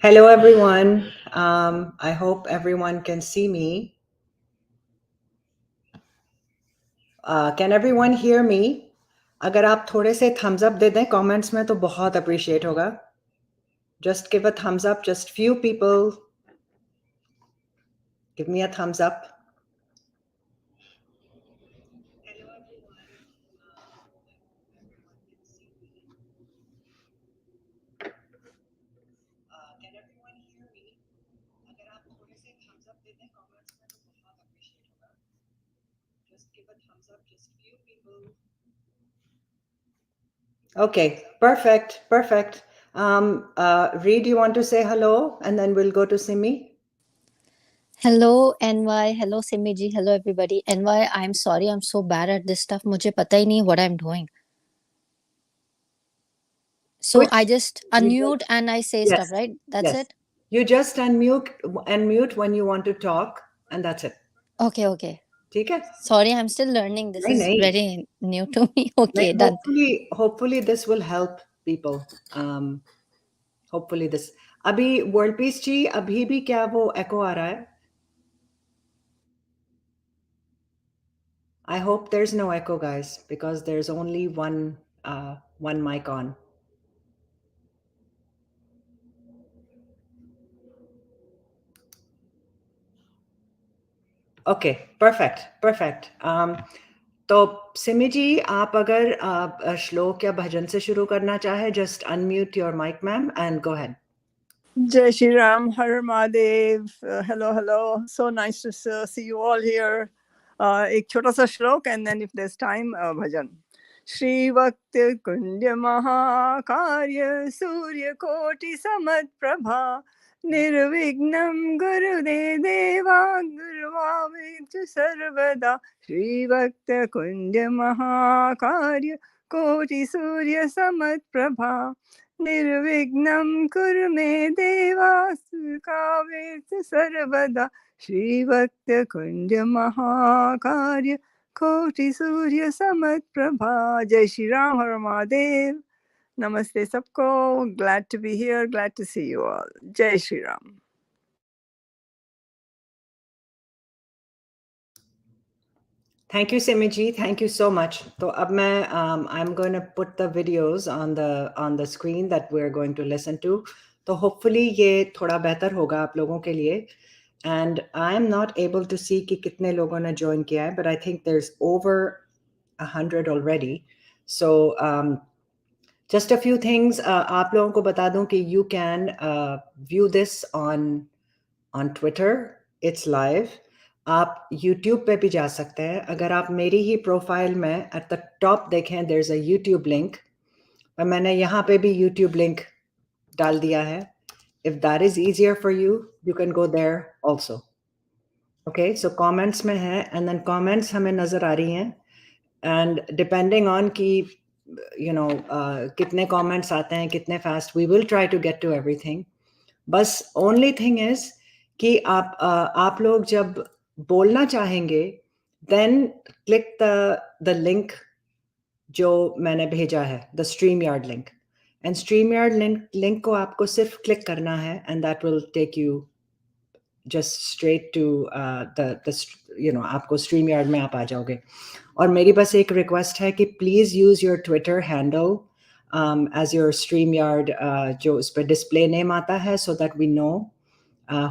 Hello, everyone. I hope everyone can see me. Can everyone hear me? अगर आप थोड़े से thumbs up दे दें comments में तो बहुत appreciate होगा. Just give a thumbs up. Just few people give me a thumbs up. Hello, everyone. Can everyone hear me? अगर आप थोड़े से thumbs up दे दें comments में तो बहुत appreciate होगा. Just give a thumbs up. Just few people. Okay, perfect. Reed, you want to say hello, and then we'll go to Simi. Hello NY, hello Simi ji, hello everybody. NY, I'm sorry, I'm so bad at this stuff. मुझे पता ही नहीं what I'm doing. So I just unmute and I say Yes, stuff, right? That's yes. it? You just unmute when you want to talk, and that's it. Okay. ठीक है? Sorry, I'm still learning. This is नहीं. very new to me. Okay, done. Hopefully this will help people. Hopefully this. अभी world peace जी अभी भी क्या वो echo आ रहा है? I hope there's no echo, guys, because there's only one mic on. Okay, perfect. तो सिमी जी आप अगर श्लोक या भजन से शुरू करना चाहे, just unmute your mic, ma'am, and go ahead. Jai Shri Ram, Har Mahadev. Hello. So nice to see you all here. एक छोटा सा श्लोक and then if there's time, bhajan. Shri भक्त कुंज महाकार्य सूर्य कोटि समप्रभा निर्विघ्नं गुरुदे देवा गुरुभावेच सर्वदा श्री भक्त कुंज महाकार्य कोटि सूर्य समप्रभा निर्विघ्नं कुरु मे देवा सुखावेच सर्वदा श्रीभक्त कुंज महाकार्य कोटि सूर्य समप्रभा. जय श्री राम, हर महादेव. नमस्ते सबको. Glad to be here, glad to see you all. जय Shri Ram. Thank you, Simi ji. Thank you so much. So अब मैं I'm going to put the videos on the screen that we're going to listen to. तो hopefully ये थोड़ा बेहतर होगा आप लोगों के लिए. And I am not able to see कि कितने लोगों ने join किया है, but I think there's over 100 already. So just a few things. आप लोगों को बता दूं कि you can view this on Twitter. It's live. आप YouTube पे भी जा सकते हैं. अगर आप मेरी ही प्रोफाइल में at the top देखें, there's a YouTube link. और मैंने यहाँ पे भी YouTube link डाल दिया है. If that is easier for you, you can go there also. Okay, so comments में है, and then comments हमें नजर आ रही हैं. And depending on कि कितने comments आते हैं, कितने fast, we will try to get to everything. बस only thing is कि आप लोग जब बोलना चाहेंगे, then click the link जो मैंने भेजा है, the StreamYard link. And StreamYard link को आपको सिर्फ click करना है, and that will take you just straight to आपको StreamYard में आप आ जाओगे. और मेरी बस एक request है कि please use your Twitter handle as your StreamYard जो उस पर display name आता है, so that we know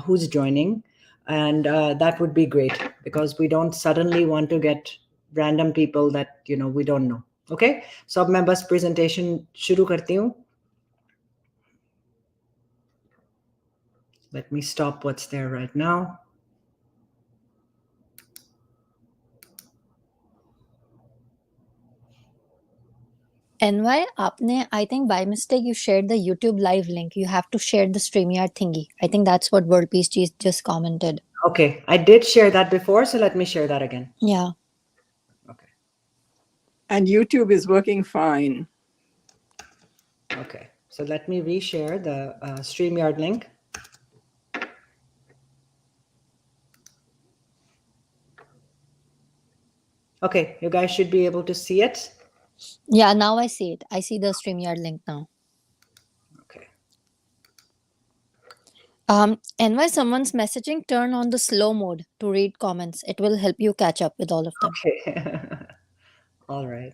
who's joining. And that would be great, because we don't suddenly want to get random people that we don't know. Okay, so अब मैं बस presentation शुरू करती हूँ. Let me stop what's there right now. NY, आपने I think by mistake you shared the YouTube live link. You have to share the StreamYard thingy. I think that's what World Peace G just commented. Okay, I did share that before, so let me share that again. Yeah. Okay. And YouTube is working fine. Okay, so let me reshare the StreamYard link. Okay, you guys should be able to see it. Yeah, now I see it. I see the StreamYard link now. Okay. And while someone's messaging, turn on the slow mode to read comments. It will help you catch up with all of them. Okay. All right.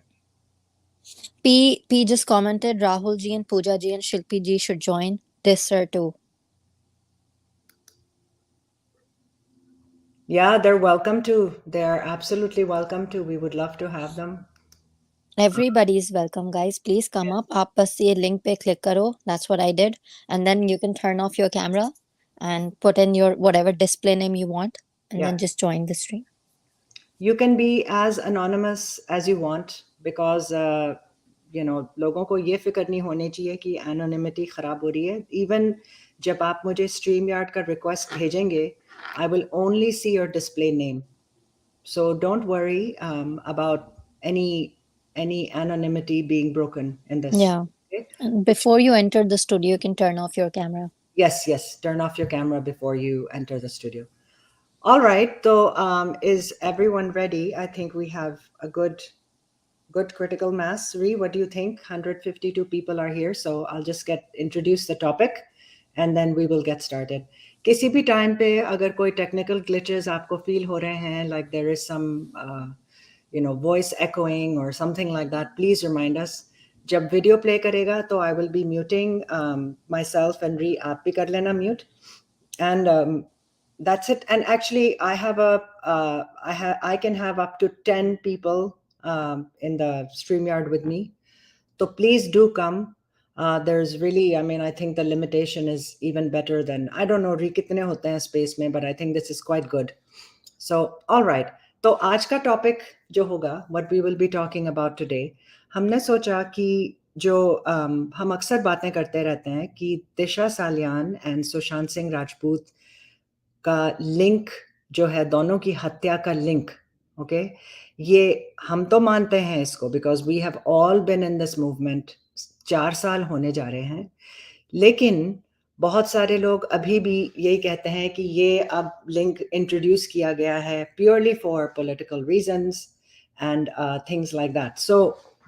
P just commented Rahul ji and Pooja ji and Shilpi ji should join this sir too. Yeah, they're welcome to. They're absolutely welcome to. We would love to have them. Everybody is welcome, guys. Please come up. आप बस ये link पे click करो. That's what I did. And then you can turn off your camera and put in your whatever display name you want and then just join the stream. You can be as anonymous as you want because you know लोगों को ये फिक्र नहीं होनी चाहिए कि anonymity खराब हो रही है. Even जब आप मुझे StreamYard का request भेजेंगे, I will only see your display name. So don't worry about any anonymity being broken in this. Yeah. Okay? And before you enter the studio, you can turn off your camera. Yes. Turn off your camera before you enter the studio. All right. So is everyone ready? I think we have a good critical mass. Ree, what do you think? 152 people are here. So I'll just introduce the topic and then we will get started. किसी भी time पे अगर कोई technical glitches आपको feel हो रहे हैं, like there is some voice echoing or something like that, please remind us. जब वीडियो प्ले करेगा तो I will be muting myself and Ree, आप भी कर लेना mute. And that's it. And actually I have I can have up to 10 people in the StreamYard with me. So please do come. There's really, I think the limitation is even better than, I don't know, kitne hote hain space mein, but I think this is quite good. So, all right. तो आज का topic जो होगा, what we will be talking about today, हमने सोचा कि जो हम अक्सर बातें करते रहते हैं कि दिशा सालियान एंड सुशांत सिंह राजपूत का लिंक जो है, दोनों की हत्या का लिंक, ओके, ये हम तो मानते हैं इसको because we have all been in this movement. 4 साल होने जा रहे हैं, लेकिन बहुत सारे लोग अभी भी यही कहते हैं कि ये अब लिंक इंट्रोड्यूस किया गया है purely for political reasons and things like that. So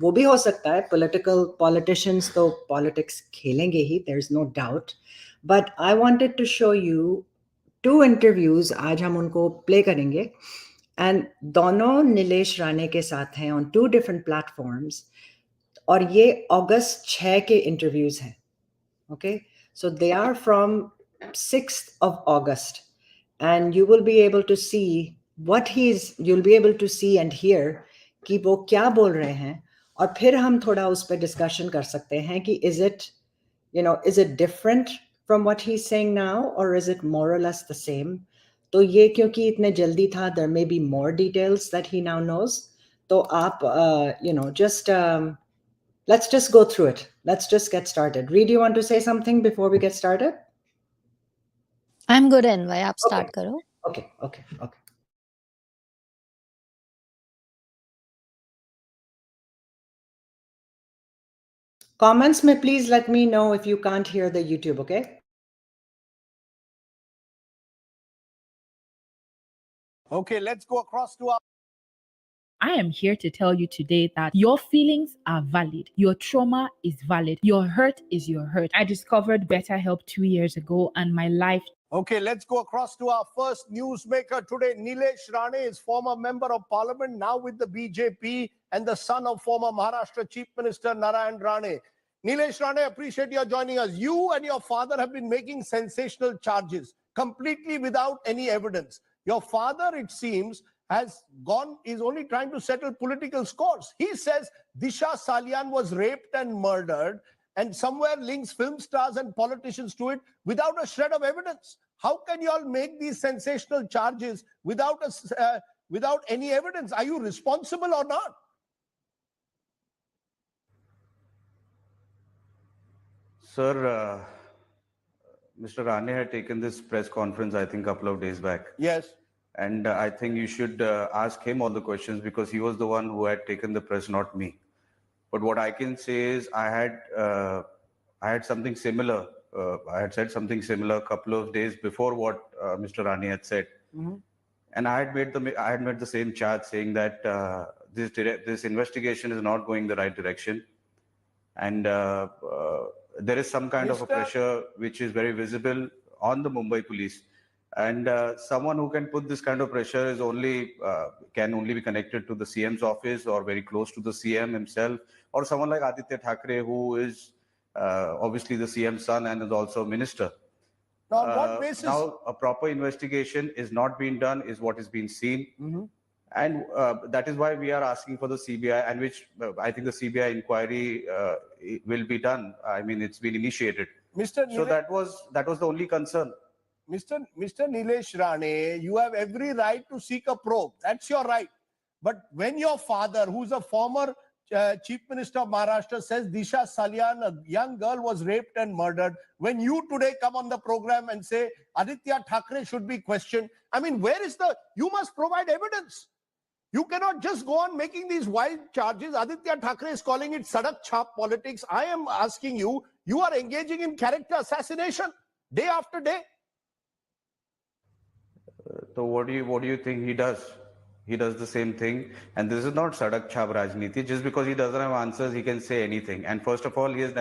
वो भी हो सकता है, पॉलिटिशियंस तो पॉलिटिक्स खेलेंगे ही, there is no doubt. But I wanted to show you 2 interviews. आज हम उनको प्ले करेंगे एंड दोनों नीलेश राणे के साथ हैं ऑन 2 डिफरेंट प्लेटफॉर्म्स. और ये अगस्त 6 के इंटरव्यूज हैं. Okay, so they are from 6th of August, and you will be able to see you'll be able to see and hear कि वो क्या बोल रहे हैं. और फिर हम थोड़ा उस पर डिस्कशन कर सकते हैं कि is it different from what he's saying now, or is it more or less the same? तो ये क्योंकि इतने जल्दी था, there may be more details that he now knows. तो आप let's just go through it. Let's just get started. Ree, do you want to say something before we get started? I'm good, Envy. आप start करो. Okay. Comments may please let me know if you can't hear the YouTube, okay? Okay, let's go across to our... I am here to tell you today that your feelings are valid. Your trauma is valid. Your hurt is your hurt. I discovered BetterHelp 2 years ago and my life. Okay, let's go across to our first newsmaker today. Nilesh Rane is former member of parliament, now with the BJP, and the son of former Maharashtra Chief Minister Narayan Rane. Nilesh Rane, appreciate your joining us. You and your father have been making sensational charges, completely without any evidence. Your father, it seems, is only trying to settle political scores. He says Disha Salian was raped and murdered, and somewhere links film stars and politicians to it without a shred of evidence. How can you all make these sensational charges without any evidence? Are you responsible or not? Sir, Mr. Rane had taken this press conference, I think, a couple of days back. Yes. And I think you should ask him all the questions because he was the one who had taken the press, not me. But what I can say is I had something similar. I had said something similar a couple of days before what Mr. Rane had said. Mm-hmm. And I had made the same charge saying that this investigation is not going the right direction. And there is some kind of a pressure which is very visible on the Mumbai police. And someone who can put this kind of pressure is can only be connected to the CM's office or very close to the CM himself, or someone like Aditya Thackeray, who is obviously the CM's son and is also a minister. Now, on what basis? Now, a proper investigation is not being done, is what is being seen. Mm-hmm. And that is why we are asking for the CBI, and which I think the CBI inquiry will be done. I mean, it's been initiated. So that was the only concern. Mr. Nilesh Rane, you have every right to seek a probe. That's your right. But when your father, who's a former Chief Minister of Maharashtra, says Disha Salyan, a young girl, was raped and murdered, when you today come on the program and say Aditya Thackeray should be questioned, I mean, you must provide evidence. You cannot just go on making these wild charges. Aditya Thackeray is calling it sadak chhap politics. I am asking you, you are engaging in character assassination day after day. So what do you think he does? He does the same thing. And this is not sadak chhap rajniti. Just because he doesn't have answers, he can say anything. And first of all, he's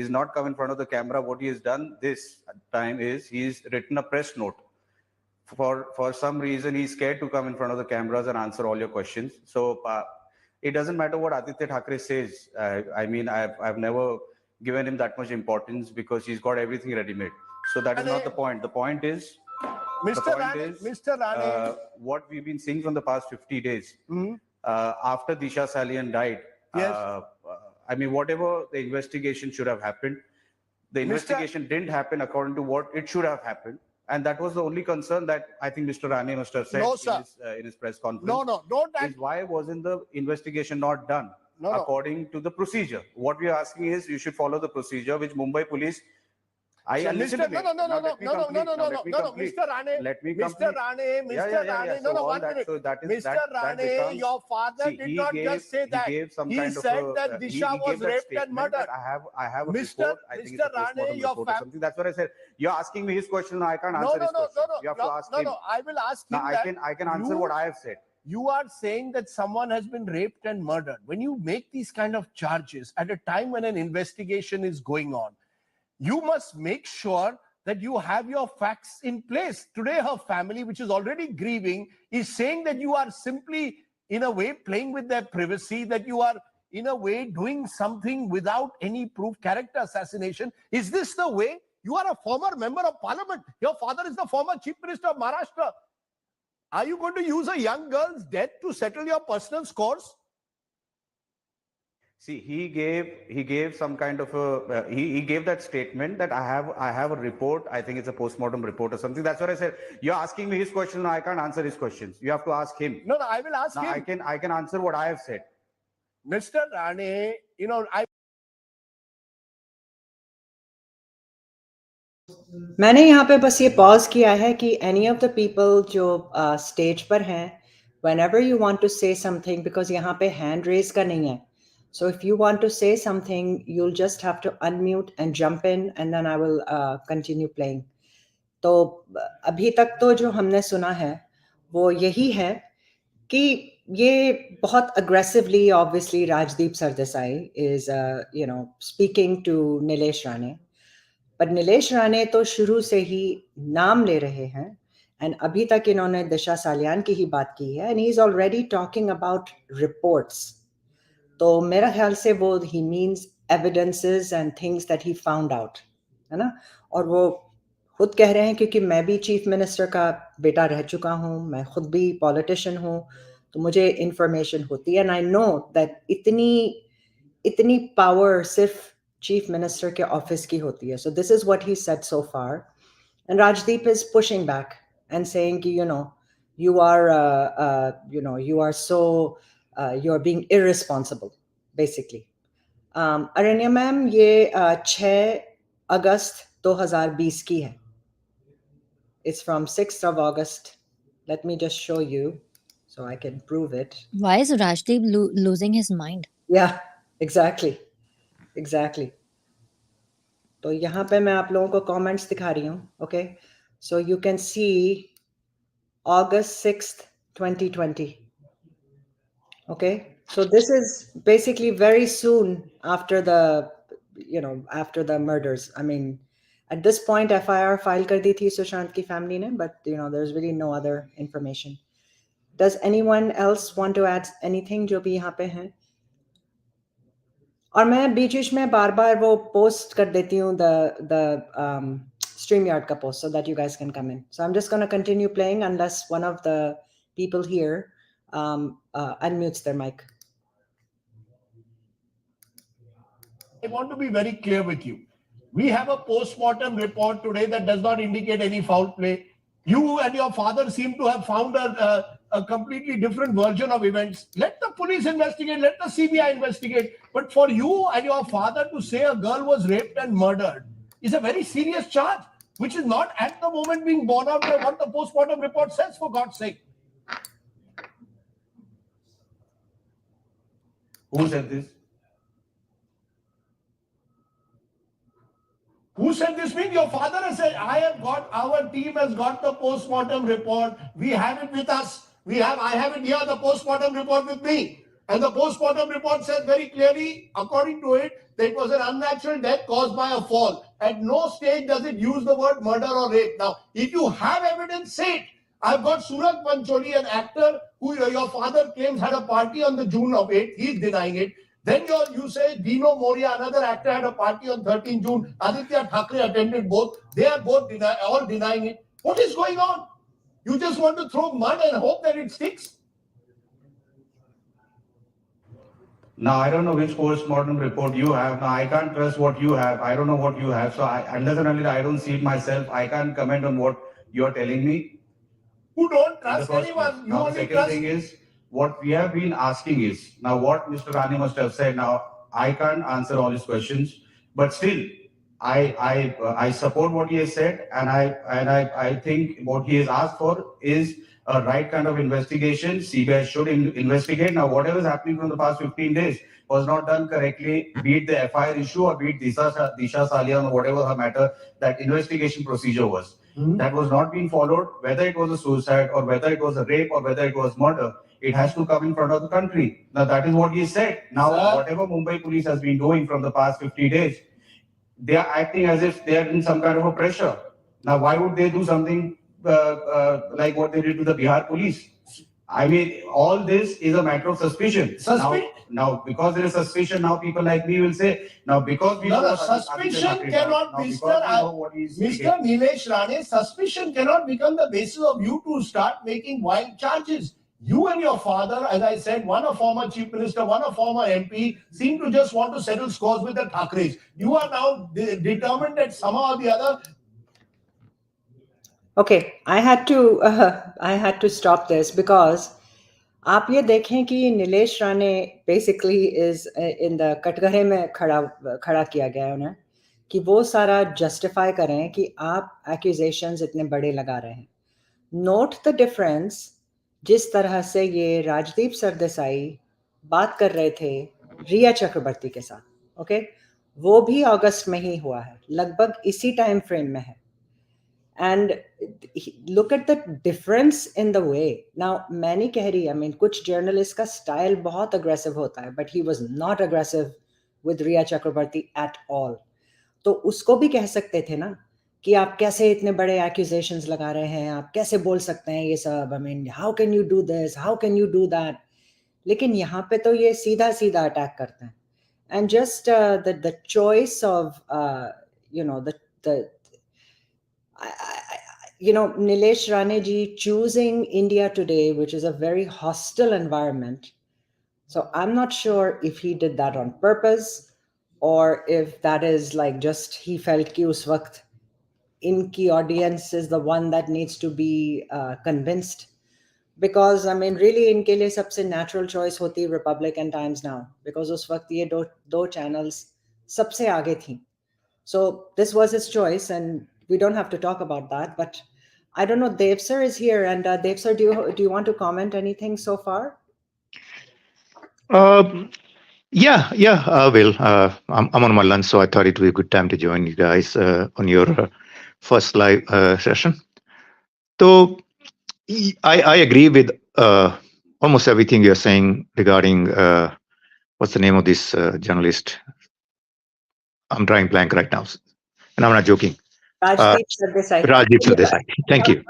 not come in front of the camera. What he has done this time is he's written a press note. For some reason, he's scared to come in front of the cameras and answer all your questions. So it doesn't matter what Aditya Thackeray says. I mean, I've never given him that much importance because he's got everything ready-made. So that is not the point. The point is, Mr. Rane, what we've been seeing from the past 50 days, mm-hmm. After Disha Salyan died, yes. I mean, whatever the investigation should have happened, the investigation didn't happen according to what it should have happened. And that was the only concern that I think Mr. Rane must have said in his press conference. Is why wasn't the investigation not done according to the procedure? What we are asking is you should follow the procedure which Mumbai police. Mr. Rane, your father did not just say that. He said that Disha was raped and murdered. I have a report. I think it's a postmortem report or something. That's what I said. You're asking me his question. I can't answer his question. You have to ask him. I will ask him. I can answer what I have said. You are saying that someone has been raped and murdered. When you make these kind of charges at a time when an investigation is going on, you must make sure that you have your facts in place. Today, her family, which is already grieving, is saying that you are simply, in a way, playing with their privacy, that you are, in a way, doing something without any proof, character assassination. Is this the way? You are a former member of parliament. Your father is the former chief minister of Maharashtra. Are you going to use a young girl's death to settle your personal scores? See, he gave some kind of a he gave that statement that I have a report. I think it's a postmortem report or something. That's what I said. You're asking me his question. No, I can't answer his questions. You have to ask him. No, I will ask him. I can answer what I have said. Mr. Rane, मैंने यहाँ पे बस ये pause किया है कि any of the people जो stage पर हैं, whenever you want to say something, because यहाँ पे hand raise का नहीं है. So if you want to say something, you'll just have to unmute and jump in, and then I will continue playing. तो अभी तक तो जो हमने सुना है वो यही है कि ये बहुत aggressively, obviously, Rajdeep Sardesai is speaking to Nilesh Rane. But Nilesh Rane तो शुरू से ही नाम ले रहे हैं, and अभी तक इन्होंने दिशा सालियान की ही बात की है, and he's already talking about reports. तो मेरा ख्याल से वो he means evidences and things that he found out, है ना? और वो खुद कह रहे हैं क्योंकि मैं भी चीफ मिनिस्टर का बेटा रह चुका हूँ, मैं खुद भी पॉलिटिशियन हूँ, तो मुझे इंफॉर्मेशन होती है, and I know that इतनी पावर सिर्फ चीफ मिनिस्टर के ऑफिस की होती है. So this is what he said so far, and Rajdeep is pushing back and saying कि you are so you're being irresponsible, basically. Aranya ma'am, ये 6 अगस्त 2020 की है. It's from 6th of August. Let me just show you so I can prove it. Why is Rajdeep losing his mind? Yeah, exactly. तो यहाँ पे मैं आप लोगों को comments दिखा रही हूँ. Okay, so you can see August 6th, 2020. Okay, so this is basically very soon after the murders. I mean, At this point, FIR file kar di thi Sushant ki family ne, but there's really no other information. Does anyone else want to add anything जो भी यहाँ पे हैं? और मैं बीच में बार-बार वो post कर देती हूँ the StreamYard का post so that you guys can come in. So I'm just going to continue playing unless one of the people here unmutes their mic. I want to be very clear with you. We have a post-mortem report today that does not indicate any foul play. You and your father seem to have found a completely different version of events. Let the police investigate, let the CBI investigate. But for you and your father to say a girl was raped and murdered is a very serious charge, which is not at the moment being borne out by what the post-mortem report says, for God's sake. Who said this? Who said this means? Your father has said, our team has got the post-mortem report. We have it with us. I have it here, the post-mortem report with me. And the post-mortem report says very clearly, according to it, that it was an unnatural death caused by a fall. At no stage does it use the word murder or rape. Now, if you have evidence, say it. I've got Suraj Pancholi, an actor who your father claims had a party on the June of 8th. He's denying it. Then you say Dino Moria, another actor, had a party on 13 June. Aditya Thackeray attended both. They are both all denying it. What is going on? You just want to throw mud and hope that it sticks? Now, I don't know which post-mortem report you have. Now, I can't trust what you have. I don't know what you have. So unless and until I don't see it myself, I can't comment on what you're telling me. Who don't trust anyone? You now, only the second trust... thing is, what we have been asking is, now what Mr. Rani must have said, now I can't answer all his questions, but still, I support what he has said, and I think what he has asked for is a right kind of investigation. CBI should investigate. Now, whatever is happening from the past 15 days was not done correctly, be it the FIR issue or be it Disha Salian or whatever her matter, that investigation procedure was. That was not being followed, whether it was a suicide or whether it was a rape or whether it was murder. It has to come in front of the country. Now, that is what he said. Now, whatever Mumbai police has been doing from the past 50 days, they are acting as if they are in some kind of a pressure. Now, why would they do something like what they did to the Bihar police? I mean, all this is a matter of suspicion. Now, because there is suspicion, now people like me will say, now because we know suspicion cannot, Mr. Nilesh Rane, suspicion cannot become the basis of you to start making wild charges. You and your father, as I said, one a former chief minister, one a former MP, seem to just want to settle scores with the Thackeray's. You are now determined that somehow or the other. Okay, I had to stop this because आप ये देखें कि Nilesh Rane basically is in the कटघरे में खड़ा किया गया है उन्हें कि वो सारा justify करें कि आप accusations इतने बड़े लगा रहे हैं. Note the difference जिस तरह से ये राजदीप सरदेसाई बात कर रहे थे रिया चक्रवर्ती के साथ, okay? वो भी अगस्त में ही हुआ है, लगभग इसी टाइम फ्रेम में है. And look at the difference in the way. Now, मैंने कह रही, I mean, कुछ journalists का style बहुत aggressive होता है, but he was not aggressive with Riya Chakrabarti at all. तो उसको भी कह सकते थे ना कि आप कैसे इतने बड़े accusations लगा रहे हैं, आप कैसे बोल सकते हैं ये सब, I mean, how can you do this, how can you do that? लेकिन यहाँ पे तो ये सीधा attack करते हैं. And just the choice of, Nilesh Rane ji choosing India today, which is a very hostile environment. So I'm not sure if he did that on purpose or if that is like just he felt ki us waqt inki audience is the one that needs to be convinced. Because I mean, really, inke liye sabse natural choice hoti Republic and Times Now. Because us waqt ye do channels sabse aage thi. So this was his choice, and we don't have to talk about that. But I don't know, Dev sir is here, and Dev sir, do you want to comment anything so far? Yeah, I will. I'm on my lunch, so I thought it would be a good time to join you guys on your first live session. So I agree with almost everything you're saying regarding what's the name of this journalist? I'm drawing blank right now, and I'm not joking. Rajdeep Sardesai. Rajdeep Sardesai. Thank you.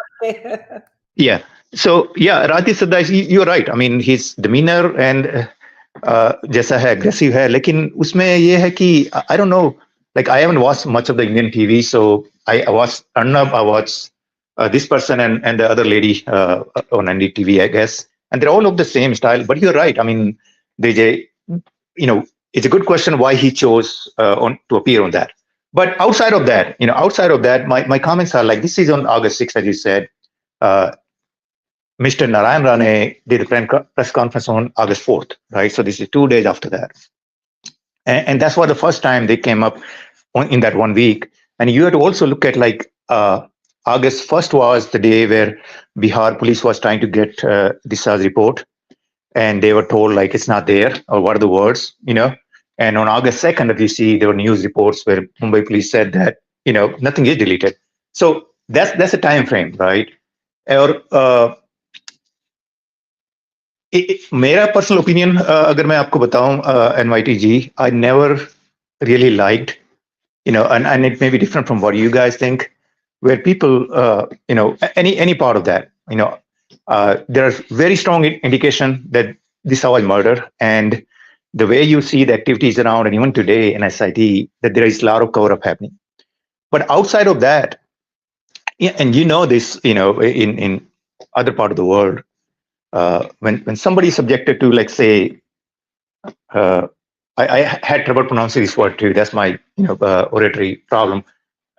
Yeah. So yeah, Rajdeep Sardesai, you're right. I mean, his demeanor and जैसा है aggressive है, लेकिन उसमें ये है कि I don't know. Like I haven't watched much of the Indian TV, so I watched Arnab, I watched this person and the other lady on NDTV, I guess, and they're all of the same style. But you're right. I mean, there's a, it's a good question why he chose to appear on that. But outside of that, my comments are like, this is on August 6th, as you said. Mr. Narayan Rane did a press conference on August 4th, right? So this is 2 days after that. And that's what the first time they came up in that 1 week. And you have to also look at like August 1st was the day where Bihar police was trying to get Disha's report. And they were told like, it's not there, or what are the words, And on August 2nd, if you see, there were news reports where Mumbai police said that, nothing is deleted. So that's a time frame, right? Or मेरा personal opinion अगर मैं आपको बताऊं NYT ji, I never really liked, and it may be different from what you guys think, where people, any part of that, there's very strong indication that this was murder, and the way you see the activities around, and even today in SIT, that there is a lot of cover-up happening. But outside of that, and this, in other part of the world, when somebody is subjected to, like, say, I had trouble pronouncing this word too. That's my oratory problem.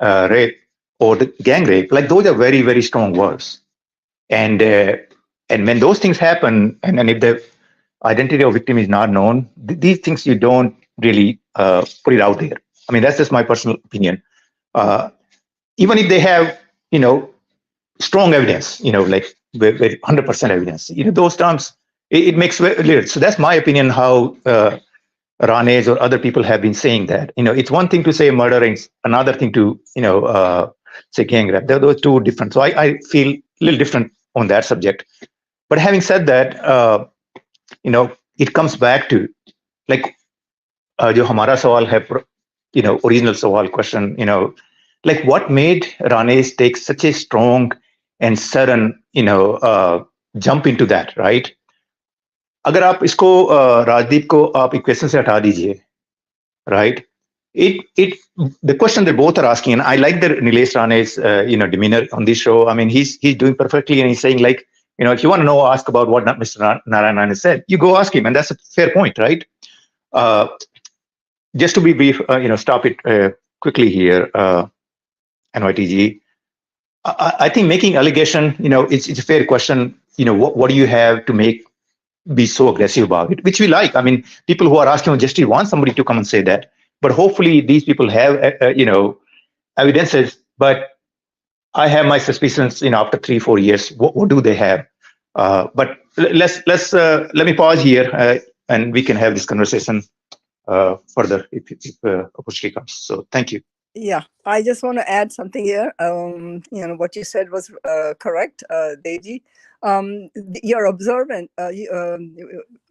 Rape or the gang rape, like those are very, very strong words. And when those things happen, and if the identity of victim is not known, these things you don't really put it out there. I mean, that's just my personal opinion. Even if they have strong evidence, like 100% evidence, those terms, it makes weird. So that's my opinion how Rane's or other people have been saying that. It's one thing to say murder, and it's another thing to say gang rape. Those two different. So I feel a little different on that subject. But having said that, it comes back to like जो हमारा सवाल है, original सवाल question, like what made Rane's take such a strong and sudden, jump into that, right? अगर आप इसको राजदीप को आप इक्वेशन से हटा दीजिए, right? The question that both are asking, and I like the Nilesh Rane's demeanor on this show. I mean, he's doing perfectly, and he's saying like, if you want to know, ask about what Mr. Narayan Rane said, you go ask him, and that's a fair point, right? Just to be brief, stop it quickly here, NYTG. I think making allegation, it's a fair question. What do you have to be so aggressive about it, which we like. I mean, people who are asking just want somebody to come and say that, but hopefully these people have, evidences, but I have my suspicions, after 3-4 years, what do they have? But let me pause here and we can have this conversation further if opportunity comes. So thank you. Yeah, I just want to add something here. What you said was correct, Deji. You're observant,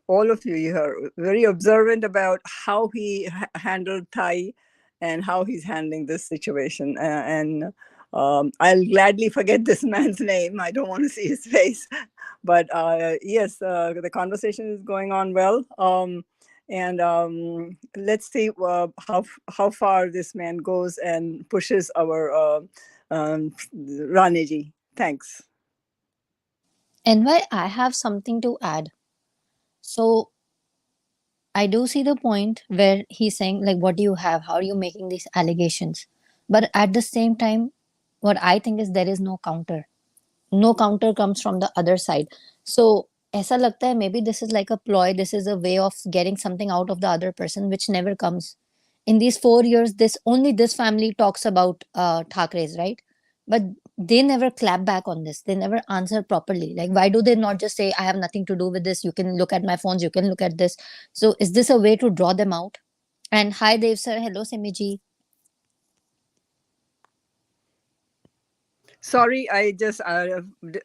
all of you, you are very observant about how he handled Thai and how he's handling this situation. And I'll gladly forget this man's name. I don't want to see his face. But yes, the conversation is going on well. And let's see how far this man goes and pushes our Raneji. Thanks. NY, I have something to add. So I do see the point where he's saying, like, what do you have? How are you making these allegations? But at the same time, what I think is there is no counter. No counter comes from the other side. So ऐसा लगता है maybe this is like a ploy. This is a way of getting something out of the other person, which never comes. In these 4 years, only this family talks about Thakres, right? But they never clap back on this. They never answer properly. Like, why do they not just say, I have nothing to do with this. You can look at my phones. You can look at this. So is this a way to draw them out? And hi, Dev sir. Hello, Semiji. Sorry, I just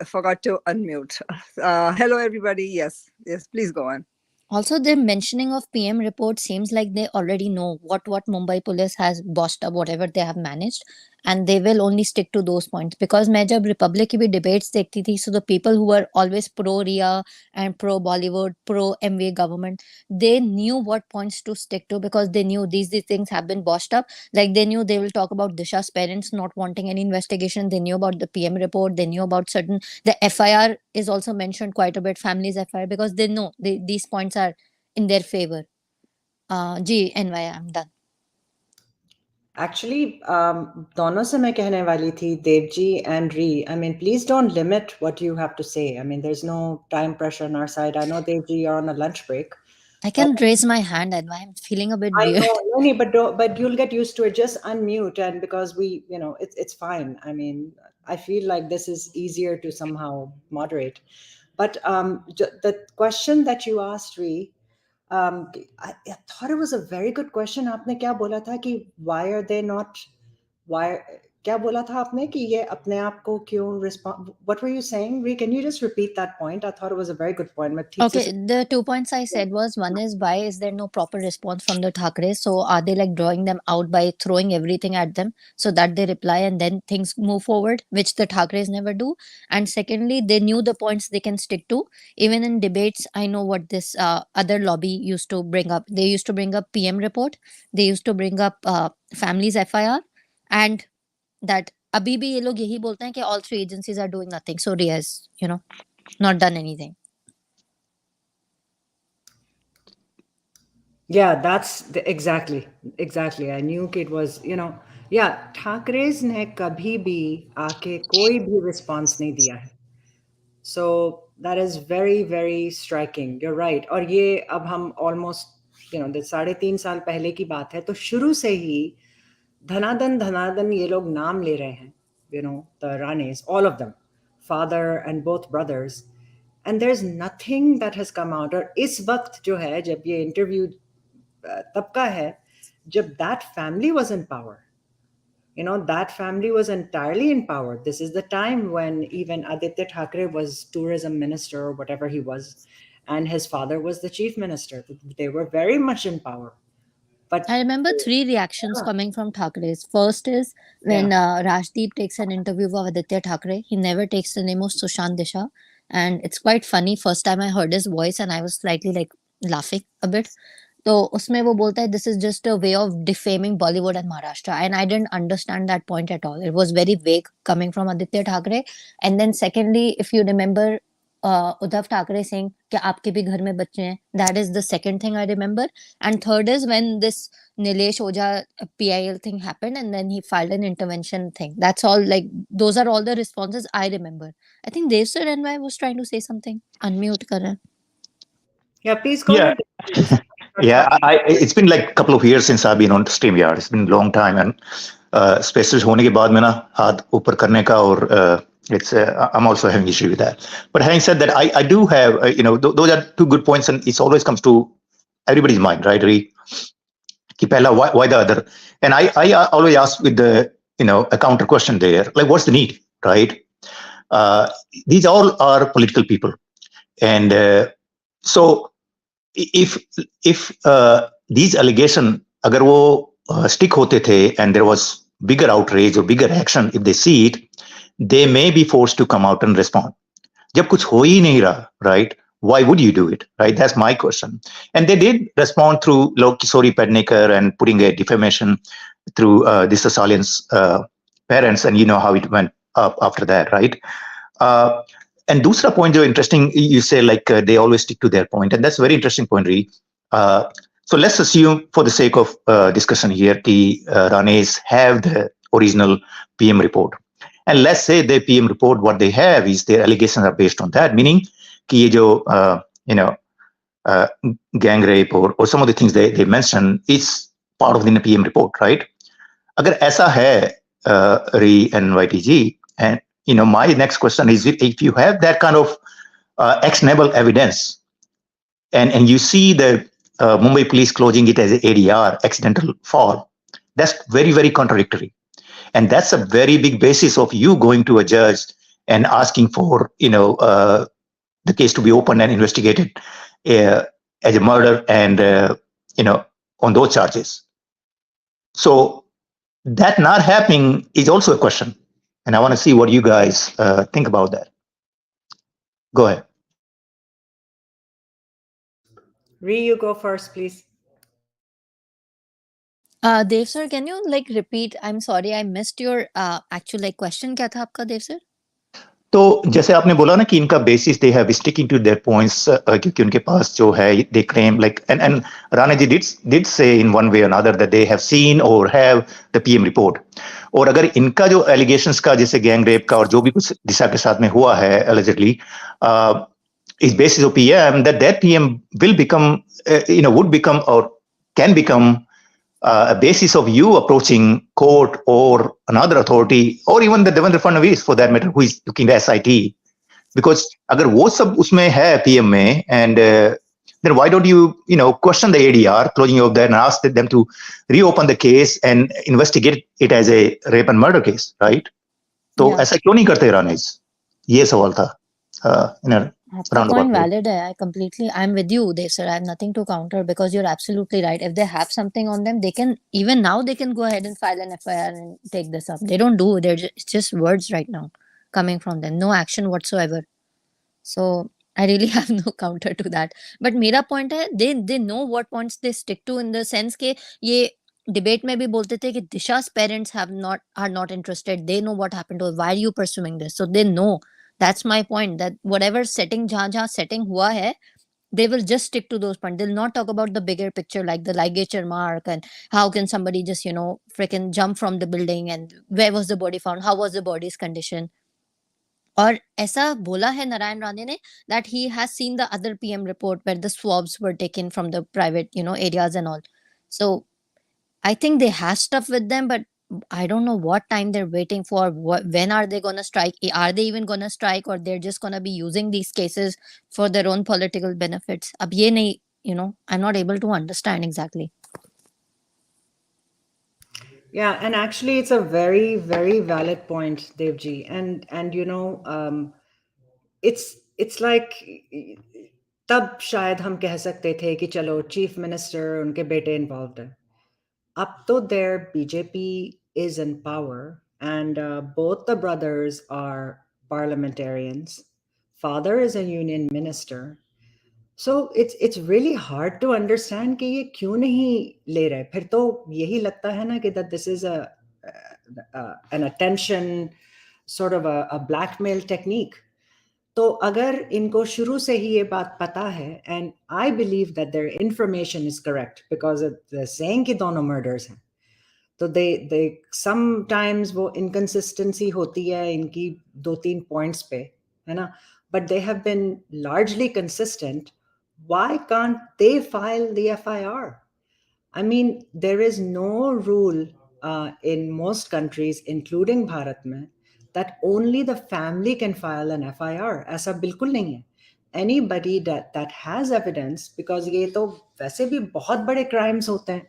forgot to unmute. Hello, everybody. Yes, please go on. Also, the mentioning of PM report seems like they already know what Mumbai police has bossed up, whatever they have managed. and they will only stick to those points. Because मैं जब Republic की भी debates देखती थी, so the people who were always pro Ria and pro Bollywood, pro MV government, they knew what points to stick to, because they knew these things have been washed up. Like they knew they will talk about Disha's parents not wanting any investigation. They knew about the PM report. They knew about certain, the FIR is also mentioned quite a bit, families FIR, because they know these points are in their favor. Ji, NY, I'm done. Actually, दोनों से मैं कहने वाली थी, Devji and Ree, I mean, please don't limit what you have to say. I mean, there's no time pressure on our side. I know, Devji, you're on a lunch break. I can raise my hand, and I'm feeling a bit I weird. know, Nani, but you'll get used to it. Just unmute, and because we, you know, it's fine. I mean, I feel like this is easier to somehow moderate. But the question that you asked, Ree, I thought it was a very good question. आपने क्या बोला था कि why are they not, why, क्या बोला था आपने कि ये अपने आप को क्यों respond, what were you saying, Ree? Can you just repeat that point? I thought it was a very good point. Okay, the 2 points I said was, one is, why is there no proper response from the Thakre? So are they like drawing them out by throwing everything at them so that they reply and then things move forward, which the Thakres never do? And secondly, they knew the points they can stick to. Even in debates, I know what this other lobby used to bring up. They used to bring up PM report. They used to bring up families FIR, and that abhi bhi ye log yahi bolte hain ki all three agencies are doing nothing. So Ria has, not done anything. Yeah, that's exactly. I knew it was, yeah, ठाकरे's ने कभी भी आके कोई भी response नहीं दिया है. So that is very, very striking. You're right. और ये अब हम almost, 3.5 साल पहले की बात है, तो शुरू से ही धनादन ये लोग नाम ले रहे हैं, the Ranes, all of them, father and both brothers, and there's nothing that has come out. और इस वक्त जो है, जब ये interview तब का है, जब that family was in power, that family was entirely in power. This is the time when even Aditya Thackeray was tourism minister or whatever he was, and his father was the chief minister. They were very much in power. But I remember 3 reactions coming from Thackeray's. First is when Rajdeep takes an interview of Aditya Thackeray. He never takes the name of Sushant Disha, and it's quite funny. First time I heard his voice and I was slightly like laughing a bit. तो उसमें वो बोलता है, this is just a way of defaming Bollywood and Maharashtra, and I didn't understand that point at all. It was very vague coming from Aditya Thackeray. And then secondly, if you remember Uddhav Thackeray saying कि आपके भी घर में बच्चे हैं, that is the second thing I remember. And third is when this Nilesh Ojha PIL thing happened and then he filed an intervention thing. That's all, like those are all the responses I remember. I think Dev Sir NY was trying to say something. Unmute kar. Yeah, please go ahead. Yeah, it's been like a couple of years since I've been on StreamYard. It's been a long time, and specialist होने के बाद में ना हाथ ऊपर करने का और it's I'm also having issue with that. But having said that, I do have those are 2 good points, and it always comes to everybody's mind, right? कि पहला why the other, and I always ask with the a counter question there, like what's the need, right? These all are political people, and so if these allegations agar wo stick hote the and there was bigger outrage or bigger action, if they see it, they may be forced to come out and respond. Jab kuch ho hi nahi raha, right? Why would you do it, right? That's my question. And they did respond through Lok Kishori Pednekar and putting a defamation through Disha Salian's parents, and you know how it went up after that, right? And दूसरा point जो interesting, you say like they always stick to their point, and that's a very interesting point, Ree. So let's assume, for the sake of discussion here, कि Ranes have the original PM report, and let's say the PM report, what they have is their allegations are based on that, meaning कि ये जो gang rape or some of the things they mention is part of the PM report, right? अगर ऐसा है Ree and YTG, and my next question is, if you have that kind of actionable evidence, and you see the Mumbai police closing it as an ADR, accidental fall, that's very, very contradictory. And that's a very big basis of you going to a judge and asking for, the case to be opened and investigated as a murder and, on those charges. So that not happening is also a question. And I want to see what you guys think about that. Go ahead. Ree, you go first, please. Dev sir, can you like repeat? I'm sorry, I missed your actual like question. क्या था आपका देव sir? तो जैसे आपने बोला ना कि इनका basis they have sticking to their points क्योंकि उनके पास जो है they claim like and Rana ji did say in one way और another that they have seen और हैव द पीएम रिपोर्ट और अगर इनका जो एलिगेशंस का जैसे गैंग रेप का और जो भी कुछ दिशा के साथ में हुआ है एलिजिडली इस basis of PM that PM will become would become और can become a basis of you approaching court or another authority or even the Devendra Fadnavis for that matter who is looking at SIT because अगर वो सब उसमें है PM में and then why don't you question the ADR closing of that and ask them to reopen the case and investigate it as a rape and murder case, right? तो ऐसा क्यों नहीं करते रानीज? ये सवाल था आपका point valid है. I'm with you, Dev sir. I have nothing to counter because you're absolutely right. If they have something on them, they can even now they can go ahead and file an FIR and take this up. They don't do. It's just words right now coming from them. No action whatsoever. So I really have no counter to that. But मेरा point है they know what points they stick to in the sense के ये debate में भी बोलते थे कि Disha's parents are not interested. They know what happened to her. Why are you pursuing this? So they know. That's my point, that whatever setting जहाँ setting हुआ है, they will just stick to those points. They'll not talk about the bigger picture like the ligature mark and how can somebody just freaking jump from the building and where was the body found, how was the body's condition. और ऐसा बोला है नारायण राणे ने that he has seen the other PM report where the swabs were taken from the private areas and all. So I think they have stuff with them, but I don't know what time they're waiting for. When are they going to strike? Are they even going to strike, or they're just going to be using these cases for their own political benefits? Ab ye nahi, I'm not able to understand exactly. Yeah, and actually it's a very, very valid point, Devji. And it's like तब शायद हम कह सकते थे कि चलो chief minister उनके बेटे इन्वॉल्व्ड है. अब तो their BJP is in power and both the brothers are parliamentarians. Father is a union minister. So it's really hard to understand कि ये क्यों नहीं ले रहे. फिर तो यही लगता है ना कि that this is an attention sort of a blackmail technique. तो अगर इनको शुरू से ही ये बात पता है and I believe that their information is correct because they're saying कि दोनों murders हैं. तो they sometimes वो inconsistency होती है इनकी 2-3 points पे, है ना? But they have been largely consistent. Why can't they file the FIR? I mean, there is no rule in most countries, including Bharat mein, that only the family can file an FIR. ऐसा बिल्कुल नहीं है. Anybody that has evidence, because ये तो वैसे भी बहुत बड़े crimes होते हैं.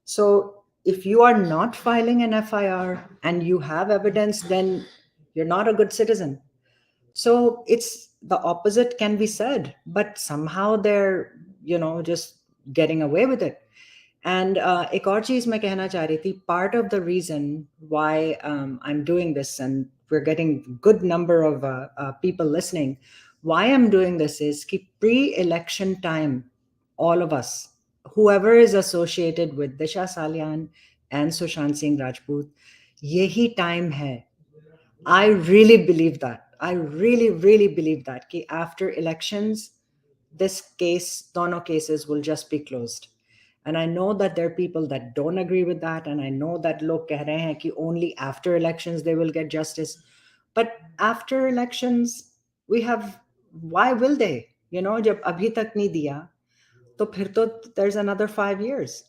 So if you are not filing an FIR and you have evidence, then you're not a good citizen. So it's the opposite can be said, but somehow they're, just getting away with it. And एक और चीज मैं कहना चाह रही थी, part of the reason why I'm doing this and we're getting good number of people listening, why I'm doing this is कि pre-election time, all of us, whoever is associated with Disha Salyan and Sushant Singh Rajput, yehi time hai. I really believe that. I really, really believe that कि after elections, this case, dono cases will just be closed. And I know that there are people that don't agree with that. And I know that log keh rahe hain ki only after elections they will get justice. But after elections, why will they? Jab abhi tak nahi diya, to phir to there's another 5 years.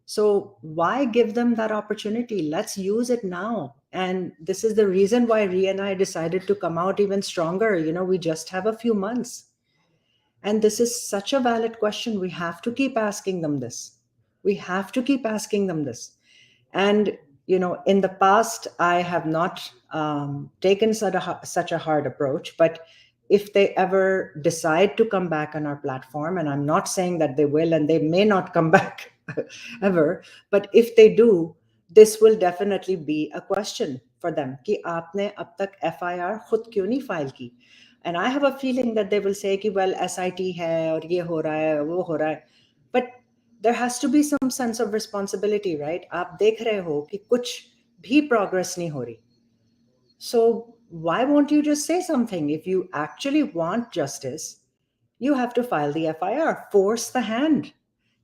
So why give them that opportunity? Let's use it now. And this is the reason why Rhea and I decided to come out even stronger. We just have a few months. And this is such a valid question. We have to keep asking them this. We have to keep asking them this. And, in the past, I have not taken such a hard approach. But if they ever decide to come back on our platform, and I'm not saying that they will, and they may not come back ever, but if they do, this will definitely be a question for them कि आपने अब तक FIR खुद क्यों नहीं file की? And I have a feeling that they will say कि well SIT है और ये हो रहा है वो हो रहा है, but there has to be some sense of responsibility, right? आप देख रहे हो कि कुछ भी progress नहीं हो रही. So why won't you just say something? If you actually want justice, you have to file the FIR, force the hand.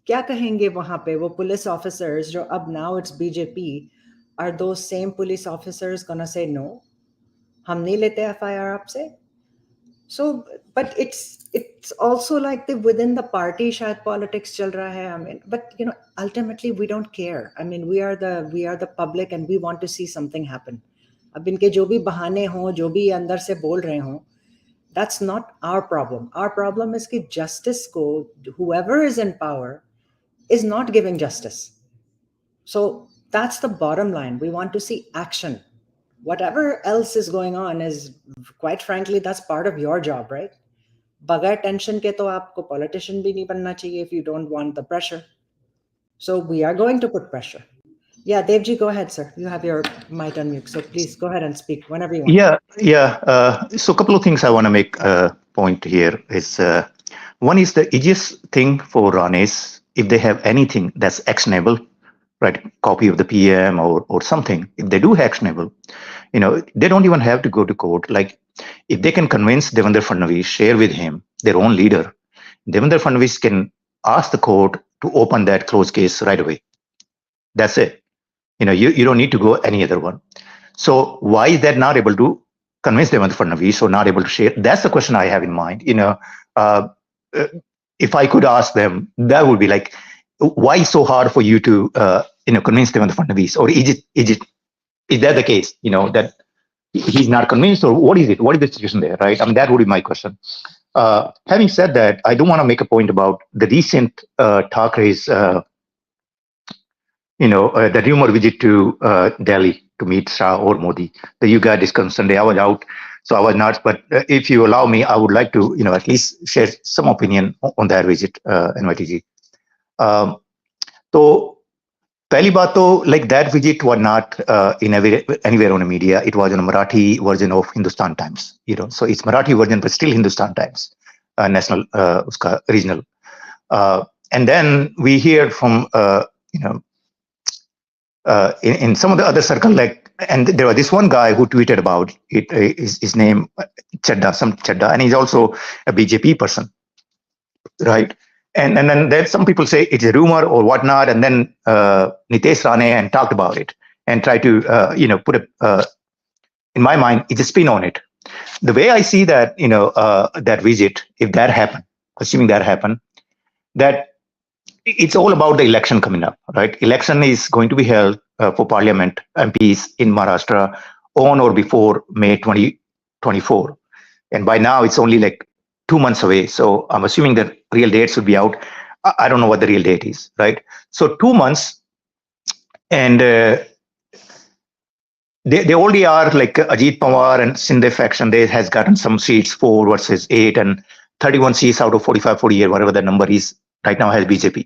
क्या कहेंगे वहां पे वो police officers जो अब now it's BJP, are those same police officers gonna say no? हम नहीं लेते FIR आपसे? So, but it's also like the within the party शायद politics चल रहा है. I mean, but you know, ultimately we don't care. I mean, we are the public and we want to see something happen. अब इनके जो भी बहाने हों, जो भी अंदर से बोल रहे हों, that's not our problem. Our problem is कि justice को whoever is in power is not giving justice. So that's the bottom line. We want to see action. Whatever else is going on is, quite frankly, that's part of your job, right? बगैर tension के तो आपको politician भी नहीं बनना चाहिए if you don't want the pressure. So we are going to put pressure. Yeah, Devji, go ahead, sir. You have your mic on mute, so please go ahead and speak whenever you want. Yeah. So a couple of things I want to make a point here is one is the easiest thing for Ranes, if they have anything that's actionable, right? Copy of the PM or something. If they do actionable, you know, they don't even have to go to court. Like if they can convince Devendra Fadnavis, share with him their own leader, Devendra Fadnavis can ask the court to open that closed case right away. That's it. You know, you don't need to go any other one. So why is that not able to convince Devendra Fadnavis or not able to share? That's the question I have in mind. You know, if I could ask them, that would be like, why so hard for you to convince Devendra Fadnavis? Or is that the case? You know, that he's not convinced, or what is it? What is the situation there, right? I mean, that would be my question. Having said that, I do want to make a point about the recent Thackeray's the rumor visit to Delhi to meet Shah or Modi. The you guys discussed Sunday. I was out, so I was not. But if you allow me, I would like to, at least share some opinion on that visit, NYTG. So, pehli baat to, like that visit was not anywhere on the media. It was on a Marathi version of Hindustan Times. So it's Marathi version, but still Hindustan Times, national, uska regional. And then we hear from in some of the other circle, like, and there was this one guy who tweeted about it, his name Chadda, and he's also a BJP person, right? And then there's some people say it's a rumor or whatnot, and then Nitesh Rane and talked about it and tried to put in my mind, it's a spin on it. The way I see that that visit, if that happened, assuming that happened, that it's all about the election coming up, right? Election is going to be held for parliament MPs in Maharashtra on or before May 2024. And by now it's only like 2 months away. So I'm assuming that real dates will be out. I don't know what the real date is, right? So 2 months, and they already are like Ajit Pawar and Singh faction. They has gotten some seats, 4 versus 8, and 31 seats out of 45, 48, whatever the number is right now has BJP.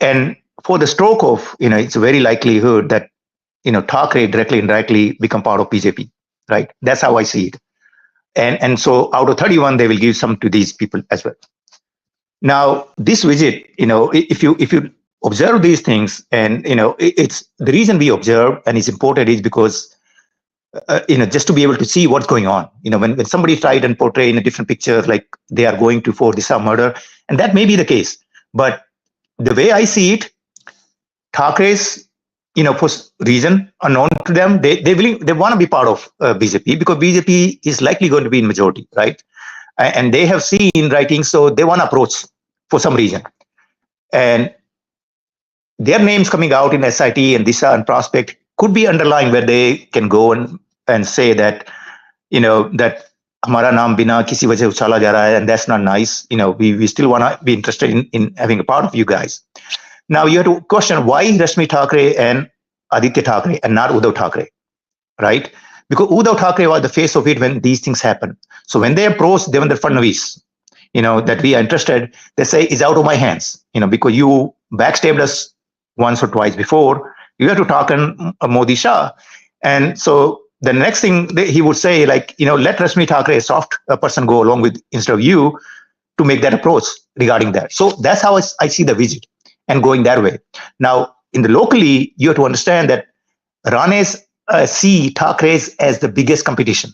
And for the stroke of, it's a very likelihood that, Thackeray directly, indirectly become part of BJP, right? That's how I see it. And so out of 31, they will give some to these people as well. Now, this visit, if you observe these things, and, it's the reason we observe and it's important is because, just to be able to see what's going on. When somebody tried and portray in a different picture, like they are going to for this murder, and that may be the case. But the way I see it, Thackeray's, for reason unknown to them, they want to be part of BJP because BJP is likely going to be in majority, right? And they have seen writing, so they want to approach for some reason. And their names coming out in SIT and Disha and Prospect could be underlying where they can go and say that, that hamara naam bina kisi wajah uchala ja raha hai, and that's not nice. We still want to be interested in having a part of you guys. Now you have to question why Rashmi Thackeray and Aditya Thackeray and not Uddhav Thackeray, right? Because Uddhav Thackeray was the face of it when these things happen. So when they approach Devendra Fadnavis, that we are interested, they say it's out of my hands, because you backstabbed us once or twice before, You have to talk on Modi Shah. And so the next thing he would say, like, let Rashmi Thakre, a soft person, go along with instead of you to make that approach regarding that. So that's how I see the visit and going that way. Now, in the locally, you have to understand that Ranes see Thakres as the biggest competition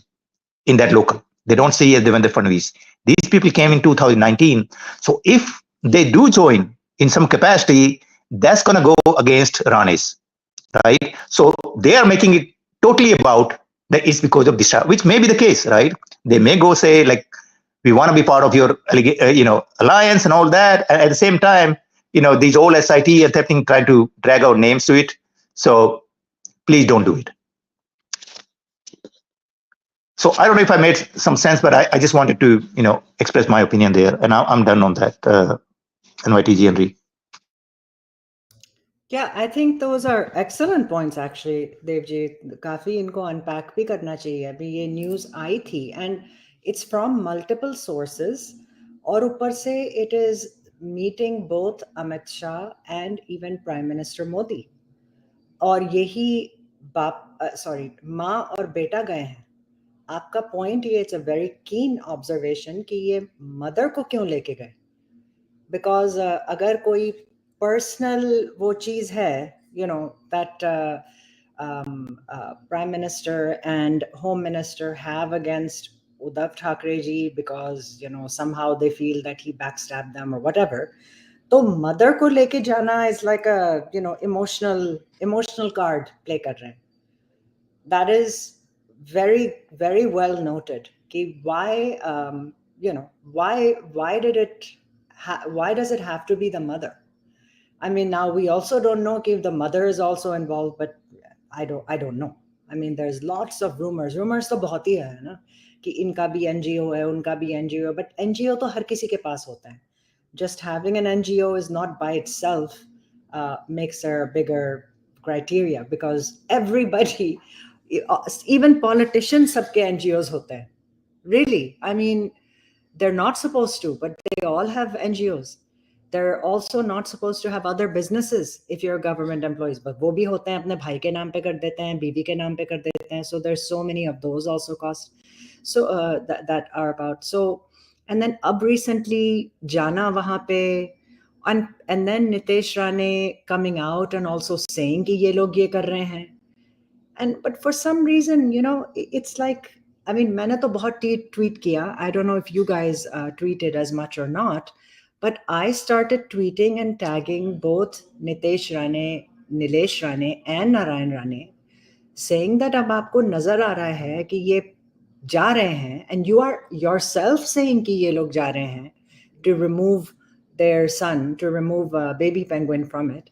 in that local. They don't see as Devendra Fadnavis. These people came in 2019. So if they do join in some capacity, that's going to go against Ranes, right? So they are making it totally about that it's because of Disha, which may be the case, right? They may go say, like, we want to be part of your, alliance and all that. And at the same time, these old SIT and everything trying to drag our names to it. So please don't do it. So I don't know if I made some sense, but I just wanted to, express my opinion there. And I'm done on that. NYTG Henry. Yeah, I think those are excellent points actually, Devji. काफी इनको unpack भी करना चाहिए. अभी ये news आई थी and it's from multiple sources. और ऊपर से it is meeting both Amit Shah and even Prime Minister Modi. और यही माँ और बेटा गए हैं. आपका point ये it's a very keen observation कि ये mother को क्यों लेके गए? Because अगर कोई personal वो चीज है, that Prime Minister and Home Minister have against Uddhav Thackeray ji because, somehow they feel that he backstabbed them or whatever. तो mother को लेके जाना is like a, emotional card play कर रहे हैं. That is very, very well noted. Why, why does it have to be the mother? I mean, now we also don't know if the mother is also involved, but I don't know. I mean, there's lots of rumors. Rumors तो बहुत ही है ना कि इनका भी NGO है, उनका भी NGO है, but NGO तो हर किसी के पास होता है. Just having an NGO is not by itself makes there a bigger criteria, because everybody, even politicians, सबके NGOs होते हैं. Really, I mean, they're not supposed to, but they all have NGOs. They're also not supposed to have other businesses if you're government employees, but वो भी होते हैं, अपने भाई के नाम पे कर देते हैं, बीवी के नाम पे कर देते हैं. So there's so many of those also costs. So that are about. So, and then अब recently जाना वहाँ पे, and then Nitesh Rane coming out and also saying कि ये लोग ये कर रहे हैं. But for some reason, it's like, I mean, मैंने तो बहुत tweet किया. I don't know if you guys tweeted as much or not, but I started tweeting and tagging both Nitesh Rane, Nilesh Rane and Narayan Rane, saying that अब आपको नजर आ रहा है कि ये जा रहे हैं, and you are yourself saying कि ये लोग जा रहे हैं to remove their son, to remove baby penguin from it.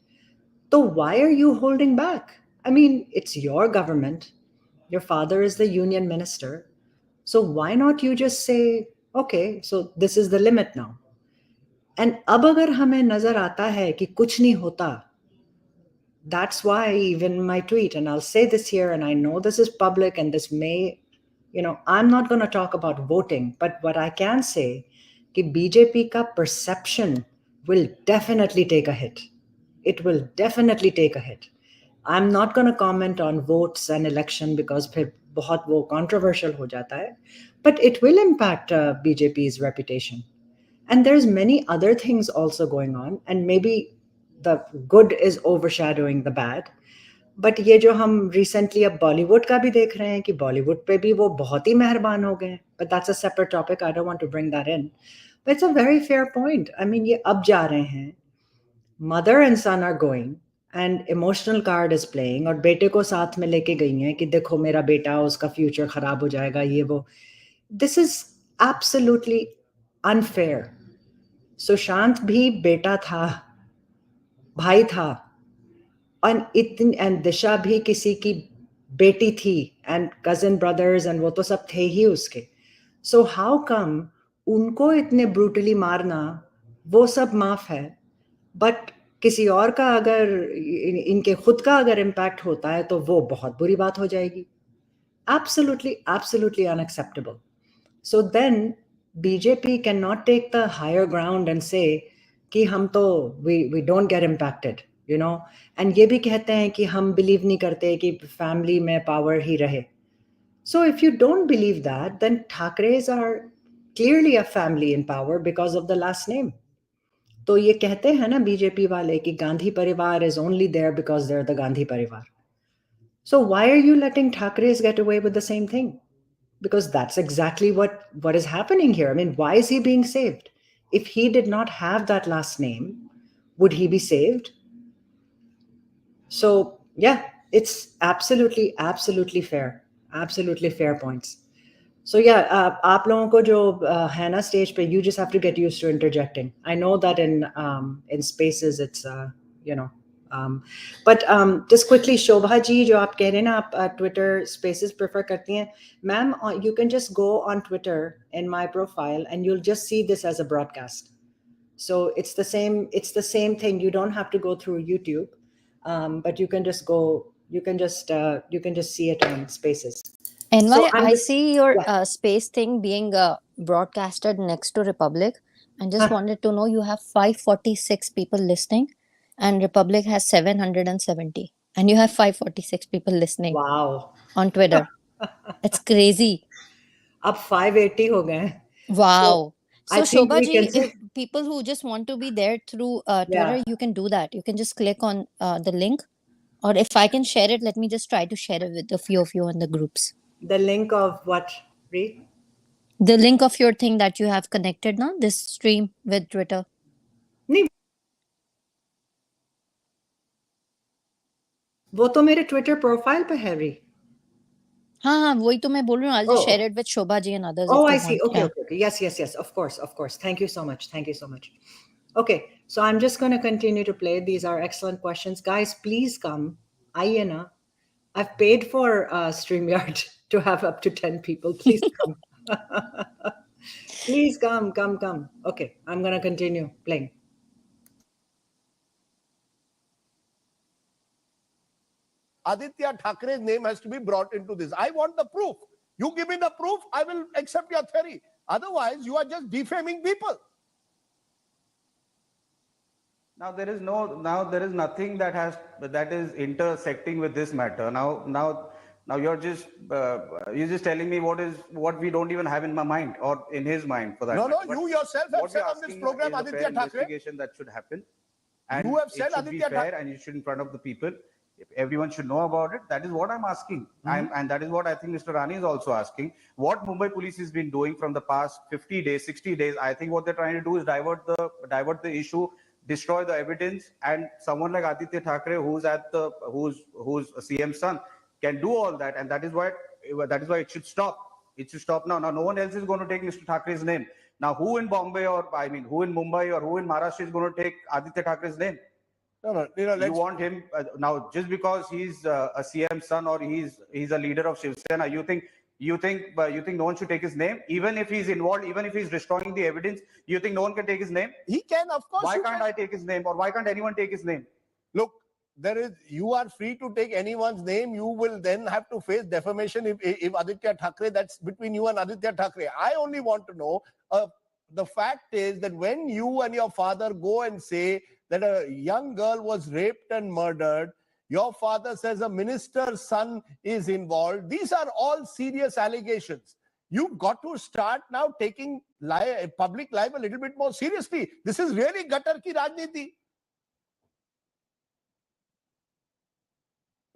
So why are you holding back? I mean, it's your government. Your father is the union minister. So why not you just say, okay, so this is the limit now. And अब अगर हमें नजर आता है कि कुछ नहीं होता, that's why even my tweet, and I'll say this here, and I know this is public and this may, I'm not going to talk about voting, but what I can say, कि BJP का perception will definitely take a hit. It will definitely take a hit. I'm not going to comment on votes and election because फिर बहुत वो controversial हो जाता है, but it will impact BJP's reputation. And there's many other things also going on, and maybe the good is overshadowing the bad. But ये जो हम recently अब Bollywood का भी देख रहे हैं कि Bollywood पे भी वो बहुत ही मेहरबान हो गए. But that's a separate topic. I don't want to bring that in. But it's a very fair point. I mean, ये अब जा रहे हैं. Mother and son are going, and emotional card is playing, और बेटे को साथ में लेके गई हैं कि देखो मेरा बेटा, उसका future खराब हो जाएगा, ये वो. This is absolutely unfair. Sushant भी बेटा था, भाई था, and दिशा भी किसी की बेटी थी, and cousin brothers and वो तो सब थे ही उसके. So how come उनको इतने brutally मारना वो सब माफ है, but किसी और का अगर इनके खुद का अगर impact होता है तो वो बहुत बुरी बात हो जाएगी. Absolutely unacceptable. So then BJP cannot take the higher ground and say कि हम तो we don't get impacted. you know, and ये भी कहते हैं कि हम believe नहीं करते कि family में power ही रहे. So if you don't believe that, then Thakres are clearly a family in power because of the last name. तो ये कहते हैं ना बीजेपी वाले कि गांधी परिवार is only there because they're the Gandhi परिवार. So why are you letting Thakres get away with the same thing? Because that's exactly what is happening here. I mean, why is he being saved? If he did not have that last name, would he be saved? So yeah, it's absolutely fair. Absolutely fair points. So yeah, आप लोगों को जो है ना stage पे, you just have to get used to interjecting. I know that in spaces it's you know, but just quickly, Shobha ji, जो आप कह रहे हैं ना आप Twitter spaces prefer करती हैं, ma'am, you can just go on Twitter in my profile and you'll just see this as a broadcast. So it's the same thing. You don't have to go through YouTube, but you can just see it on spaces. And So I see your yeah. space thing being broadcasted next to Republic. I just wanted to know, you have 546 people listening and Republic has 770. And you have 546 people listening. Wow. On Twitter. It's crazy. Up 580 ho gaye. Wow. So Shobha ji, can if people who just want to be there through Twitter, Yeah. you can do that. You can just click on the link. Or if I can share it, let me just try to share it with a few of you in the groups. The link of what, Reed? The link of your thing that you have connected now, this stream with Twitter. नहीं, वो तो मेरे Twitter profile पे है, Reed. हाँ, वही तो मैं बोल रही हूँ. I'll just share it with Shobha ji and others. Oh, if I they see. want. Okay. Yes. Of course. Thank you so much. Okay, so I'm just going to continue to play. These are excellent questions. Guys, please come. Aaiye na. I've paid for StreamYard to have up to 10 people. Please come. Please come. Okay, I'm going to continue playing. Aditya Thakre's name has to be brought into this. I want the proof. You give me the proof, I will accept your theory. Otherwise, you are just defaming people. Now there is nothing that is intersecting with this matter. Now you're just telling me what we don't even have in my mind or in his mind for that. No, matter. you yourself have said on this program, Aditya Thakre. Investigation that should happen, and you have said it should Aditya be fair, and you should in front of the people. Everyone should know about it. That is what I'm asking. And that is what I think Mr. Rani is also asking. What Mumbai police has been doing from the past 50 days, 60 days, I think what they're trying to do is divert the issue, destroy the evidence, and someone like Aditya Thakre, who's a CM's son, can do all that, and that is why it should stop. It should stop now. Now, no one else is going to take Mr. Thakre's name. Now, who in Mumbai or who in Maharashtra is going to take Aditya Thakre's name? No. You want him now just because he's a CM son or he's a leader of Shiv Sena? You think no one should take his name, even if he's involved, even if he's destroying the evidence? You think no one can take his name? He can, of course. Why can't I take his name, or why can't anyone take his name? Look, you are free to take anyone's name. You will then have to face defamation if Aditya Thakre. That's between you and Aditya Thakre. I only want to know. The fact is that when you and your father go and say that a young girl was raped and murdered, your father says a minister's son is involved. These are all serious allegations. You've got to start now taking public life a little bit more seriously. This is really gutter ki rajniti.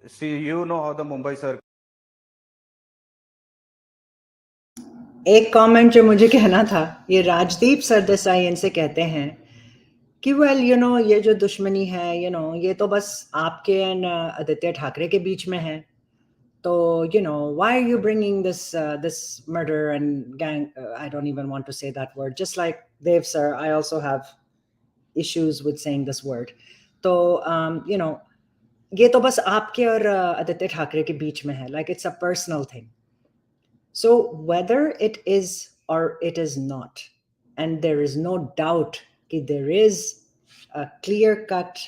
See, you know how the Mumbai circle. एक comment जो मुझे कहना था, ये राजदीप सरदेसाई इनसे कहते हैं कि वेल ये जो दुश्मनी है ये तो बस आपके एंड आदित्य ठाकरे के बीच में है, तो why are you bringing this murder and gang, I don't even want to say that word, just like Dev sir, I also have issues with saying this word. तो ये तो बस आपके और आदित्य ठाकरे के बीच में है, like it's a personal thing. So whether it is or it is not, and there is no doubt that there is a clear-cut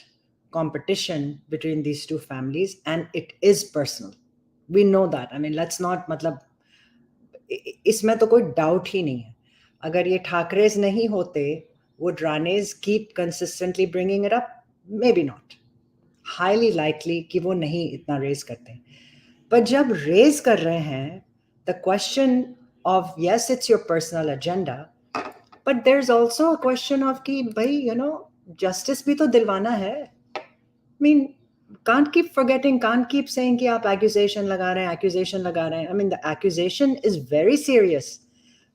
competition between these two families, and it is personal. We know that. I mean, let's not, इसमें तो कोई doubt ही नहीं है. अगर ये ठाकरेज नहीं होते, would Ranes keep consistently bringing it up? Maybe not. highly likely कि वो नहीं इतना raise करते. But जब raise कर रहे हैं, the question of yes, it's your personal agenda, but there's also a question of कि भाई, justice भी तो दिलवाना है. I mean, can't keep forgetting, can't keep saying कि आप accusation लगा रहे हैं. I mean, the accusation is very serious.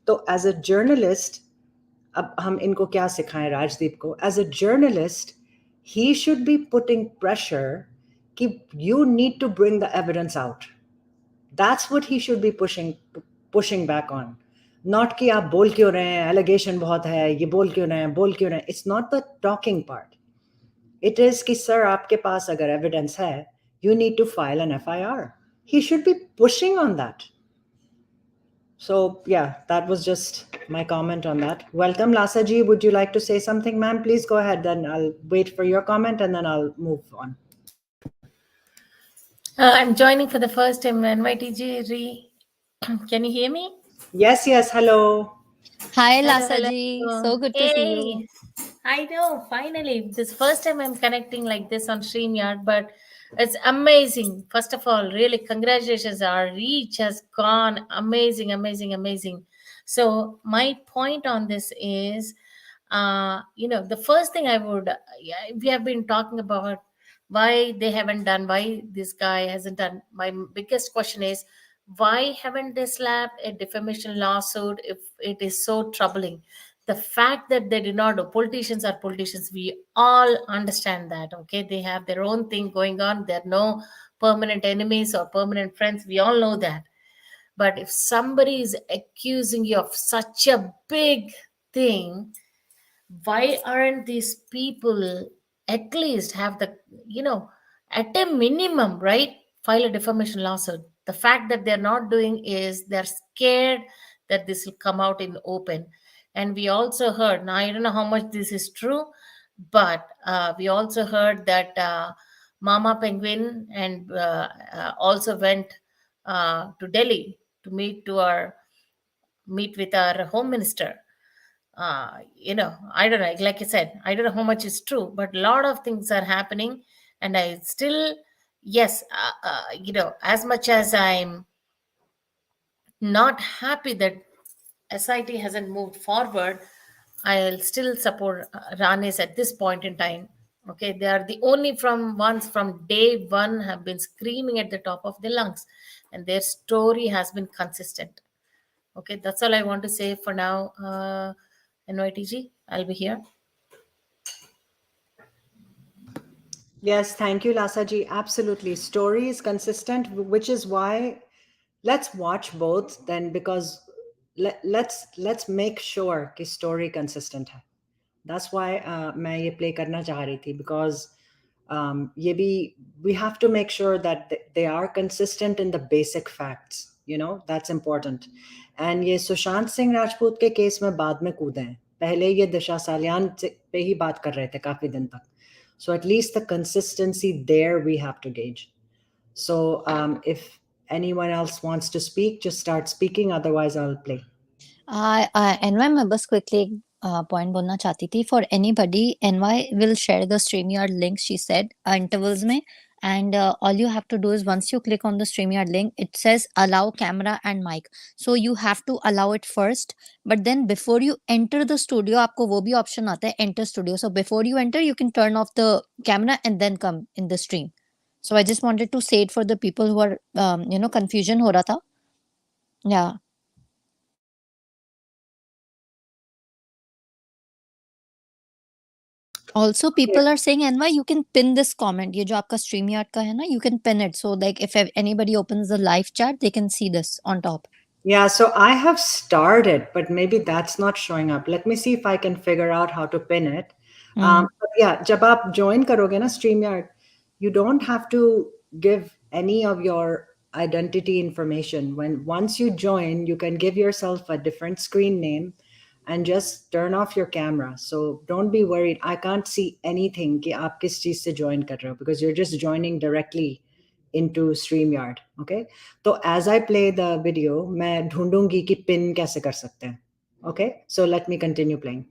So as a journalist, अब हम इनको क्या सिखाएं राजदीप को, as a journalist, he should be putting pressure कि you need to bring the evidence out. That's what he should be pushing back on. Not कि आप बोल क्यों रहे हैं, allegation बहुत है, ये बोल क्यों रहे हैं. It's not the talking part. It is कि sir आपके पास अगर evidence है, you need to file an FIR. He should be pushing on that. So yeah, that was just my comment on that. Welcome, Lasa ji. Would you like to say something, ma'am? Please go ahead. Then I'll wait for your comment and then I'll move on. I'm joining for the first time. NYTG, can you hear me? Yes. Hello. Hi, Hello, Lasa ji. So good to see you. I know, finally. This first time I'm connecting like this on StreamYard, but it's amazing. First of all, really, congratulations. Our reach has gone amazing. So my point on this is, the first thing I would, we have been talking about why they haven't done, why this guy hasn't done. My biggest question is, why haven't they slapped a defamation lawsuit if it is so troubling? The fact that they did not do, politicians are politicians, we all understand that, okay? They have their own thing going on. There are no permanent enemies or permanent friends. We all know that. But if somebody is accusing you of such a big thing, why aren't these people at least have the, at a minimum, right, file a defamation lawsuit? The fact that they're not doing is they're scared that this will come out in the open. And we also heard, now I don't know how much this is true, but we also heard that Mama Penguin and also went to Delhi to meet with our home minister. I don't know, like I said, I don't know how much is true, but a lot of things are happening. And I still, yes, as much as I'm not happy that SIT hasn't moved forward, I'll still support Ranis at this point in time. Okay, they are the only ones from day one have been screaming at the top of their lungs, and their story has been consistent. Okay, that's all I want to say for now. NYTG, I'll be here. Yes, thank you, Lasa ji. Absolutely. Story is consistent, which is why let's watch both then, because let's make sure कि story consistent hai. That's why मैं ये play करना चाह रही थी, because ये भी, we have to make sure that they are consistent in the basic facts. That's important. And ये सुशांत सिंह राजपूत के केस में बाद में कूदे हैं. पहले ये दिशा सालियान पे ही बात कर रहे थे काफी दिन तक. So at least the consistency there we have to gauge. So if anyone else wants to speak, just start speaking. Otherwise, I'll play. NY मैं बस quickly point बोलना चाहती थी. For anybody, NY will share the StreamYard link, she said, intervals में. And all you have to do is, once you click on the StreamYard link, it says allow camera and mic. So you have to allow it first. But then before you enter the studio, आपको वो भी option आता है, enter studio. So before you enter, you can turn off the camera and then come in the stream. So I just wanted to say it for the people who are, confusion हो रहा था. Yeah. Also, people are saying, NY, you can pin this comment. ये जो आपका StreamYard का है ना, you can pin it. So like if anybody opens the live chat, they can see this on top. Yeah, so I have started, but maybe that's not showing up. Let me see if I can figure out how to pin it. But yeah, जब आप join करोगे ना StreamYard, you don't have to give any of your identity information. Once you join, you can give yourself a different screen name and just turn off your camera. So don't be worried. I can't see anything कि आप किस चीज से join कर रहे हो, because you're just joining directly into StreamYard. Okay, so as I play the video, मैं ढूंढूंगी कि pin कैसे कर सकते हैं. Okay, so let me continue playing.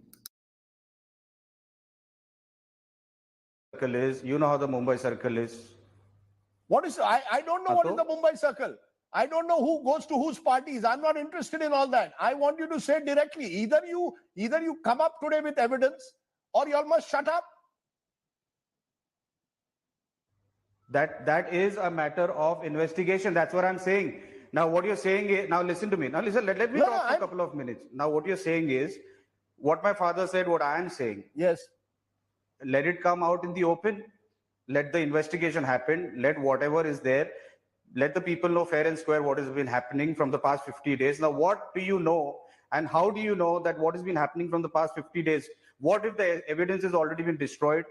circle is. You know how the Mumbai circle is. What is, I don't know what is the Mumbai circle. I don't know who goes to whose parties. I'm not interested in all that. I want you to say directly, either you come up today with evidence or you all must shut up. That is a matter of investigation. That's what I'm saying. Now, what you're saying is, now listen to me. Now, listen, let me talk for a couple of minutes. Now, what you're saying is, what my father said, what I am saying. Yes. Let it come out in the open. Let the investigation happen. Let whatever is there, let the people know fair and square what has been happening from the past 50 days. Now, what do you know and how do you know that what has been happening from the past 50 days? What if the evidence has already been destroyed?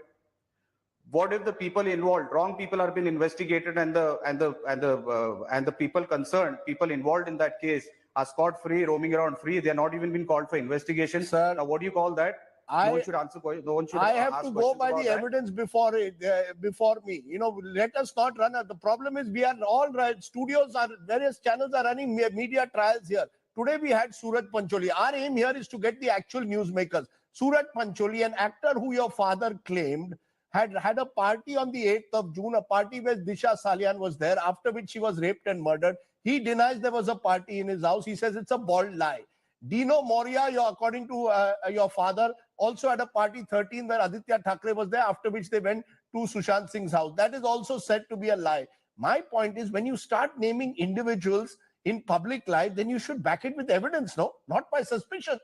What if the people involved, wrong people are being investigated, and the people concerned, people involved in that case, are scot free, roaming around free? They are not even been called for investigation. Sir, now what do you call that? No one should answer. No one should. I have to go by the evidence before me. You know, let us not run. The problem is we are all right. Studios are, various channels are running media trials here. Today we had Suraj Pancholi. Our aim here is to get the actual newsmakers. Suraj Pancholi, an actor who your father claimed had a party on the 8th of June, a party where Disha Salian was there, after which she was raped and murdered. He denies there was a party in his house. He says it's a bald lie. Dino Moria, according to your father, also had a party 13 where Aditya Thackeray was there, after which they went to Sushant Singh's house. That is also said to be a lie. My point is, when you start naming individuals in public life, then you should back it with evidence, no? Not by suspicion.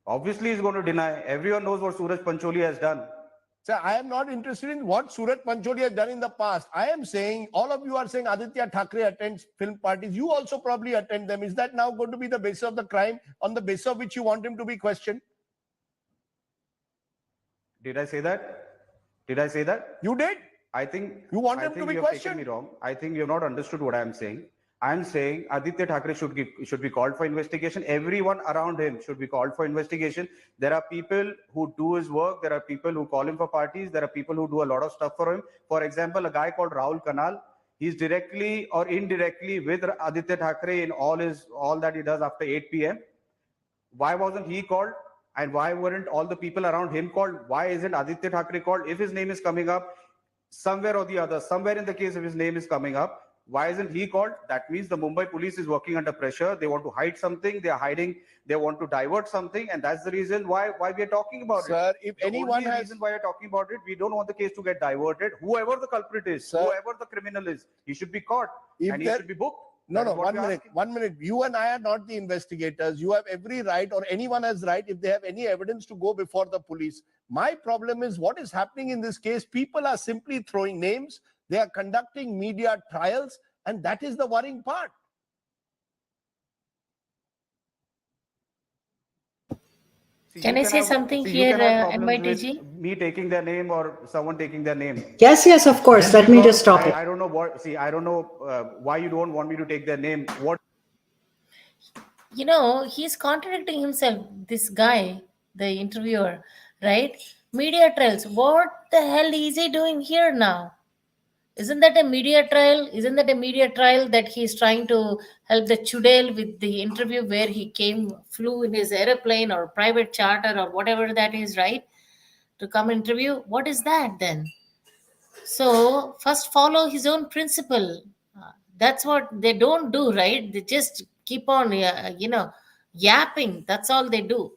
Obviously, he's going to deny. Everyone knows what Suraj Pancholi has done. Sir, I am not interested in what Suraj Pancholi has done in the past. I am saying, all of you are saying Aditya Thackeray attends film parties. You also probably attend them. Is that now going to be the basis of the crime, on the basis of which you want him to be questioned? Did I say that? Did I say that? You did. I think you want him to be questioned. Taken me wrong. I think you have not understood what I am saying. I am saying Aditya Thackeray should be called for investigation. Everyone around him should be called for investigation. There are people who do his work. There are people who call him for parties. There are people who do a lot of stuff for him. For example, a guy called Rahul Kanal. He's directly or indirectly with Aditya Thackeray in all that he does after 8 p.m. Why wasn't he called? And why weren't all the people around him called? Why isn't Aditya Thackeray called? If his name is coming up somewhere or the other, somewhere in the case if his name is coming up, why isn't he called? That means the Mumbai police is working under pressure. They want to hide something. They are hiding. They want to divert something. And that's the reason why we are talking about it. Sir, if anyone has... reason why we are talking about it, we don't want the case to get diverted. Whoever the culprit is, sir, whoever the criminal is, he should be caught and he should be booked. No, 1 minute. You and I are not the investigators. You have every right, or anyone has right, if they have any evidence, to go before the police. My problem is what is happening in this case. People are simply throwing names. They are conducting media trials, and that is the worrying part. Can I say something here, MYTG? Me taking their name or someone taking their name. Yes, of course. Let me just stop it. I don't know what. See, I don't know why you don't want me to take their name. What? You know, he's contradicting himself. This guy, the interviewer, right? Media trials. What the hell is he doing here now? Isn't that a media trial? Isn't that a media trial that he's trying to help the Chudel with the interview where he flew in his airplane or private charter or whatever that is, right? To come interview. What is that then? So first follow his own principle. That's what they don't do, right? They just keep on, yapping. That's all they do.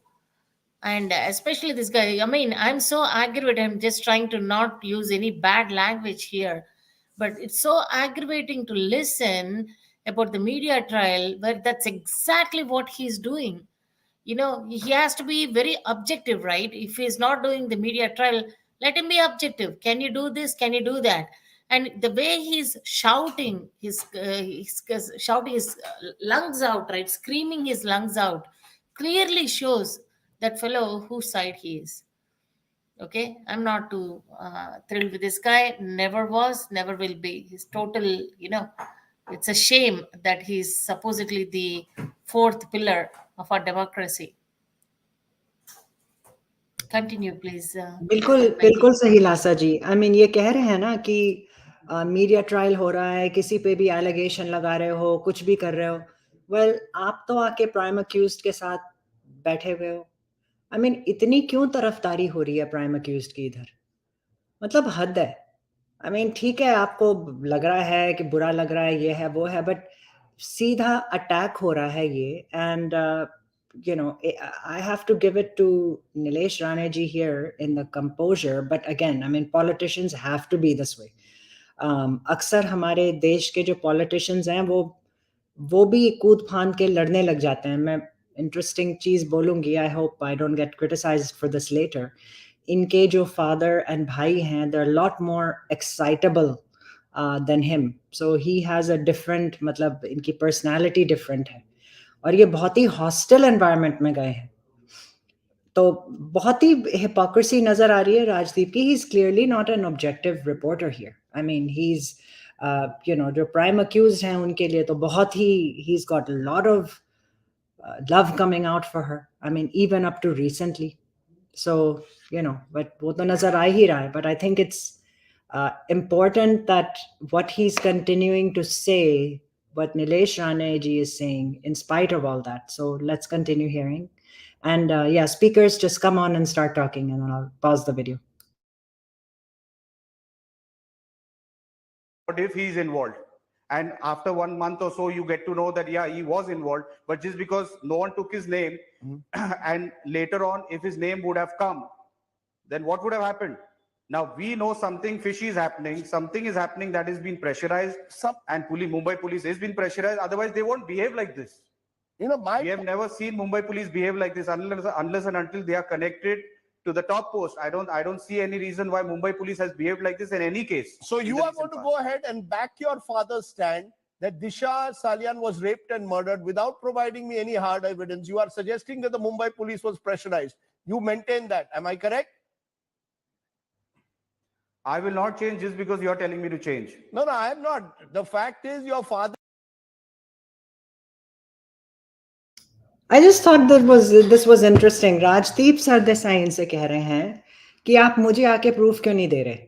And especially this guy, I mean, I'm so aggravated. I'm just trying to not use any bad language here. But it's so aggravating to listen about the media trial where that's exactly what he's doing. You know, he has to be very objective, right? If he's not doing the media trial, let him be objective. Can you do this? Can you do that? And the way he's shouting, shouting his lungs out, right? Screaming his lungs out, clearly shows that fellow whose side he is. Okay, I'm not too thrilled with this guy. Never was, never will be. He's total, it's a shame that he's supposedly the fourth pillar of our democracy. Continue, please. बिल्कुल सही लासा जी. I mean, ये कह रहे हैं ना कि media trial हो रहा है, किसी पे भी एलिगेशन लगा रहे हो, कुछ भी कर रहे हो. Well, आप तो आके प्राइम अक्यूज्ड के साथ बैठे हुए हो. I mean, इतनी क्यों तरफदारी हो रही है प्राइम अक्यूज्ड की इधर? मतलब हद है. I mean, ठीक है, आपको लग रहा है कि बुरा लग रहा है, ये है, वो है, but सीधा अटैक हो रहा है ये. And you know, I have to give it to Nilesh Rane ji here in the composure. But again, I mean, politicians have to be this way. अक्सर हमारे देश के जो politicians हैं वो भी कूद फांद के लड़ने लग जाते हैं. मैं इंटरेस्टिंग चीज बोलूंगी. I hope I don't get criticized for this later. इनके जो father and भाई हैं, they're a lot more excitable than him. So he has a different, मतलब इनकी personality different है. और ये बहुत ही hostile environment में गए हैं. तो बहुत ही hypocrisy नजर आ रही है राजदीप की. He's clearly not an objective reporter here. I mean, he's you know, जो prime accused हैं उनके लिए तो बहुत ही, he's got a lot of love coming out for her. I mean, even up to recently. So, you know, but वो तो नजर आ ही रहा है. But I think it's important that what he's continuing to say, what Nilesh Rane ji is saying, in spite of all that. So let's continue hearing. And yeah, speakers, just come on and start talking, and then I'll pause the video. What if he's involved? And after 1 month or so, you get to know that, yeah, he was involved. But just because no one took his name, and later on, if his name would have come, then what would have happened? Now, we know something fishy is happening. Something is happening that is being pressurized. And Mumbai police is being pressurized. Otherwise, they won't behave like this. You know, we have never seen Mumbai police behave like this unless and until they are connected to the top post. I don't see any reason why Mumbai police has behaved like this in any case. So you are going to go ahead and back your father's stand that Disha Salian was raped and murdered without providing me any hard evidence. You are suggesting that the Mumbai police was pressurized. You maintain that. Am I correct? I will not change just because you are telling me to change. No, I am not. The fact is your father. I just thought this was interesting. Rajdeep Sardesai से कह रहे हैं कि आप मुझे आके proof क्यों नहीं दे रहे?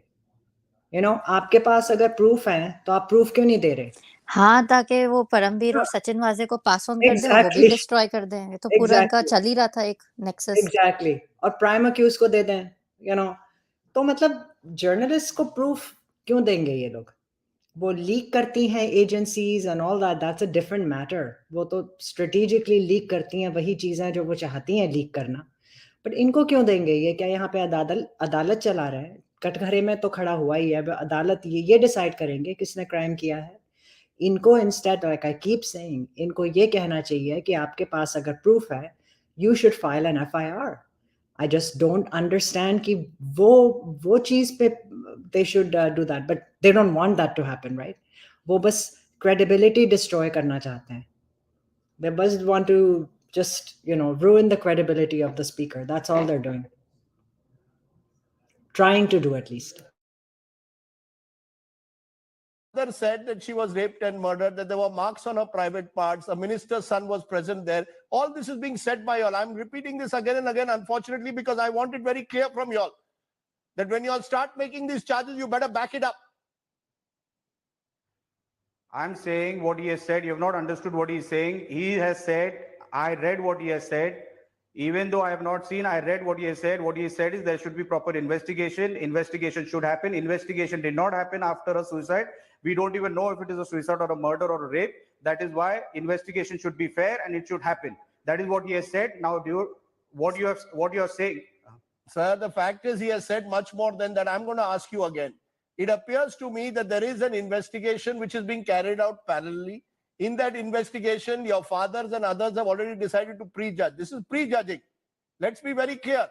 You know, आपके पास अगर proof है तो आप proof क्यों नहीं दे रहे? हाँ, ताकि वो परमवीर और सचिन वाजे को पास ऑन कर दे, वो भी डिस्ट्रॉय कर देंगे. तो पूरा इनका चल ही रहा था एक नेक्सस. Exactly. और प्राइम अक्यूज को दे दें, you know. तो मतलब जर्नलिस्ट को प्रूफ क्यों देंगे ये लोग? वो लीक करती हैं agencies and all that, that's a different matter. वो तो स्ट्रेटेजिकली लीक करती हैं वही चीजें जो वो चाहती हैं लीक करना. बट इनको क्यों देंगे? ये क्या यहाँ पे अदालत चला रहा है? कटघरे में तो खड़ा हुआ ही है. अदालत ये डिसाइड करेंगे किसने क्राइम किया है. इनको instead, like I keep saying, इनको ये कहना चाहिए कि आपके पास अगर प्रूफ है, you should file an FIR. I just don't understand कि वो चीज पे they should do that, but they don't want that to happen, right? वो बस credibility destroy करना चाहते हैं. They just want to just, you know, ruin the credibility of the speaker. That's all they're doing. Trying to do, at least. Mother said that she was raped and murdered, that there were marks on her private parts, a minister's son was present there. All this is being said by y'all. I'm repeating this again and again, unfortunately, because I want it very clear from y'all that when y'all start making these charges, you better back it up. I'm saying what he has said. You have not understood what he is saying. He has said, I read what he has said. Even though I have not seen, I read what he has said. What he has said is there should be proper investigation. Investigation should happen. Investigation did not happen after a suicide. We don't even know if it is a suicide or a murder or a rape. That is why investigation should be fair and it should happen. That is what he has said. Now, what you are saying? Sir, the fact is he has said much more than that. I'm going to ask you again. It appears to me that there is an investigation which is being carried out parallelly. In that investigation, your fathers and others have already decided to prejudge. This is prejudging. Let's be very clear.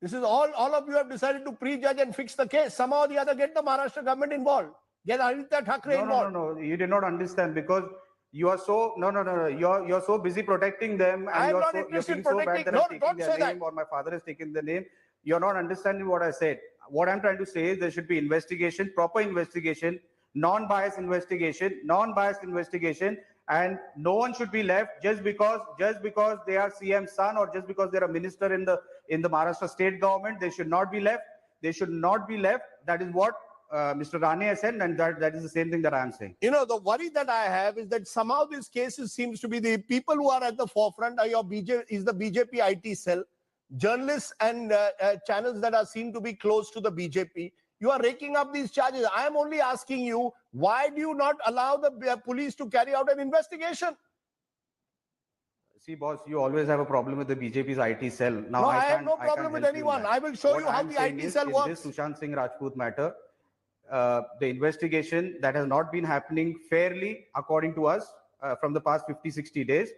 This is all of you have decided to prejudge and fix the case. Somehow or the other, get the Maharashtra government involved. Get Aditya Thackeray involved. No. You did not understand because you are so You're so busy protecting them, and you're feeling so bad that I'm taking their name or my father has taken the name. You're not understanding what I said. What I'm trying to say is there should be investigation, proper investigation, non-biased investigation, and no one should be left just because they are CM's son or just because they're a minister in the Maharashtra state government. They should not be left. That is what Mr. Rane has said, and that is the same thing that I am saying. You know, the worry that I have is that somehow these cases seems to be the people who are at the forefront are the BJP IT cell. journalists and channels that are seen to be close to the BJP. You are raking up these charges. I am only asking you, why do you not allow the police to carry out an investigation? See, boss, you always have a problem with the BJP's IT cell. Now, No, I have no problem with anyone. I will show you how the IT cell works. In this Sushant Singh Rajput matter, the investigation that has not been happening fairly, according to us, from the past 50-60 days.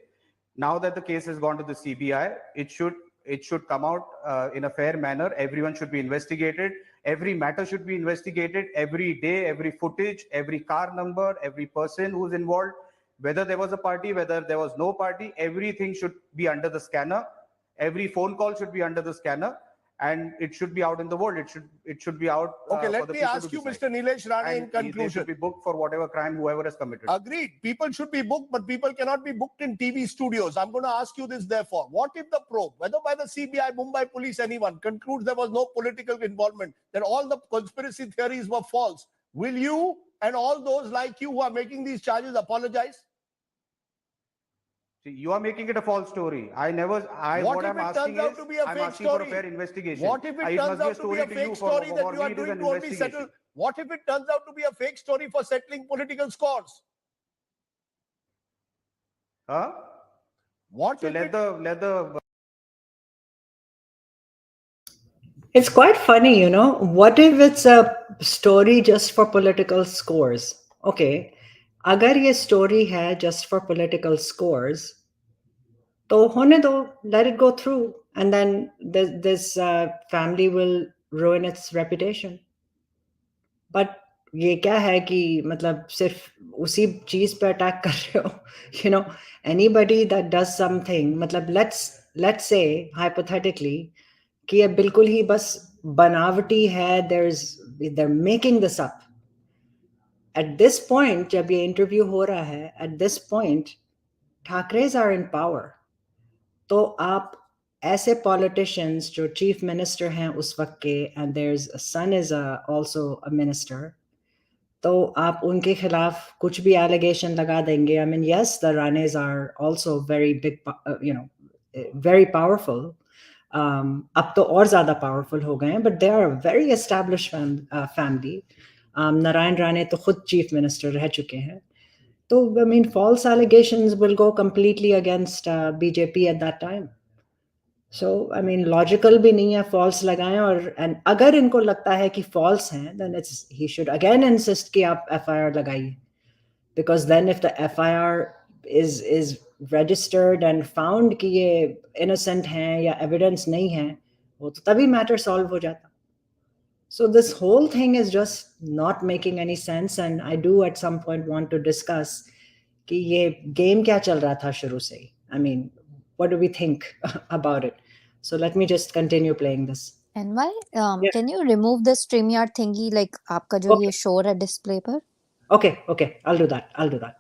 Now that the case has gone to the CBI, it should come out in a fair manner. Everyone should be investigated. Every matter should be investigated. Every day, every footage, every car number, every person who's involved, whether there was a party, whether there was no party, everything should be under the scanner. Every phone call should be under the scanner, and it should be out in the world. It should be out. Okay, let me ask you, Mr. Nilesh Rane, in conclusion. They should be booked for whatever crime whoever has committed. Agreed. People should be booked, but people cannot be booked in TV studios. I'm going to ask you this, therefore. What if the probe, whether by the CBI, Mumbai police, anyone, concludes there was no political involvement, that all the conspiracy theories were false? Will you and all those like you who are making these charges apologize? See, you are making it a false story. What I'm asking is, I'm asking for a fair investigation. What if it turns out to be a fake story that you are doing to only settle? What if it turns out to be a fake story for settling political scores? Huh? What so if let the It's quite funny, you know. What if it's a story just for political scores? Okay, अगर ये story है just for political scores, तो होने दो, let it go through, and then this family will ruin its reputation. But ये क्या है कि मतलब सिर्फ उसी चीज पे अटैक कर रहे हो, you know, anybody that does something, मतलब let's say hypothetically कि ये बिल्कुल ही बस बनावटी है, they're making this up. At this point, जब ये interview हो रहा है, at this point, Thakres are in power. तो आप ऐसे politicians जो chief minister हैं उस वक्त के, and there's a son is also a minister, तो आप उनके खिलाफ कुछ भी allegation लगा देंगे. I mean, yes, the Ranes are also very big, very powerful. अब तो और ज़्यादा powerful हो गए हैं, but they are a very established family. Narayan Rane तो खुद chief minister रह चुके हैं. So, I mean, false allegations will go completely against BJP at that time. So, I mean, logical भी नहीं है false लगाएं, और and अगर इनको लगता है कि false हैं, then he should again insist कि आप FIR लगाइए, because then if the FIR is registered and found कि ये innocent हैं या evidence नहीं है, वो तो तभी matter solve हो जाता. So this whole thing is just not making any sense, and I do at some point want to discuss कि ये game क्या चल रहा था शुरू से ही. I mean, what do we think about it? So let me just continue playing this. And why? Can you remove the StreamYard thingy, like आपका जो ये show रहा display पर? Okay, I'll do that.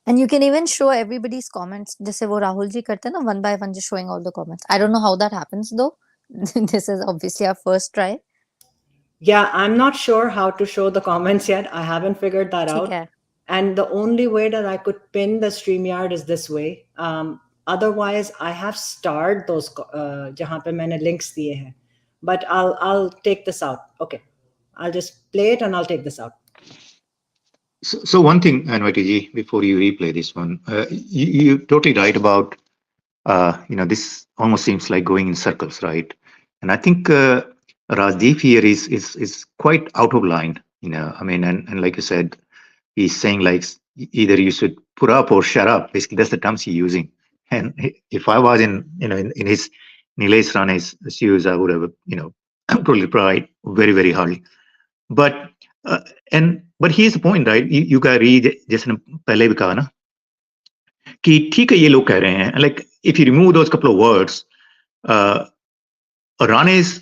And you can even show everybody's comments. जैसे वो राहुल जी करते हैं ना, one by one just showing all the comments. I don't know how that happens though. This is obviously our first try. Yeah, I'm not sure how to show the comments yet. I haven't figured that out. Okay. And the only way that I could pin the StreamYard is this way. Otherwise, I have starred those जहाँ पे मैंने links दिए हैं. But I'll take this out. Okay, I'll just play it and I'll take this out. So one thing, NYTG, before you replay this one, you're totally right about, this almost seems like going in circles, right? And I think Rajdeep here is quite out of line, I mean, and like you said, he's saying like either you should put up or shut up. Basically, that's the terms he's using. And if I was in his Nilesh Rane's shoes, I would have, probably replied very, very hardly. But here's the point, right? You guys read जैसे पहले भी कहा ना कि ठीक है ये लोग कह रहे हैं, like if you remove those couple of words, Rane's,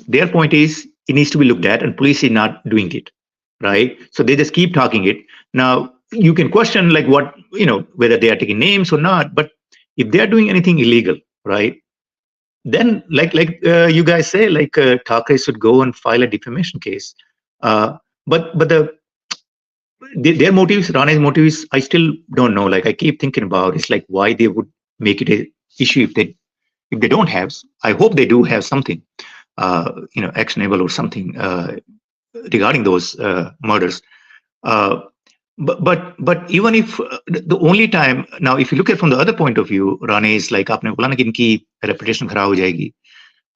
their point is it needs to be looked at and police is not doing it, right? So they just keep talking it. Now you can question like what, whether they are taking names or not, but if they are doing anything illegal, right, then like you guys say, like Thakre should go and file a defamation case. But their motives, Rane's motives, I still don't know. Like I keep thinking about, it's like why they would make it a issue if they if they don't have, I hope they do have something, actionable or something regarding those murders. But even if the only time now, if you look at from the other point of view, Rane is like आपने बोला ना कि इनकी reputation खराब हो जाएगी.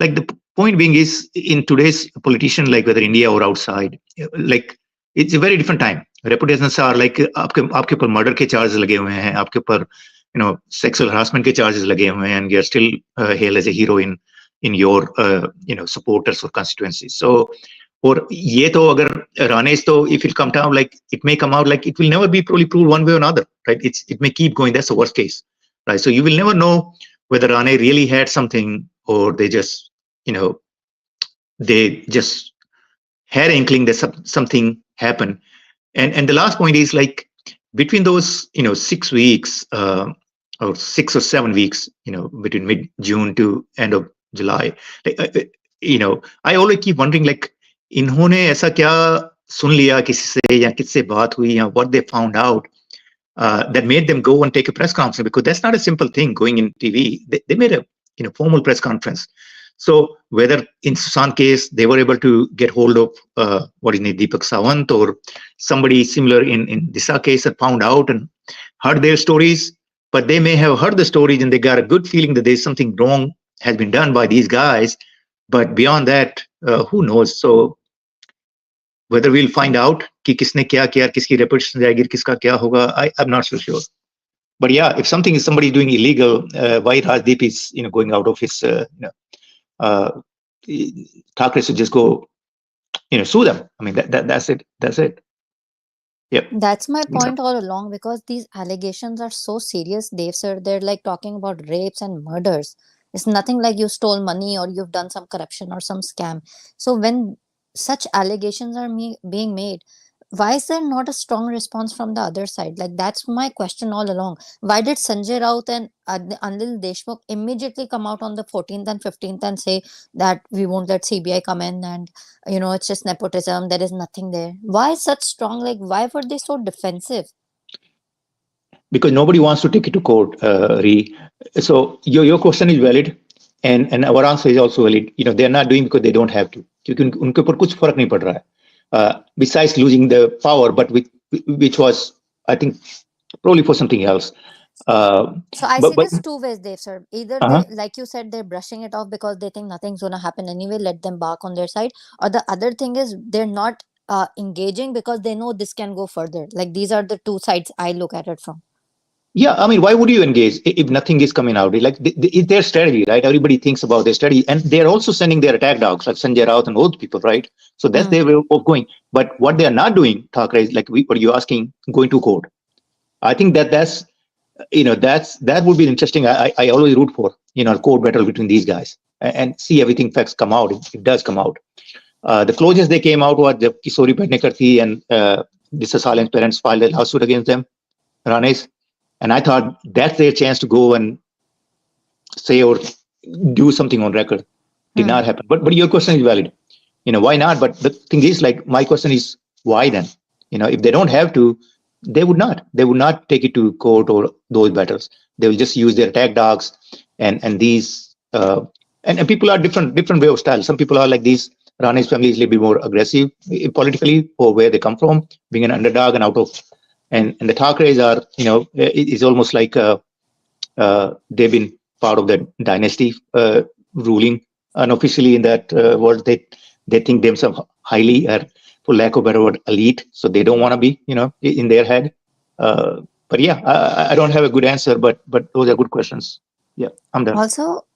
Like the point being is in today's politician, like whether India or outside, like it's a very different time. Reputations are like आपके ऊपर murder के charges लगे हुए हैं, आपके ऊपर sexual harassment के charges लगे हुए हैं, and you're still hailed as a hero in your supporters or constituencies. So or ये तो अगर Rane's तो if it come down, like it may come out like it will never be probably proved one way or another, right? It may keep going. That's the worst case, right? So you will never know whether Rane really had something or they just they just had an inkling that something happened. And the last point is like between those 6 weeks or 6 or 7 weeks between mid-June to end of July, I always keep wondering like इन्होंने ऐसा क्या सुन लिया किसी से या किससे बात हुई या what they found out that made them go and take a press conference, because that's not a simple thing going in TV. They made a formal press conference. So whether in Sushant case they were able to get hold of Deepak Sawant or somebody similar in Disha case that found out and heard their stories, but they may have heard the stories and they got a good feeling that there's something wrong has been done by these guys, but beyond that who knows. So whether we'll find out कि किसने क्या किया, किसकी reputation जाएगी, किसका क्या होगा, I'm not so sure. But yeah, if somebody doing illegal, why Rajdeep is going out of his Thackeray should just go sue them. I mean that's it. Yep. That's my point all along, because these allegations are so serious, Dave sir. They're like talking about rapes and murders. It's nothing like you stole money or you've done some corruption or some scam. So when such allegations are being made, why is there not a strong response from the other side? Like that's my question all along. Why did Sanjay Raut and Anil Deshmukh immediately come out on the 14th and 15th and say that we won't let CBI come in and it's just nepotism, there is nothing there? Why such strong, like why were they so defensive? Because nobody wants to take it to court, Ree. So your question is valid, and our answer is also valid. They're not doing because they don't have to. क्योंकि उनके ऊपर कुछ फर्क नहीं पड़ रहा है. Besides losing the power, but which was, I think, probably for something else. So I see this two ways, Dave sir. Either they, like you said, they're brushing it off because they think nothing's gonna happen anyway. Let them bark on their side. Or the other thing is they're not engaging because they know this can go further. Like these are the two sides I look at it from. Yeah, I mean, why would you engage if nothing is coming out? Like it's their strategy, right? Everybody thinks about their strategy, and they're also sending their attack dogs like Sanjay Raut and old people, right? So that's their way of going. But what they are not doing, Thackeray, is like what you're asking, going to court. I think that would be interesting. I always root for a court battle between these guys and see everything facts come out. It does come out. The closest they came out was the Kisori Pednekarthi and Disha Salen's parents filed a lawsuit against them, Rane's. And I thought that's their chance to go and say or do something on record. Did not happen. But your question is valid. Why not? But the thing is, like, my question is, why then? If they don't have to, they would not. They would not take it to court or those battles. They will just use their attack dogs and these and people are different way of style. Some people are like these. Rane's family is a little bit more aggressive politically for where they come from, being an underdog and out of. And the Thackerays are, it's almost like they've been part of the dynasty ruling unofficially in that world. They think themselves highly, or for lack of a better word, elite. So they don't want to be, in their head. But yeah, I don't have a good answer, but those are good questions. Yeah, I'm done. Also,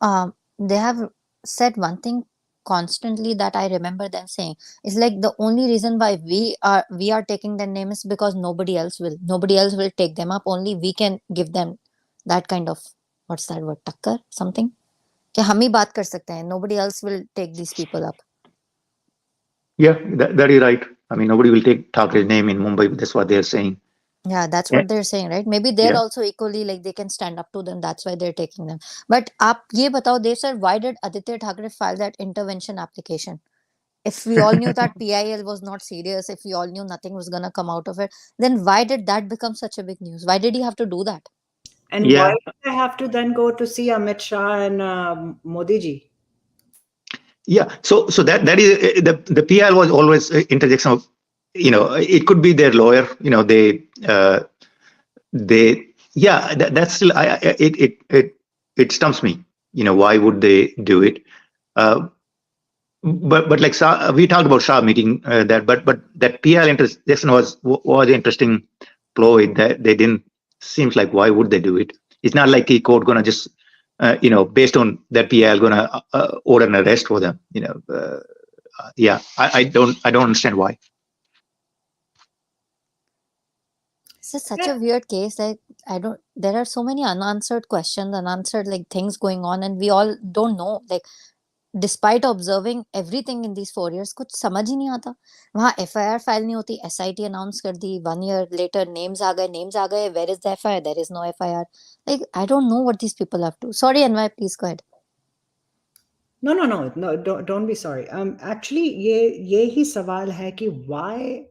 they have said one thing constantly that I remember them saying is like the only reason why we are taking their name is because nobody else will take them up. Only we can give them that kind of, what's that word, takkar, something, कि हम ही बात कर सकते हैं, nobody else will take these people up. Yeah, that is right. I mean, nobody will take Thackeray's name in Mumbai. That's what they're saying. Yeah, that's what they're saying, right? Maybe they're also equally like they can stand up to them. That's why they're taking them. But आप ये बताओ, Dev sir, why did Aditya Thackeray file that intervention application? If we all knew that PIL was not serious, if we all knew nothing was gonna come out of it, then why did that become such a big news? Why did he have to do that? And Yeah. why do they have to then go to see Amit Shah and Modi ji? Yeah. So that is the PL was always interjection of, it could be their lawyer. Yeah, that's still it stumps me. Why would they do it? But like we talked about Shah meeting that, but that PL interjection was interesting ploy that they didn't. Seems like why would they do it? It's not like the court gonna just based on that PL gonna order an arrest for them. Yeah, I don't understand why. This is such a weird case. Like, there are so many unanswered questions, unanswered like things going on, and we all don't know. Like, despite observing everything in these 4 years, कुछ समझ ही नहीं आता. वहाँ FIR file नहीं होती, SIT announce कर दी, 1 year later names आ गए, where is the FIR? There is no FIR. Like, I don't know what these people have to. Sorry, Anwar, please go ahead. No, don't be sorry. Actually, ये ही सवाल है कि why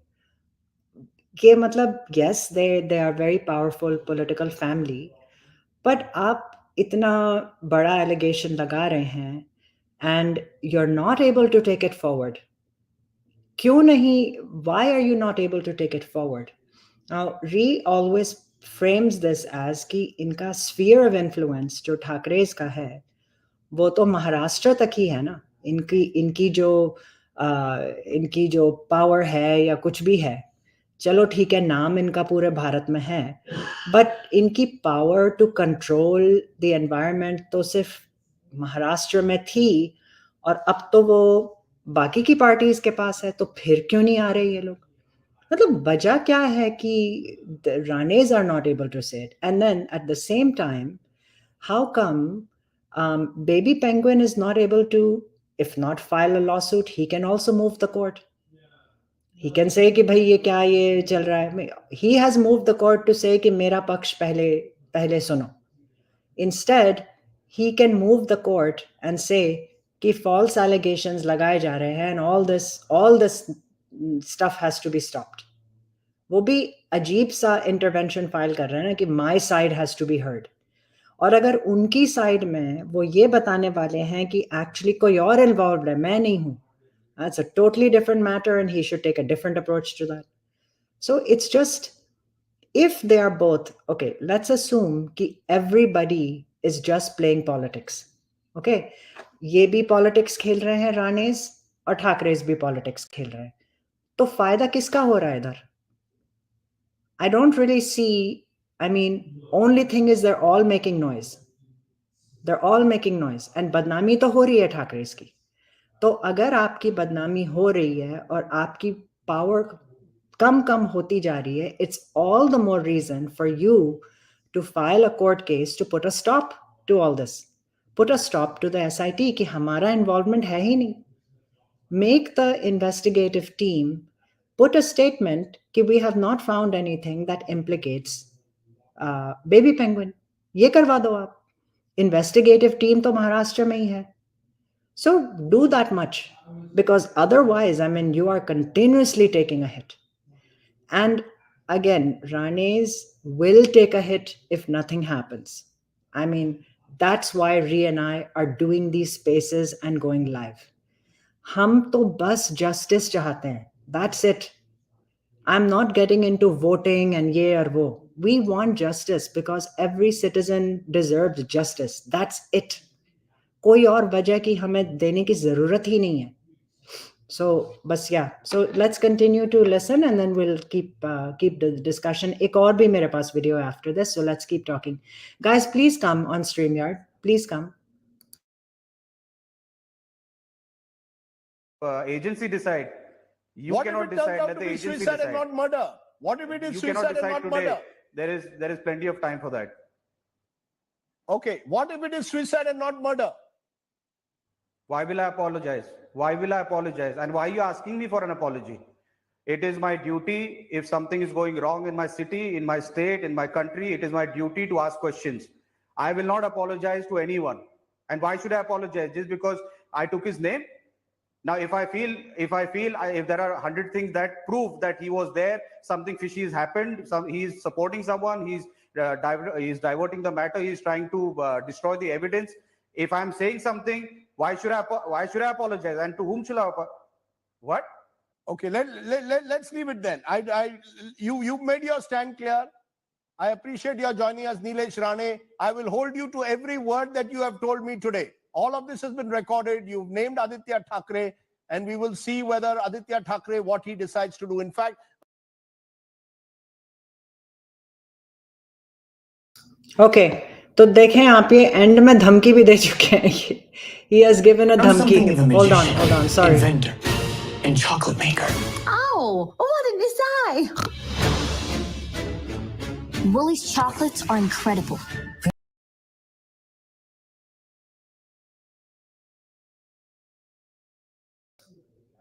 ये मतलब yes, they are very powerful political family, but आप इतना बड़ा allegation लगा रहे हैं and you're not able to take it forward. क्यों नहीं? Why are you not able to take it forward? Now, Ree always frames this as कि इनका sphere of influence जो ठाकरे's का है वो तो महाराष्ट्र तक ही है ना. इनकी जो पावर है या कुछ भी है, चलो ठीक है, नाम इनका पूरे भारत में है, बट इनकी power to control the environment तो सिर्फ महाराष्ट्र में थी और अब तो वो बाकी की पार्टीज के पास है. तो फिर क्यों नहीं आ रहे ये लोग? मतलब वजह क्या है कि Ranes are not able to say it? And then at the same time, how come baby penguin is not able to, if not file a lawsuit, he can also move the court. He can say कि भाई ये क्या ये चल रहा है. He has moved the court to say कि मेरा पक्ष पहले सुनो. Instead, he can move the court and say कि false allegations लगाए जा रहे हैं and all this stuff has to be stopped. वो भी अजीब सा intervention file कर रहे हैं ना कि my side has to be heard. और अगर उनकी साइड में वो ये बताने वाले हैं कि एक्चुअली कोई और इन्वॉल्व है, मैं नहीं हूं, that's a totally different matter and he should take a different approach to that. So it's just, if they are both, okay, let's assume कि everybody is just playing politics. Okay, ये भी politics खेल रहे हैं राणेज और ठाकरेज भी politics खेल रहे हैं, तो फायदा किसका हो रहा है इधर? I don't really see. I mean, only thing is they're all making noise. They're all making noise. And बदनामी तो हो रही है ठाकरेस की. तो अगर आपकी बदनामी हो रही है और आपकी पावर कम होती जा रही है, it's all the more reason for you to file a court case to put a stop to all this. Put a stop to the SIT कि हमारा involvement है ही नहीं. Make the investigative team put a statement कि we have not found anything that implicates baby penguin. ये करवा दो आप. Investigative team तो महाराष्ट्र में ही है. So do that much, because otherwise, I mean, you are continuously taking a hit. And again, Rane's will take a hit if nothing happens. I mean, that's why Ree and I are doing these spaces and going live. हम तो बस justice चाहते हैं. That's it. I'm not getting into voting and ye or wo. We want justice because every citizen deserves justice. That's it. कोई और वजह की हमें देने की जरूरत ही नहीं है. So, बस yeah. So let's continue to listen and then we'll keep the discussion. एक और भी मेरे पास video after this, so let's keep talking. Guys, please come on StreamYard. Please come. Agency decide. You What cannot if it turns decide. out Let to the be agency suicide decide. and not murder? What if it is You cannot suicide and decide not today. murder? There is plenty of time for that. Okay, what if it is suicide and not murder? Why will I apologize? Why will I apologize? And why are you asking me for an apology? It is my duty. If something is going wrong in my city, in my state, in my country, it is my duty to ask questions. I will not apologize to anyone. And why should I apologize? Just because I took his name? Now, if there are 100 things that prove that he was there, something fishy has happened, he's supporting someone, diverting the matter. He is trying to destroy the evidence. If I'm saying something, why should I apologize? And to whom should I what? Okay, let's leave it then. You've made your stand clear. I appreciate your joining us, Nilesh Rane. I will hold you to every word that you have told me today. All of this has been recorded. You've named Aditya Thackeray, and we will see whether Aditya Thackeray, what he decides to do. In fact, okay, तो देखें आप ये and में धमकी भी दे चुके हैं. He has given a धमकी. Hold on, sorry. Inventor and chocolate maker. Oh, what did he say? Willie's chocolates are incredible.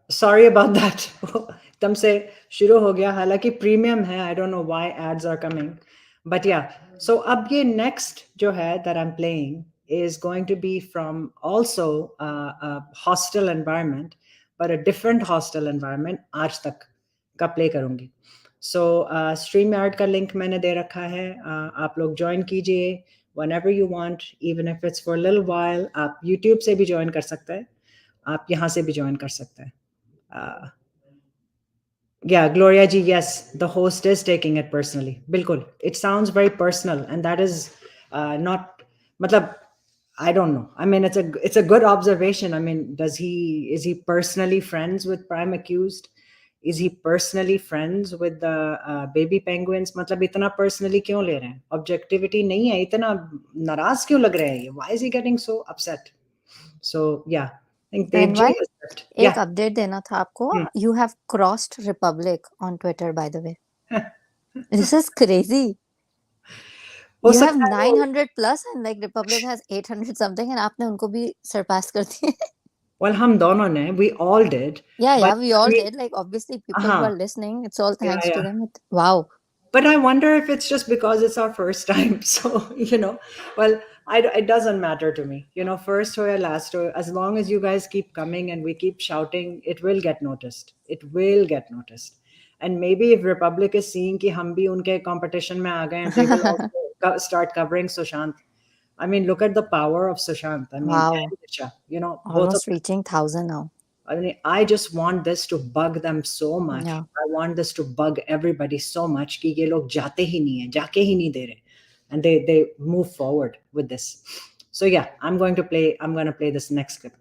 Sorry about that. एकदम से शुरू हो गया, हालांकि प्रीमियम है. I don't know why ads are coming, but yeah. So अब ये next जो है that I'm playing is going to be from also a hostile environment, but a different hostile environment. आज तक का play करूँगी. So StreamYard का link मैंने दे रखा है. आप लोग join कीजिए whenever you want, even if it's for a little while. आप YouTube से भी join कर सकते हैं, आप यहाँ से भी join कर सकते हैं. Yeah, Gloria ji, yes, the host is taking it personally. Bilkul. It sounds very personal, and that is not, matlab, I don't know. I mean, it's a good observation. I mean, is he personally friends with prime accused? Is he personally friends with the baby penguins? Matlab, itna personally क्यों ले रहे हैं? Objectivity नहीं है, इतना नाराज क्यों लग रहे हैं ये? Why is he getting so upset? So yeah. एक अपडेट देना था आपको. You have crossed Republic on Twitter, by the way. This is crazy. You have 900 plus and like Republic has 800 something, and आपने उनको भी surpass कर दिए. Well, हम दोनों ने, we all did. Yeah, we all did. Like obviously people who are listening, it's all thanks to them. Wow. But I wonder if it's just because it's our first time. So, well, it doesn't matter to me. First or last, or as long as you guys keep coming and we keep shouting, it will get noticed. It will get noticed. And maybe if Republic is seeing कि हम भी उनके competition में आ गए, and they will also start covering Sushant. I mean, look at the power of Sushant. I mean, wow. Almost reaching 1,000 now. I mean, I just want this to bug them so much. Yeah. I want this to bug everybody so much कि ये लोग जाते ही नहीं हैं, जाके ही नहीं दे रहे, and they move forward with this. So yeah, I'm going to play this next clip.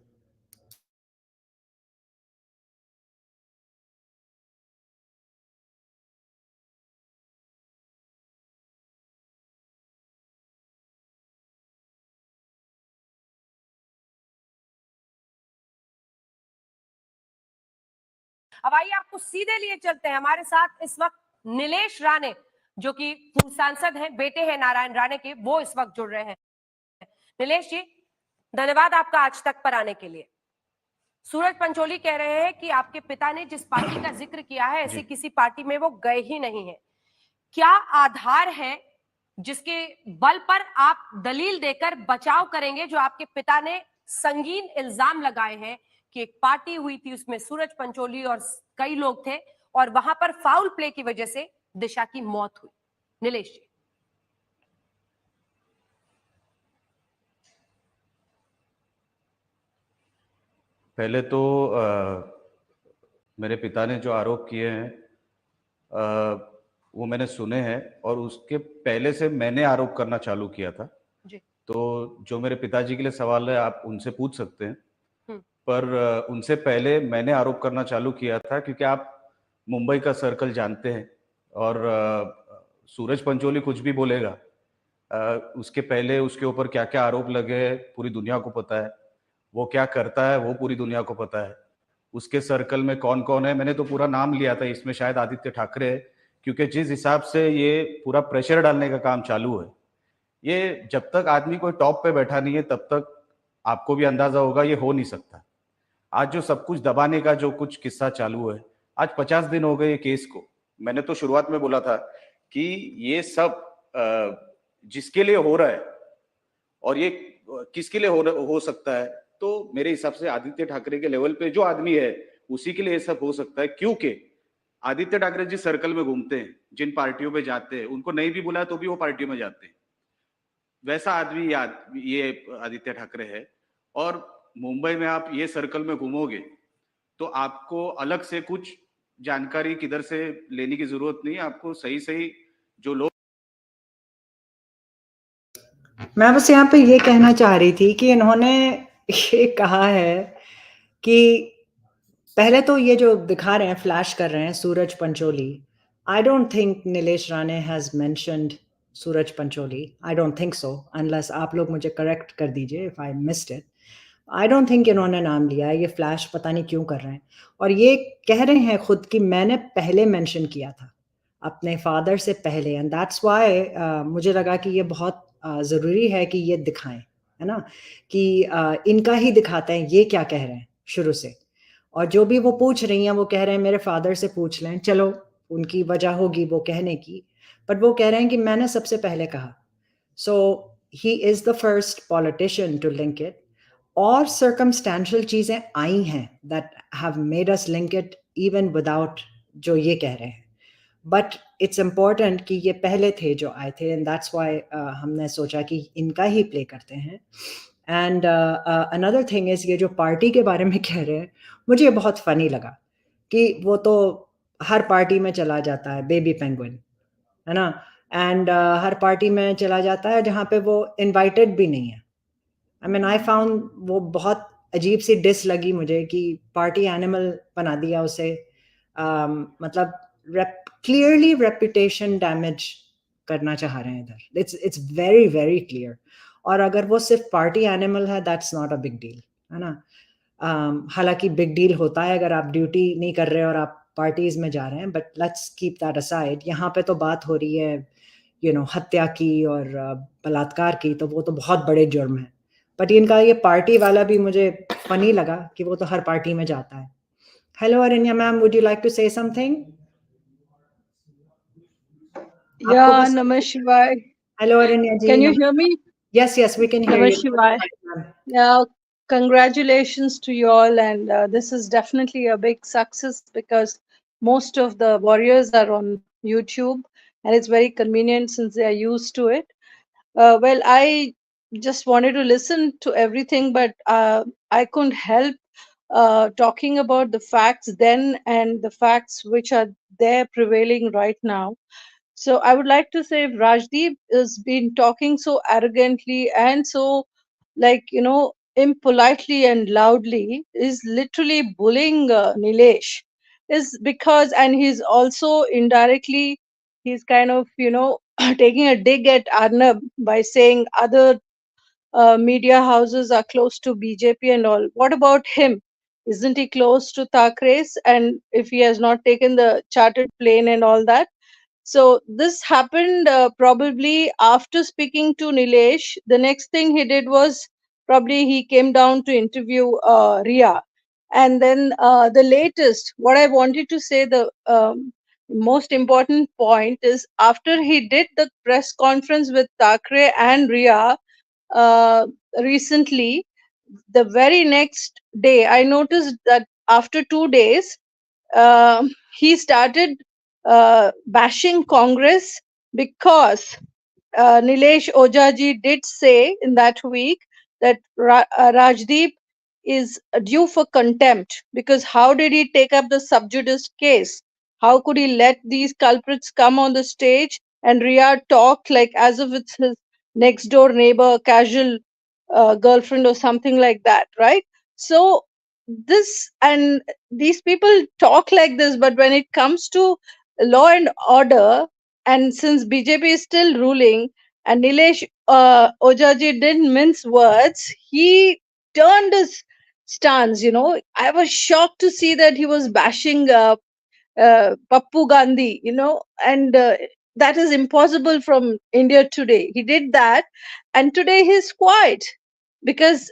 अब आइए आपको सीधे लिए चलते हैं. हमारे साथ इस वक्त नीलेश राणे, जो कि पूर्व सांसद हैं, बेटे हैं नारायण राणे के, वो इस वक्त जुड़ रहे हैं. नीलेश जी, धन्यवाद आपका आज तक पर आने के लिए. सूरज पंचोली कह रहे हैं कि आपके पिता ने जिस पार्टी का जिक्र किया है, ऐसी किसी पार्टी में वो गए ही नहीं है. क्या आधार है जिसके बल पर आप दलील देकर बचाव करेंगे जो आपके पिता ने संगीन इल्जाम लगाए हैं कि एक पार्टी हुई थी, उसमें सूरज पंचोली और कई लोग थे, और वहां पर फाउल प्ले की वजह से दिशा की मौत हुई? नीलेश जी. पहले तो मेरे पिता ने जो आरोप किए हैं वो मैंने सुने हैं, और उसके पहले से मैंने आरोप करना चालू किया था जी. तो जो मेरे पिताजी के लिए सवाल है आप उनसे पूछ सकते हैं, पर उनसे पहले मैंने आरोप करना चालू किया था, क्योंकि आप मुंबई का सर्कल जानते हैं, और सूरज पंचोली कुछ भी बोलेगा, उसके पहले उसके ऊपर क्या क्या आरोप लगे पूरी दुनिया को पता है, वो क्या करता है वो पूरी दुनिया को पता है, उसके सर्कल में कौन कौन है. मैंने तो पूरा नाम लिया था, इसमें शायद आदित्य ठाकरे है, क्योंकि जिस हिसाब से ये पूरा प्रेशर डालने का काम चालू है, ये जब तक आदमी कोई टॉप पे बैठा नहीं है तब तक आपको भी अंदाजा होगा ये हो नहीं सकता. आज जो सब कुछ दबाने का जो कुछ किस्सा चालू है, आज 50 दिन हो गए ये केस को. मैंने तो शुरुआत में बोला था कि ये सब जिसके लिए हो रहा है और ये किसके लिए हो सकता है, तो मेरे हिसाब से आदित्य ठाकरे के लेवल पे जो आदमी है उसी के लिए ये सब हो सकता है, क्योंकि आदित्य ठाकरे जिस सर्कल में घूमते हैं, जिन पार्टियों में जाते हैं, उनको नहीं भी बुलाया तो भी वो पार्टियों में जाते हैं, वैसा आदमी ये आदित्य ठाकरे है। और मुंबई में आप ये सर्कल में घूमोगे तो आपको अलग से कुछ जानकारी किधर से लेने की जरूरत नहीं है, आपको सही सही जो लोग। मैं बस यहाँ पे ये कहना चाह रही थी कि इन्होंने ये कहा है कि पहले तो ये जो दिखा रहे हैं, फ्लैश कर रहे हैं Suraj Pancholi, I don't think Nilesh Rane has mentioned Suraj Pancholi, I don't think so, unless आप लोग मुझे करेक्ट कर दीजिए if I missed it. I don't think इन्होंने नाम लिया है, ये फ्लैश पता नहीं क्यों कर रहे हैं। और ये कह रहे हैं खुद कि मैंने पहले मेंशन किया था अपने फादर से पहले, एंड दैट्स व्हाई मुझे लगा कि ये बहुत ज़रूरी है कि ये दिखाएं, है ना, कि इनका ही दिखाते हैं ये क्या कह रहे हैं शुरू से। और जो भी वो पूछ रही हैं वो कह रहे हैं मेरे फादर से पूछ लें, चलो उनकी वजह होगी वो कहने की, बट वो कह रहे हैं कि मैंने सबसे पहले कहा। So he is the first politician to link it, और सर्कमस्टेंशियल चीज़ें आई हैं that have made us link it even without जो ये कह रहे हैं, बट इट्स इम्पॉर्टेंट कि ये पहले थे जो आए थे, एंड दैट्स वाई हमने सोचा कि इनका ही प्ले करते हैं। एंड अनदर थिंग इज़, ये जो पार्टी के बारे में कह रहे हैं, मुझे ये बहुत फ़नी लगा कि वो तो हर पार्टी में चला जाता है, बेबी पेंगुइन, है ना, एंड हर पार्टी में चला जाता है जहाँ पे वो इनवाइटेड भी नहीं है। आई मीन आई फाउंड वो बहुत अजीब सी डिस लगी मुझे कि पार्टी एनिमल बना दिया उसे। मतलब क्लियरली रेपुटेशन डैमेज करना चाह रहे हैं इधर, इट्स वेरी वेरी क्लियर। और अगर वो सिर्फ पार्टी एनिमल है, that's not a big deal, है ना। हालांकि बिग डील होता है अगर आप ड्यूटी नहीं कर रहे और आप पार्टीज में जा रहे हैं, but let's keep that aside. यहाँ पे तो बात हो रही है हत्या की और बलात्कार की, तो वो तो बहुत बड़े जुर्म है। बट इनका ये पार्टी वाला भी मुझे फनी लगा कि वो तो हर पार्टी में जाता है। Hello Aranya ma'am, would you like to say something? Yeah, Namah Shivaya. Hello Aranya ji. Can you hear me? Yes, yes, we can hear Namah you. Shivaya. Yeah, congratulations to you all, and this is definitely a big success because most of the warriors are on YouTube, and it's very convenient since they are used to it. Well, I just wanted to listen to everything, but I couldn't help talking about the facts then and the facts which are there prevailing right now. So I would like to say if Rajdeep has been talking so arrogantly and so, like, impolitely and loudly, is literally bullying Nilesh, is because, and he's also indirectly, he's kind of, taking a dig at Arnab by saying other media houses are close to BJP and all. What about him? Isn't he close to Thakre's? And if he has not taken the chartered plane and all that? So this happened probably after speaking to Nilesh. The next thing he did was probably he came down to interview Ria. And then the latest, what I wanted to say, the most important point is after he did the press conference with Thakre and Ria recently, the very next day, I noticed that after 2 days, he started bashing Congress because Nilesh Ojaji did say in that week that Rajdeep is due for contempt because how did he take up the sub judice case? How could he let these culprits come on the stage and Ria talk like as if it's his next door neighbor, casual girlfriend or something like that, right? So this and these people talk like this, but when it comes to law and order, and since BJP is still ruling and Nilesh Ojaji didn't mince words, he turned his stance. I was shocked to see that he was bashing Pappu Gandhi, and that is impossible from India today. He did that, and today he's quiet because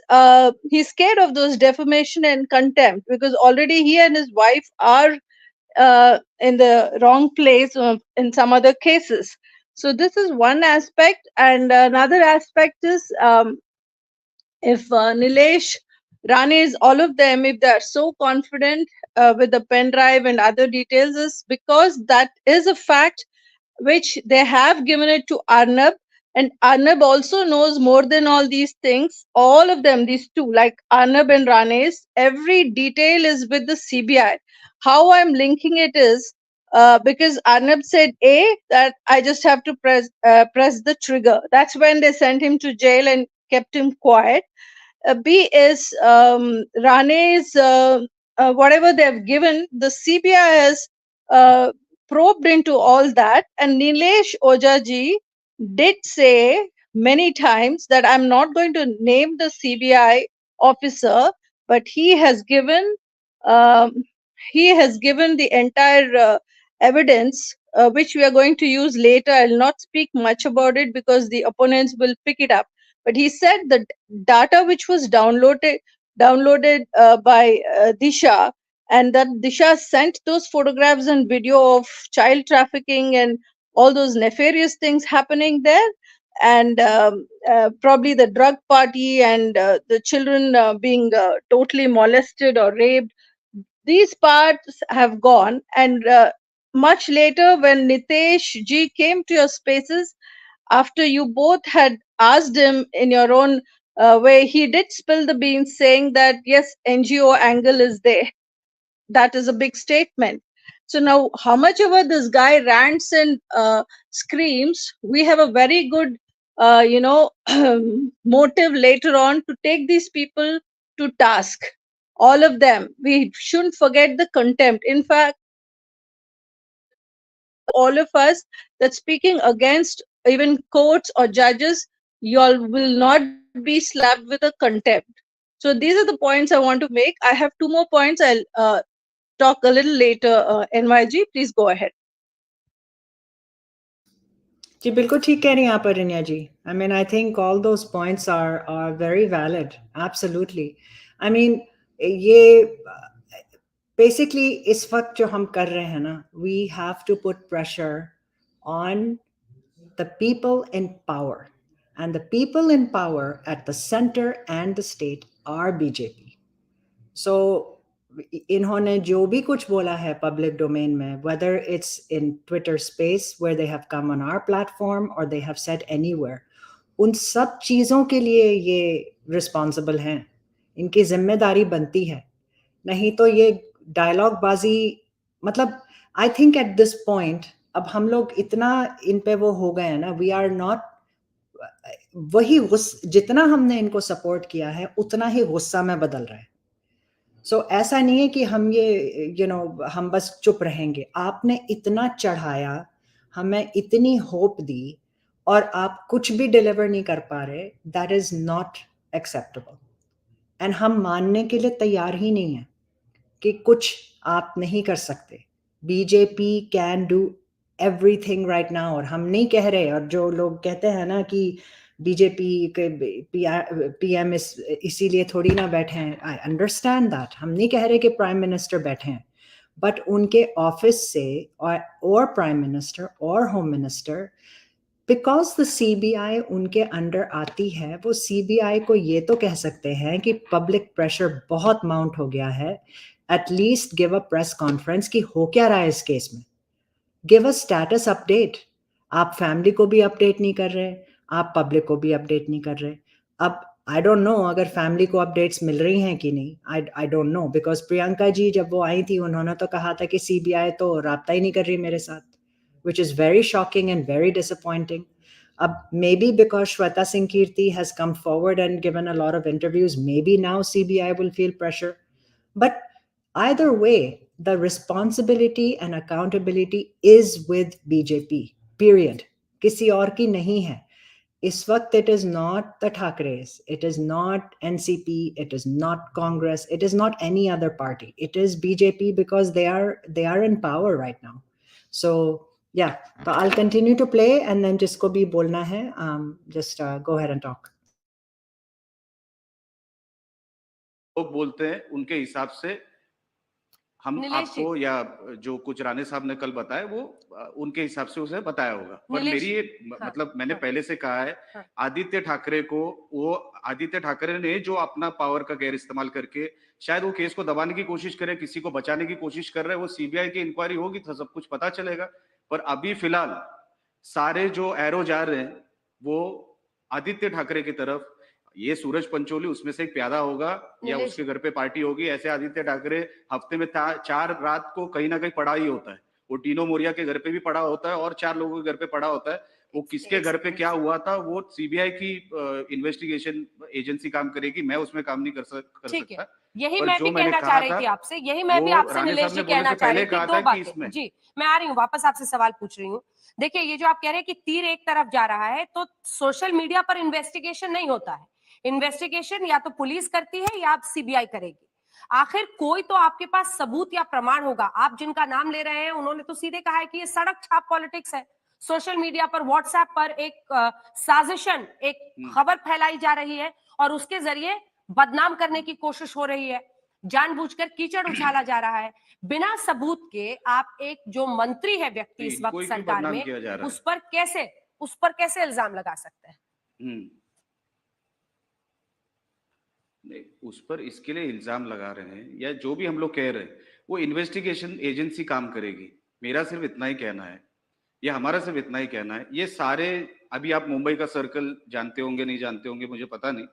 he's scared of those defamation and contempt because already he and his wife are in the wrong place in some other cases. So this is one aspect, and another aspect is if Nilesh Rane's, all of them, if they're so confident with the pen drive and other details, is because that is a fact which they have given it to Arnab. And Arnab also knows more than all these things. All of them, these two, like Arnab and Rane's, every detail is with the CBI. How I'm linking it is because Arnab said A, that I just have to press the trigger. That's when they sent him to jail and kept him quiet. B is Rane's, whatever they've given, the CBI has probed into all that. And Nilesh Ojaji did say many times that I'm not going to name the CBI officer, but um, he has given the entire evidence, which we are going to use later. I'll not speak much about it because the opponents will pick it up. But he said the data which was downloaded by Disha, and that Disha sent those photographs and video of child trafficking and all those nefarious things happening there, and probably the drug party and the children being totally molested or raped. These parts have gone, and much later when Nitesh ji came to your spaces, after you both had asked him in your own way, he did spill the beans saying that yes, NGO angle is there. That is a big statement. So now, how much ever this guy rants and screams, we have a very good, motive later on to take these people to task. All of them. We shouldn't forget the contempt. In fact, all of us that speaking against even courts or judges, y'all will not be slapped with a contempt. So these are the points I want to make. I have two more points. I'll talk a little later. NYG, please go ahead. जी बिल्कुल ठीक कह रही हैं आप अरण्या जी. I mean, I think all those points are very valid. Absolutely. I mean, ये basically इस वक्त जो हम कर रहे हैं ना, we have to put pressure on the people in power, and the people in power at the center and the state are BJP. So इन्होंने जो भी कुछ बोला है public domain में, whether it's in Twitter space where they have come on our platform or they have said anywhere, उन सब चीज़ों के लिए ये responsible हैं. इनकी जिम्मेदारी बनती है. नहीं तो ये डायलॉग बाजी, मतलब I think at this point अब हम लोग इतना इन पे वो हो गए हैं ना, we are not, वही जितना हमने इनको सपोर्ट किया है उतना ही गुस्सा में बदल रहा है. So ऐसा नहीं है कि हम ये हम बस चुप रहेंगे. आपने इतना चढ़ाया, हमें इतनी होप दी, और आप कुछ भी डिलीवर नहीं कर पा रहे. That is not acceptable. And हम मानने के लिए तैयार ही नहीं है कि कुछ आप नहीं कर सकते. BJP can do everything right now. और हम नहीं कह रहे, और जो लोग कहते हैं ना कि BJP के PM इसीलिए थोड़ी ना बैठे हैं, I understand that. हम नहीं कह रहे कि प्राइम मिनिस्टर बैठे हैं, बट उनके ऑफिस से और प्राइम मिनिस्टर और home minister, because the CBI उनके अंडर आती है, वो CBI को ये तो कह सकते हैं कि पब्लिक प्रेशर बहुत माउंट हो गया है, at least give a press conference कि हो क्या रहा है इस केस में. Give a status update. आप फैमिली को भी अपडेट नहीं कर रहे, आप पब्लिक को भी अपडेट नहीं कर रहे. अब आई डोंट नो अगर फैमिली को अपडेट्स मिल रही हैं कि नहीं. I don't know, because Priyanka ji जब वो आई थी उन्होंने तो कहा था कि CBI तो राब्ता ही नहीं कर रही मेरे साथ, which is very shocking and very disappointing. Maybe because Shweta Singh Kirti has come forward and given a lot of interviews, maybe now CBI will feel pressure. But either way, the responsibility and accountability is with BJP, period. Kisi aur ki nahi hai. Is waqt it is not the Thakres, it is not NCP, it is not Congress, it is not any other party. It is BJP because they are in power right now. So yeah, so I'll continue to play, and then jisko bhi bolna hai, just go ahead and talk. लोग बोलते हैं उनके हिसाब से हम नीलेश जी। आपको या जो कुछ राणे साहब ने कल बताया वो उनके हिसाब से उसे बताया होगा, पर नीलेश मेरी ये हाँ, मतलब मैंने हाँ, पहले से कहा है, हाँ। आदित्य ठाकरे ने जो अपना पावर का गैर इस्तेमाल करके शायद वो केस को दबाने की कोशिश करे, किसी को बचाने की कोशिश कर रहे हैं, वो सीबीआई की इंक्वायरी होगी तो सब कुछ पता चलेगा। पर अभी फिलहाल सारे जो एरो जा रहे हैं वो आदित्य ठाकरे की तरफ, ये सूरज पंचोली उसमें से एक प्यादा होगा या नीलेश उसके घर पे पार्टी होगी। ऐसे आदित्य ठाकरे हफ्ते में 4 रात को कहीं ना कहीं पड़ा ही होता है। वो टीनो मोरिया के घर पे भी पड़ा होता है और 4 लोगों के घर पे पड़ा होता है। वो किसके घर पे क्या हुआ था वो सीबीआई की इन्वेस्टिगेशन एजेंसी काम करेगी, मैं उसमें काम नहीं कर ठीक है, सकता। यही पर मैं जो भी मैंने कहना कहा चाह रही था, थी आपसे, यही मैं भी वो आपसे राणे नीलेश साहब जी ने बोलने कहना से चाह पहले रही थी। कहा दो था कि बातें इसमें जी, मैं आ रही हूँ वापस आपसे सवाल पूछ रही हूँ। देखिए ये जो आप कह रहे हैं कि तीर एक तरफ जा रहा है, तो सोशल मीडिया पर इन्वेस्टिगेशन नहीं होता है। इन्वेस्टिगेशन या तो पुलिस करती है या सीबीआई करेगी। आखिर कोई तो आपके पास सबूत या प्रमाण होगा। आप जिनका नाम ले रहे हैं उन्होंने तो सीधे कहा है कि ये सड़क छाप पॉलिटिक्स है। सोशल मीडिया पर, व्हाट्सएप पर एक साजिशन, एक खबर फैलाई जा रही है और उसके जरिए बदनाम करने की कोशिश हो रही है, जानबूझकर कीचड़ उछाला जा रहा है। बिना सबूत के आप एक जो मंत्री है व्यक्ति इस वक्त कोई भी सरकार बदनाम में, किया जा रहा उस पर कैसे इल्जाम लगा सकते हैं? नहीं, उस पर इसके लिए इल्जाम लगा रहे हैं या जो भी हम लोग कह रहे हैं वो इन्वेस्टिगेशन एजेंसी काम करेगी। मेरा सिर्फ इतना ही कहना है, या हमारा सिर्फ इतना ही कहना है। ये सारे, अभी आप मुंबई का सर्कल जानते होंगे नहीं जानते होंगे मुझे पता नहीं,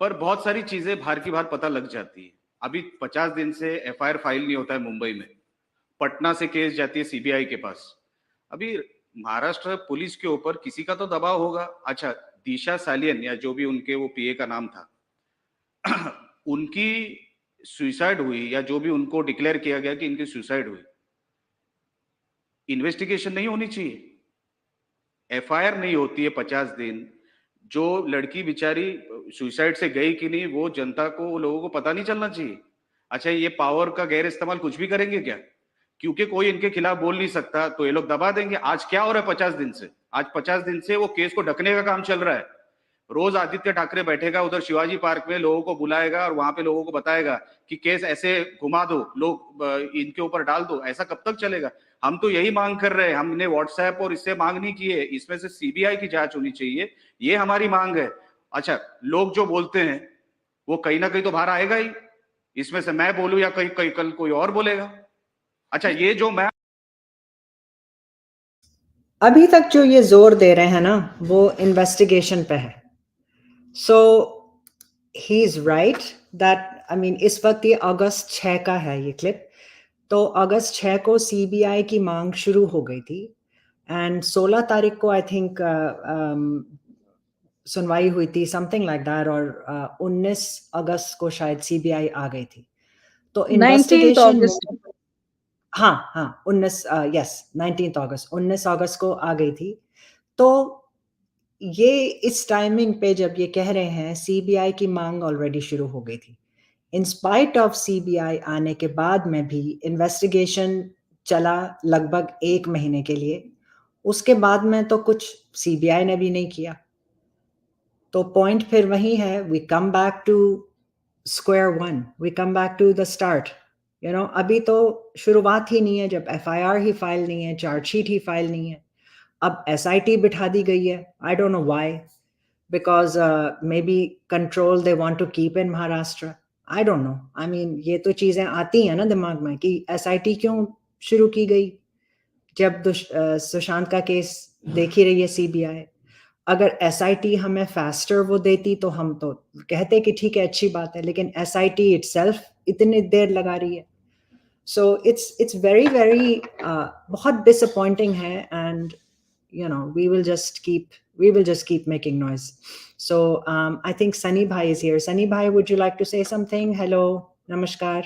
पर बहुत सारी चीजें बाहर की बाहर पता लग जाती है। अभी 50 दिन से एफआईआर फाइल नहीं होता है मुंबई में, पटना से केस जाती है सीबीआई के पास। अभी महाराष्ट्र पुलिस के ऊपर किसी का तो दबाव होगा। अच्छा, दिशा सालियन या जो भी उनके वो पीए का नाम था उनकी सुसाइड हुई या जो भी उनको डिक्लेयर किया गया कि इनकी सुसाइड हुई, इन्वेस्टिगेशन नहीं होनी चाहिए? एफआईआर नहीं होती है 50 दिन, जो लड़की बेचारी सुसाइड से गई कि नहीं वो जनता को, वो लोगों को पता नहीं चलना चाहिए? अच्छा, ये पावर का गैर इस्तेमाल कुछ भी करेंगे क्या? क्योंकि कोई इनके खिलाफ बोल नहीं सकता तो ये लोग दबा देंगे। आज क्या हो रहा है 50 दिन से? आज 50 दिन से वो केस को ढकने का काम चल रहा है। रोज आदित्य ठाकरे बैठेगा उधर शिवाजी पार्क में, लोगों को बुलाएगा और वहां पे लोगों को बताएगा कि केस ऐसे घुमा दो, लोग इनके ऊपर डाल दो। ऐसा कब तक चलेगा? हम तो यही मांग कर रहे हैं, हमने व्हाट्सएप और इससे मांग नहीं की है, इसमें से सीबीआई की जांच होनी चाहिए, ये हमारी मांग है। अच्छा, लोग जो बोलते हैं वो कहीं ना कहीं तो बाहर आएगा ही, इसमें से मैं बोलूं या कहीं कल कोई और बोलेगा। अच्छा, ये जो मैं अभी तक जो ये जोर दे रहे हैं ना वो इन्वेस्टिगेशन पे है। So he is right that, I mean इस वक्त ये अगस्त 6 का है ये क्लिप, तो अगस्त 6 को सीबीआई की मांग शुरू हो गई थी एंड 16 तारीख को आई थिंक सुनवाई हुई थी, समथिंग लाइक दैट, और 19 अगस्त को शायद सीबीआई आ गई थी। तो 19th इन्वेस्टिगेशन, August. हाँ 19 यस 19 अगस्त, 19 अगस्त को आ गई थी। तो ये इस टाइमिंग पे जब ये कह रहे हैं सीबीआई की मांग ऑलरेडी शुरू हो गई थी, इन स्पाइट ऑफ सीबीआई आने के बाद में भी इन्वेस्टिगेशन चला लगभग 1 महीने के लिए। उसके बाद में तो कुछ सीबीआई ने भी नहीं किया। तो पॉइंट फिर वही है, we come back to square one, we come back to the start. You know, अभी तो शुरुआत ही नहीं है, जब एफआईआर ही फाइल नहीं है, चार्जशीट ही फाइल नहीं है। अब एसआईटी बिठा दी गई है, I don't know why, because maybe control they want to keep in Maharashtra, I don't know. I mean ये तो चीजें आती हैं ना दिमाग में कि एसआईटी क्यों शुरू की गई जब सुशांत का केस देख ही रही है सीबीआई। अगर एसआईटी हमें फास्टर वो देती तो हम तो कहते कि ठीक है अच्छी बात है, लेकिन एसआईटी इटसेल्फ इतनी देर लगा रही है। सो इट्स वेरी वेरी बहुत डिसअपॉइंटिंग है, and you know we will just keep making noise. So I think Sunny Bhai is here. Sunny Bhai, would you like to say something? Hello, namaskar.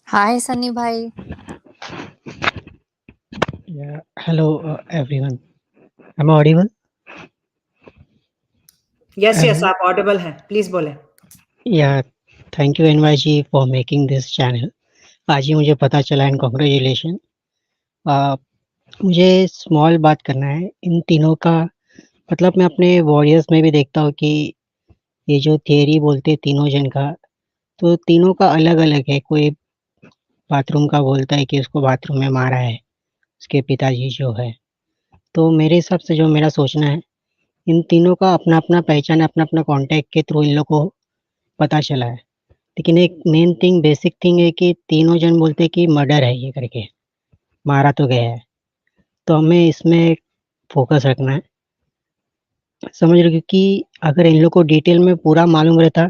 Hi Sunny bhai. Yeah, hello everyone. Am I audible? Yes, आप audible हैं. Please बोलें. Yeah, thank you NY ji for making this channel. आज ही मुझे पता चला and congratulations. मुझे small बात करना है इन तीनों का। मतलब मैं अपने वॉरियर्स में भी देखता हूँ कि ये जो थियरी बोलते हैं तीनों जन का, तो तीनों का अलग अलग है। कोई बाथरूम का बोलता है कि उसको बाथरूम में मारा है उसके पिताजी जो है। तो मेरे हिसाब से जो मेरा सोचना है, इन तीनों का अपना अपना पहचान है, अपना अपना कॉन्टैक्ट के थ्रू इन लोग को पता चला है। लेकिन एक मेन थिंग, बेसिक थिंग है कि तीनों जन बोलते हैं कि मर्डर है ये करके, मारा तो गया है। तो हमें इसमें फोकस रखना है, समझ रहे हो? क्योंकि अगर इन लोग को डिटेल में पूरा मालूम रहता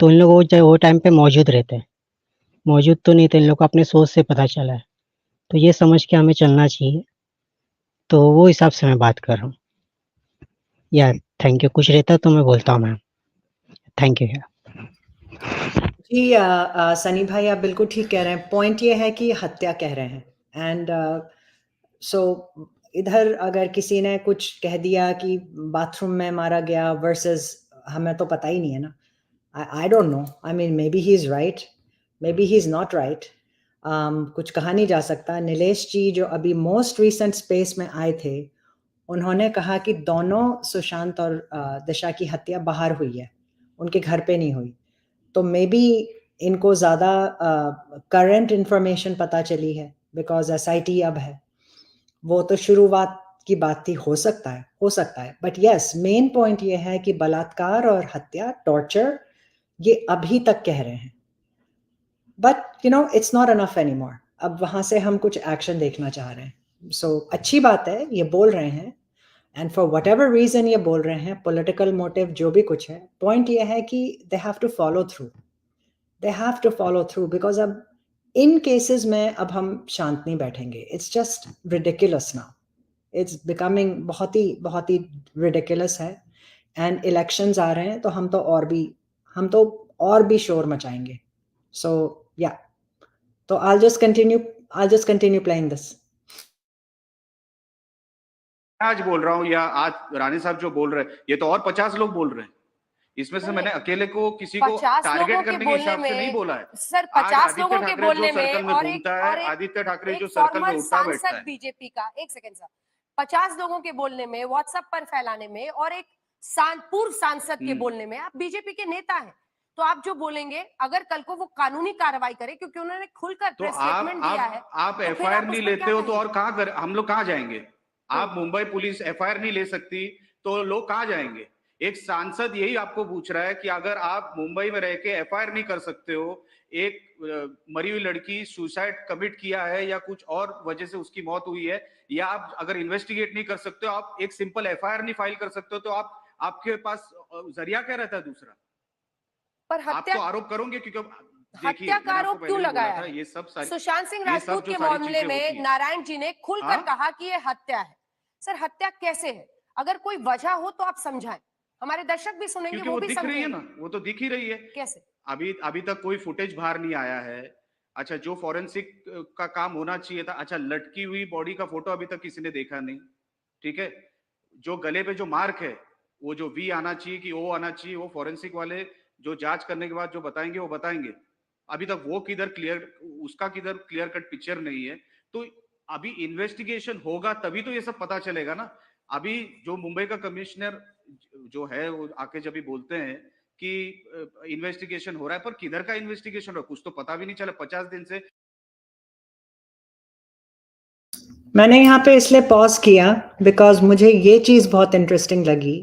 तो इन लोग वो टाइम पे मौजूद रहते। मौजूद तो नहीं थे, इन लोग को अपने सोच से पता चला है। तो ये समझ के हमें चलना चाहिए। तो वो हिसाब से मैं बात कर रहा हूँ यार। Thank you. कुछ रहता तो मैं बोलता हूँ मैम। थैंक यू यार। जी सनी भाई, आप बिल्कुल ठीक कह रहे हैं। पॉइंट ये है कि हत्या कह रहे हैं, एंड सो इधर अगर किसी ने कुछ कह दिया कि बाथरूम में मारा गया वर्सेस, हमें तो पता ही नहीं है ना। आई don't know, I mean may be he is right, may be he is not right, कुछ कहा नहीं जा सकता। नीलेश जी जो अभी मोस्ट रिसेंट स्पेस में आए थे, उन्होंने कहा कि दोनों सुशांत और दिशा की हत्या बाहर हुई है, उनके घर पे नहीं हुई। तो मे बी इनको ज़्यादा करंट इंफॉर्मेशन पता चली है, बिकॉज SIT अब है। वो तो शुरुआत की बात थी, हो सकता है। बट यस, मेन पॉइंट ये है कि बलात्कार और हत्या, टॉर्चर, ये अभी तक कह रहे हैं, but it's not enough anymore. अब वहाँ से हम कुछ एक्शन देखना चाह रहे हैं। सो अच्छी बात है, ये बोल रहे हैं, and for what ever reason ये बोल रहे हैं, पॉलिटिकल मोटिव जो भी कुछ है, पॉइंट ये है कि they have to follow through, because अब इन केसेस में अब हम शांत नहीं बैठेंगे। It's just ridiculous now, it's becoming बहुत ही रिडिकुलस है। एंड इलेक्शंस आ रहे हैं, तो हम तो और भी शोर मचाएंगे। सो या, तो I'll just continue playing this. आज बोल रहा हूँ या आज रानी साहब जो बोल रहे हैं, ये तो और 50 लोग बोल रहे हैं। इसमें से मैंने अकेले को किसी को टारगेट करने के हिसाब से नहीं बोला है। सर 50 लोगों के बोलने में और आदित्य ठाकरे जो सर्कल में उठता बैठता है, बीजेपी का, एक सेकंड सर, 50 लोगों के बोलने में, व्हाट्सएप पर फैलाने में, और एक पूर्व सांसद के बोलने में, आप बीजेपी के नेता हैं, तो आप जो बोलेंगे, अगर कल को वो कानूनी कार्रवाई करे, क्योंकि उन्होंने खुलकर प्रेस स्टेटमेंट दिया है, आप FIR नहीं लेते हो तो और कहाँ कर, हम लोग कहाँ जाएंगे? आप मुंबई पुलिस FIR नहीं ले सकती तो लोग कहाँ जाएंगे? एक सांसद यही आपको पूछ रहा है कि अगर आप मुंबई में रह के FIR नहीं कर सकते हो, एक मरी हुई लड़की सुसाइड कमिट किया है या कुछ और वजह से उसकी मौत हुई है, या आप अगर इन्वेस्टिगेट नहीं कर सकते हो, आप एक सिंपल FIR नहीं फाइल कर सकते हो, तो आपके पास जरिया क्या रहता है दूसरा? पर आप तो आरोप करोगे, क्योंकि हत्या का आरोप क्यों लगाया है? ये सब सुशांत सिंह राजपूत के मामले में नारायण जी ने खुलकर कहा कि ये हत्या है। सर हत्या कैसे है? अगर कोई वजह हो तो आप समझाएं, हमारे दर्शक भी सुनेंगे, वो भी दिख रही है ना, वो तो दिख ही रही है। कैसे? अभी तक कोई फुटेज बाहर नहीं आया है। अच्छा, जो फॉरेंसिक का काम होना चाहिए था, अच्छा लटकी हुई बॉडी का फोटो अभी तक किसी ने देखा नहीं, ठीक है। जो गले पे जो मार्क है, वो जो V आना चाहिए कि O आना चाहिए, वो फॉरेंसिक वाले जो जांच करने के बाद जो बताएंगे वो बताएंगे। अभी तक वो किधर क्लियर कट पिक्चर नहीं है। तो अभी इन्वेस्टिगेशन होगा तभी तो ये सब पता चलेगा ना। अभी जो मुंबई का कमिश्नर जो है वो आके जब भी बोलते हैं कि इन्वेस्टिगेशन हो रहा है, पर किधर का इन्वेस्टिगेशन हो रहा है, कुछ तो पता भी नहीं चला 50 दिन से। मैंने यहाँ पे इसलिए पॉज किया बिकॉज मुझे ये चीज़ बहुत इंटरेस्टिंग लगी।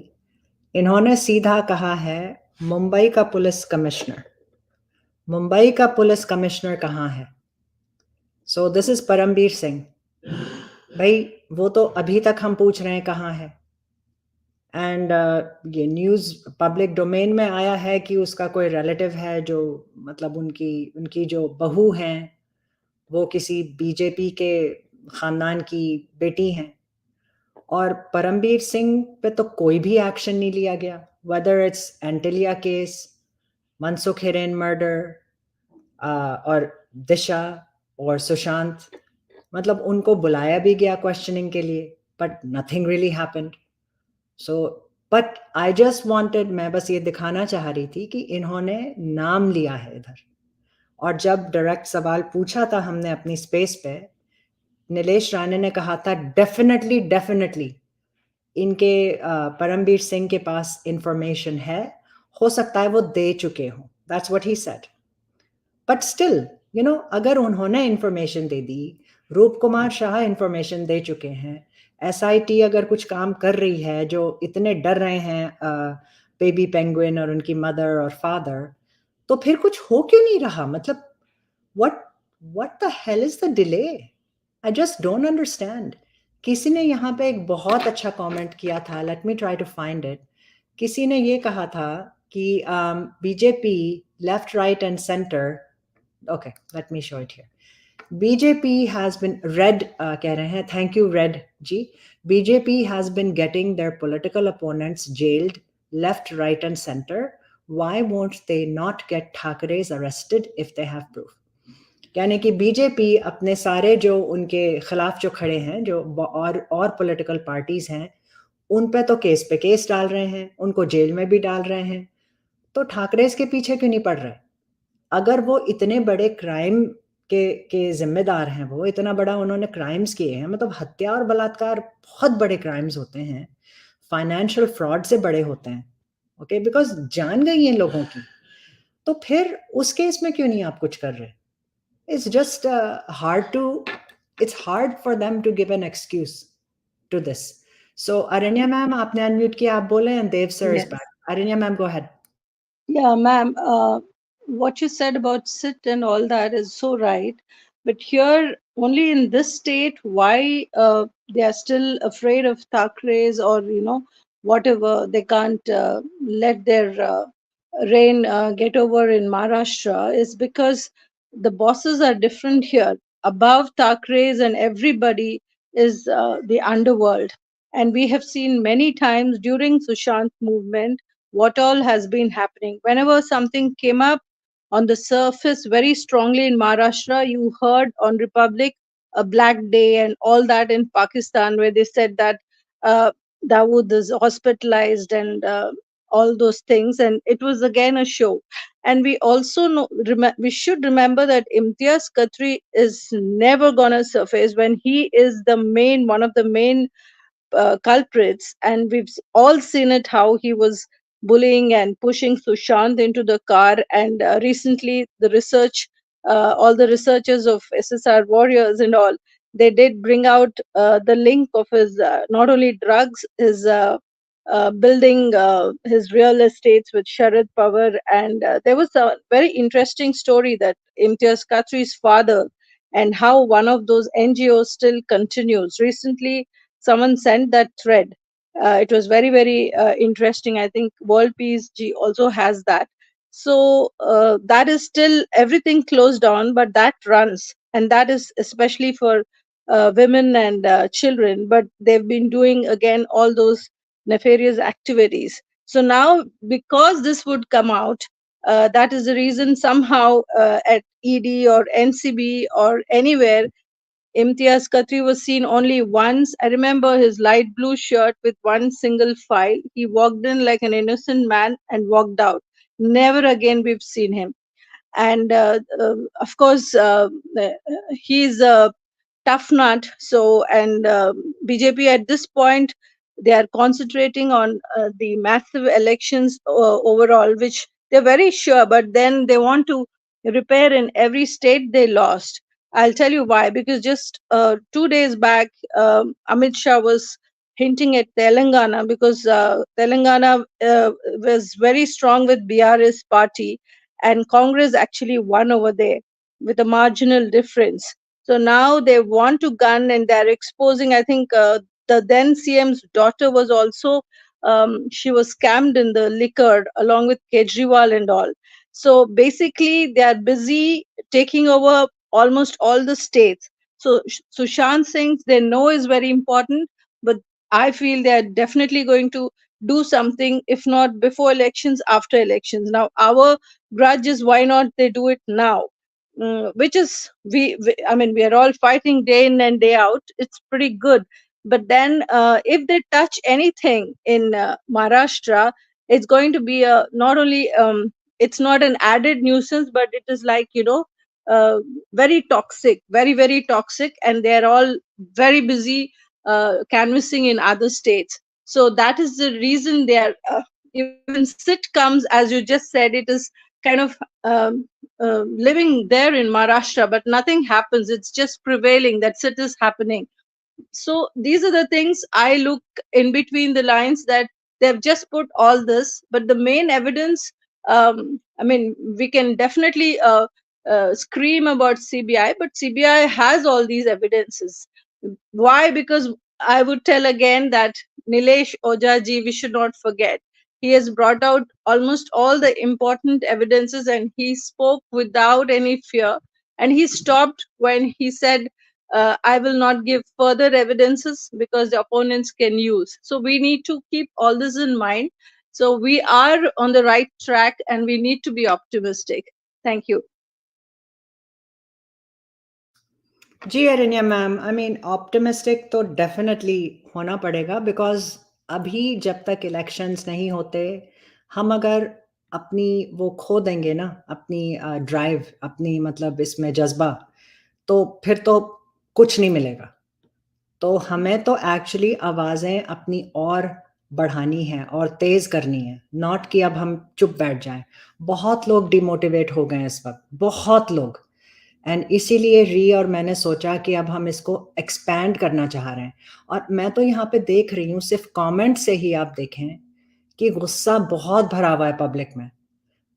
इन्होंने सीधा कहा है मुंबई का पुलिस कमिश्नर। मुंबई का पुलिस कमिश्नर कहाँ है? So this is Parambir Singh. भाई वो तो अभी तक हम पूछ रहे हैं कहाँ है। एंड ये न्यूज़ पब्लिक डोमेन में आया है कि उसका कोई रिलेटिव है, जो मतलब उनकी जो बहू हैं वो किसी बीजेपी के ख़ानदान की बेटी हैं, और परमबीर सिंह पे तो कोई भी एक्शन नहीं लिया गया। Whether it's Antilia case, Mansukh Hiren murder, और दिशा और सुशांत, मतलब उनको बुलाया भी गया क्वेश्चनिंग के लिए, but nothing really happened. So but I just wanted, मैं बस ये दिखाना चाह रही थी कि इन्होंने नाम लिया है इधर। और जब डायरेक्ट सवाल पूछा था हमने अपनी स्पेस पे, नीलेश राणे ने कहा था डेफिनेटली इनके परमबीर सिंह के पास इंफॉर्मेशन है, हो सकता है वो दे चुके हों, that's what he said. But still अगर उन्होंने इंफॉर्मेशन दे दी, रूप कुमार शाह इंफॉर्मेशन दे चुके हैं, SIT अगर कुछ काम कर रही है, जो इतने डर रहे हैं बेबी पेंगुइन और उनकी मदर और फादर, तो फिर कुछ हो क्यों नहीं रहा? मतलब what the hell is the delay? I just don't understand. किसी ने यहाँ पे एक बहुत अच्छा कमेंट किया था, let me try to find it. किसी ने ये कहा था कि BJP left, right and center. Okay, let me show it here. BJP has been Red कह रहे हैं, thank you Red ji. BJP has been getting their political opponents jailed left, right and center. Why won't they not get Thackeray's arrested if they have proof? यानी कि BJP अपने सारे जो उनके खिलाफ जो खड़े हैं, जो और पॉलिटिकल पार्टीज हैं, उन पे तो केस पे केस डाल रहे हैं, उनको जेल में भी डाल रहे हैं, तो ठाकरे के पीछे क्यों नहीं पड़ रहे? अगर वो इतने बड़े क्राइम के जिम्मेदार हैं, वो इतना बड़ा उन्होंने क्राइम्स किए हैं, मतलब हत्या और बलात्कार बहुत बड़े क्राइम्स होते हैं, फाइनेंशियल फ्रॉड से बड़े होते हैं, ओके, बिकॉज जान गई हैं लोगों की, तो फिर उस केस में क्यों नहीं आप कुछ कर रहे? It's just it's hard for them to give an excuse to this. So Aranya ma'am, आपने unmute किया, आप बोले, and Dev sir is back. Aranya ma'am, go ahead. Yeah, ma'am, what you said about sit and all that is so right. But here, only in this state, why they are still afraid of Thakray's or, whatever, they can't let their reign get over in Maharashtra is because the bosses are different here. Above Thakray's and everybody is the underworld. And we have seen many times during Sushant movement what all has been happening. Whenever something came up on the surface very strongly in Maharashtra, you heard on Republic a black day and all that in Pakistan, where they said that Dawood is hospitalized and all those things. And it was again a show. And we also know, we should remember that Imtiaz Khatri is never going to surface when he is the main, one of the main culprits, and we've all seen it how he was bullying and pushing Sushant into the car. And recently, the research, all the researchers of SSR warriors and all, they did bring out the link of his not only drugs, his building his real estates with Sharad Pawar. And there was a very interesting story that Imtiaz Khatri's father and how one of those NGOs still continues. Recently, someone sent that thread. It was very, very interesting. I think World Peace G also has that. So that is still everything closed down, but that runs. And that is especially for women and children. But they've been doing again all those nefarious activities. So now, because this would come out, that is the reason somehow at ED or NCB or anywhere, Imtiaz Khatri was seen only once. I remember his light blue shirt with one single file. He walked in like an innocent man and walked out. Never again we've seen him. And of course, he's a tough nut. So, and BJP at this point, they are concentrating on the massive elections overall, which they're very sure, but then they want to repair in every state they lost. I'll tell you why. Because just 2 days back, Amit Shah was hinting at Telangana, because Telangana was very strong with BRS party, and Congress actually won over there with a marginal difference. So now they want to gun, and they're exposing. I think the then CM's daughter was also she was scammed in the liquor along with Kejriwal and all. So basically, they are busy taking over almost all the states. So Sushant Singh, they know is very important, but I feel they are definitely going to do something, if not before elections, after elections. Now, our grudge is why not they do it now, which is I mean, we are all fighting day in and day out. It's pretty good. But then if they touch anything in Maharashtra, it's going to be a not only it's not an added nuisance, but it is like, very toxic, very, very toxic. And they're all very busy canvassing in other states. So that is the reason they are, even sit comes, as you just said, it is kind of living there in Maharashtra, but nothing happens. It's just prevailing. That's it is happening. So these are the things I look in between the lines, that they've just put all this, but the main evidence, I mean, we can definitely scream about CBI, but CBI has all these evidences. Why? Because I would tell again that Nilesh Ojaji, we should not forget, he has brought out almost all the important evidences, and he spoke without any fear, and he stopped when he said, I will not give further evidences because the opponents can use. So we need to keep all this in mind. So we are on the right track and we need to be optimistic. Thank you. Ji Aranya ma'am, I mean optimistic तो definitely होना पड़ेगा, because अभी जब तक elections नहीं होते, हम अगर अपनी वो खो देंगे ना, अपनी ड्राइव, अपनी मतलब इसमें जज्बा, तो फिर तो कुछ नहीं मिलेगा. तो हमें तो एक्चुअली आवाज़ें अपनी और बढ़ानी है और तेज करनी है, नॉट कि अब हम चुप बैठ जाएं. बहुत लोग डिमोटिवेट हो गए इस वक्त, बहुत लोग. एंड इसीलिए री और मैंने सोचा कि अब हम इसको एक्सपैंड करना चाह रहे हैं. और मैं तो यहाँ पे देख रही हूँ, सिर्फ कमेंट से ही आप देखें कि गुस्सा बहुत भरा हुआ है पब्लिक में.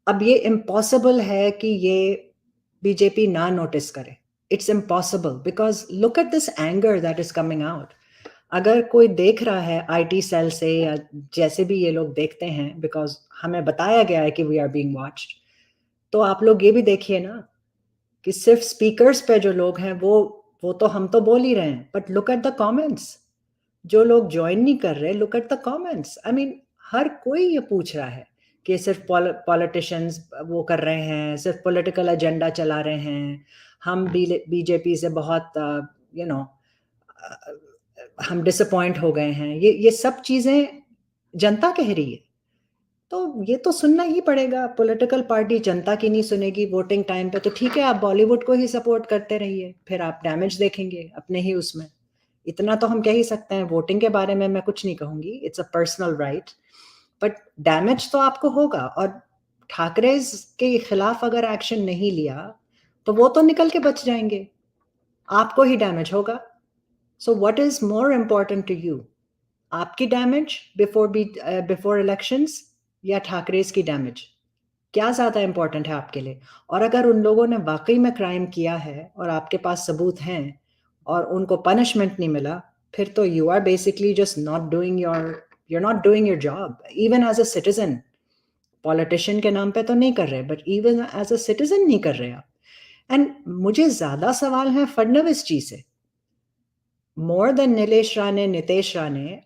अब ये इम्पॉसिबल है कि ये बीजेपी ना नोटिस करे. It's impossible, because look at this anger that is coming out. अगर कोई देख रहा है आईटी सेल से या जैसे भी ये लोग देखते हैं, बिकॉज हमें बताया गया है कि वी आर बीइंग वॉच्ड, तो आप लोग ये भी देखिए ना कि सिर्फ स्पीकर्स पे जो लोग हैं वो तो हम तो बोल ही रहे हैं, but look at the comments. जो लोग ज्वाइन नहीं कर रहे, look at the comments. I mean हर कोई ये पूछ रहा है कि सिर्फ पॉलिटिशियंस वो कर रहे हैं, सिर्फ पॉलिटिकल एजेंडा चला रहे हैं, हम बीजेपी से बहुत यू नो हम डिसअपॉइंट हो गए हैं. ये सब चीज़ें जनता कह रही है, तो ये तो सुनना ही पड़ेगा. पॉलिटिकल पार्टी जनता की नहीं सुनेगी वोटिंग टाइम पे, तो ठीक है, आप बॉलीवुड को ही सपोर्ट करते रहिए, फिर आप डैमेज देखेंगे अपने ही उसमें. इतना तो हम कह ही सकते हैं. वोटिंग के बारे में मैं कुछ नहीं कहूँगी, it's a personal right, but damage तो आपको होगा. और ठाकरे के खिलाफ अगर एक्शन नहीं लिया तो वो तो निकल के बच जाएंगे, आपको ही डैमेज होगा. So what is more important to you, आपकी डैमेज बिफोर इलेक्शंस या ठाकरेस की डैमेज? क्या ज़्यादा इम्पोर्टेंट है आपके लिए? और अगर उन लोगों ने वाकई में क्राइम किया है और आपके पास सबूत हैं और उनको पनिशमेंट नहीं मिला, फिर तो you are basically just not doing your job even as a citizen. Politician के नाम पे तो नहीं कर रहे, but even as a citizen नहीं कर रहे आप. एंड मुझे ज़्यादा सवाल हैं फडणवीस जी से, more than Nilesh Rane, Nitesh Rane.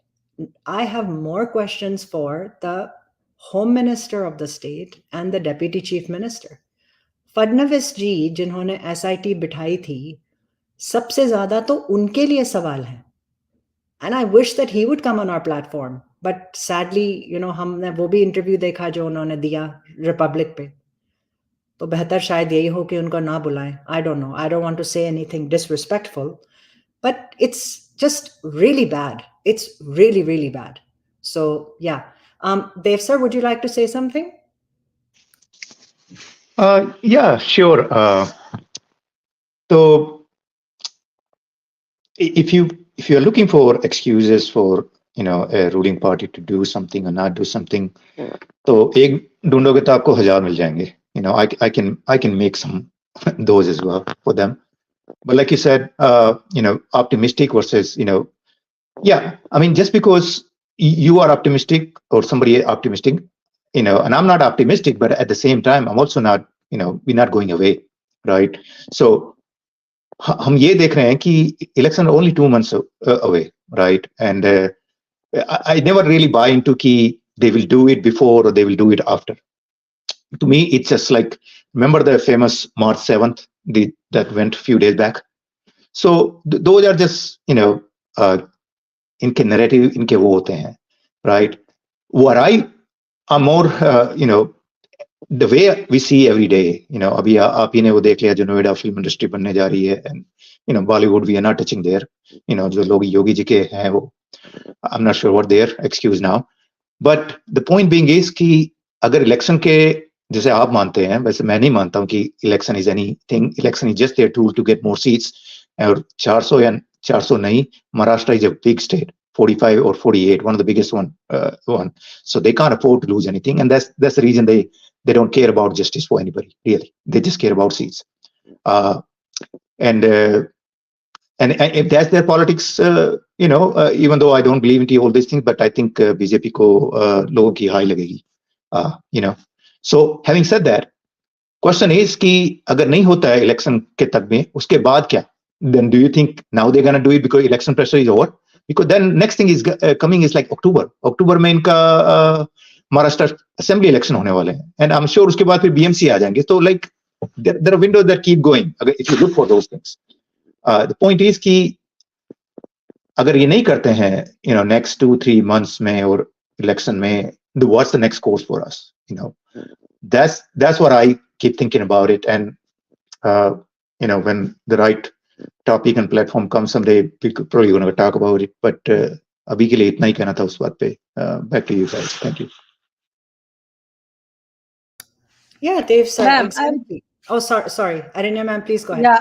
I have more questions for the Home Minister of the state and the Deputy Chief Minister. Fadnavis ji जिन्होंने SIT बिठाई थी, सबसे ज्यादा तो उनके लिए सवाल हैं. And I wish that he would come on our platform, but sadly, you know, हमने वो भी इंटरव्यू देखा जो उन्होंने दिया रिपब्लिक पे. तो बेहतर शायद यही हो कि उनको ना बुलाएं. I don't know. I don't want to say anything disrespectful, but it's just really bad. It's really, really bad. So, yeah. Dev sir, would you like to say something? Yeah, sure. So, if you're looking for excuses for a ruling party to do something or not do something, तो एक ढूंढोगे तो आपको 1000 मिल जाएंगे. I can make some those as well for them. But like you said, optimistic versus yeah. I mean, just because you are optimistic or somebody is optimistic, and I'm not optimistic, but at the same time, I'm also not, we're not going away, right? So, हम ये देख रहे हैं कि election are only 2 months away, right? And I never really buy into कि they will do it before or they will do it after. To me, it's just like, remember the famous March 7th that went a few days back? So those are just, इनके narrative, इनके वो होते हैं, right? What I'm more, the way we see every day, अभी आप ही ने वो देख लिया जो नोएडा फिल्म इंडस्ट्री बनने जा रही है, and Bollywood, we are not touching there. जो लोग योगी जी के हैं वो, I'm not sure what their excuse now, but the point being is कि अगर इलेक्शन के जैसे आप मानते हैं वैसे मैं नहीं मानता हूं कि election is anything. Election is just their tool to get more seats. और 400 या 400 नहीं, Maharashtra is a big state, 45 or 48, one of the biggest one. So they can't afford to lose anything, and that's the reason they don't care about justice for anybody, really. They just care about seats. And if that's their politics, even though I don't believe into all these things, but I think BJP को लोगों की high लगेगी. So having said that, question is कि अगर नहीं होता है election के तक में, उसके बाद क्या? Then do you think now they're gonna do it because election pressure is over? Because then next thing is coming is like October में इनका महाराष्ट्र असेंबली इलेक्शन होने वाले हैं, and I'm sure उसके बाद फिर BMC आ जाएंगे. So like there are windows that keep going if you look for those things. The point is कि अगर ये नहीं करते हैं next 2-3 months में और election में, what's the next course for us? That's what I keep thinking about it. And when the right topic and platform comes someday, we're probably going to talk about it. But अभी के लिए इतना ही कहना था उस बात पे. Back to you guys. Thank you. Yeah, Dave sir. Ma'am, Exactly. Oh, sorry. Arinya ma'am, please go ahead. Yeah,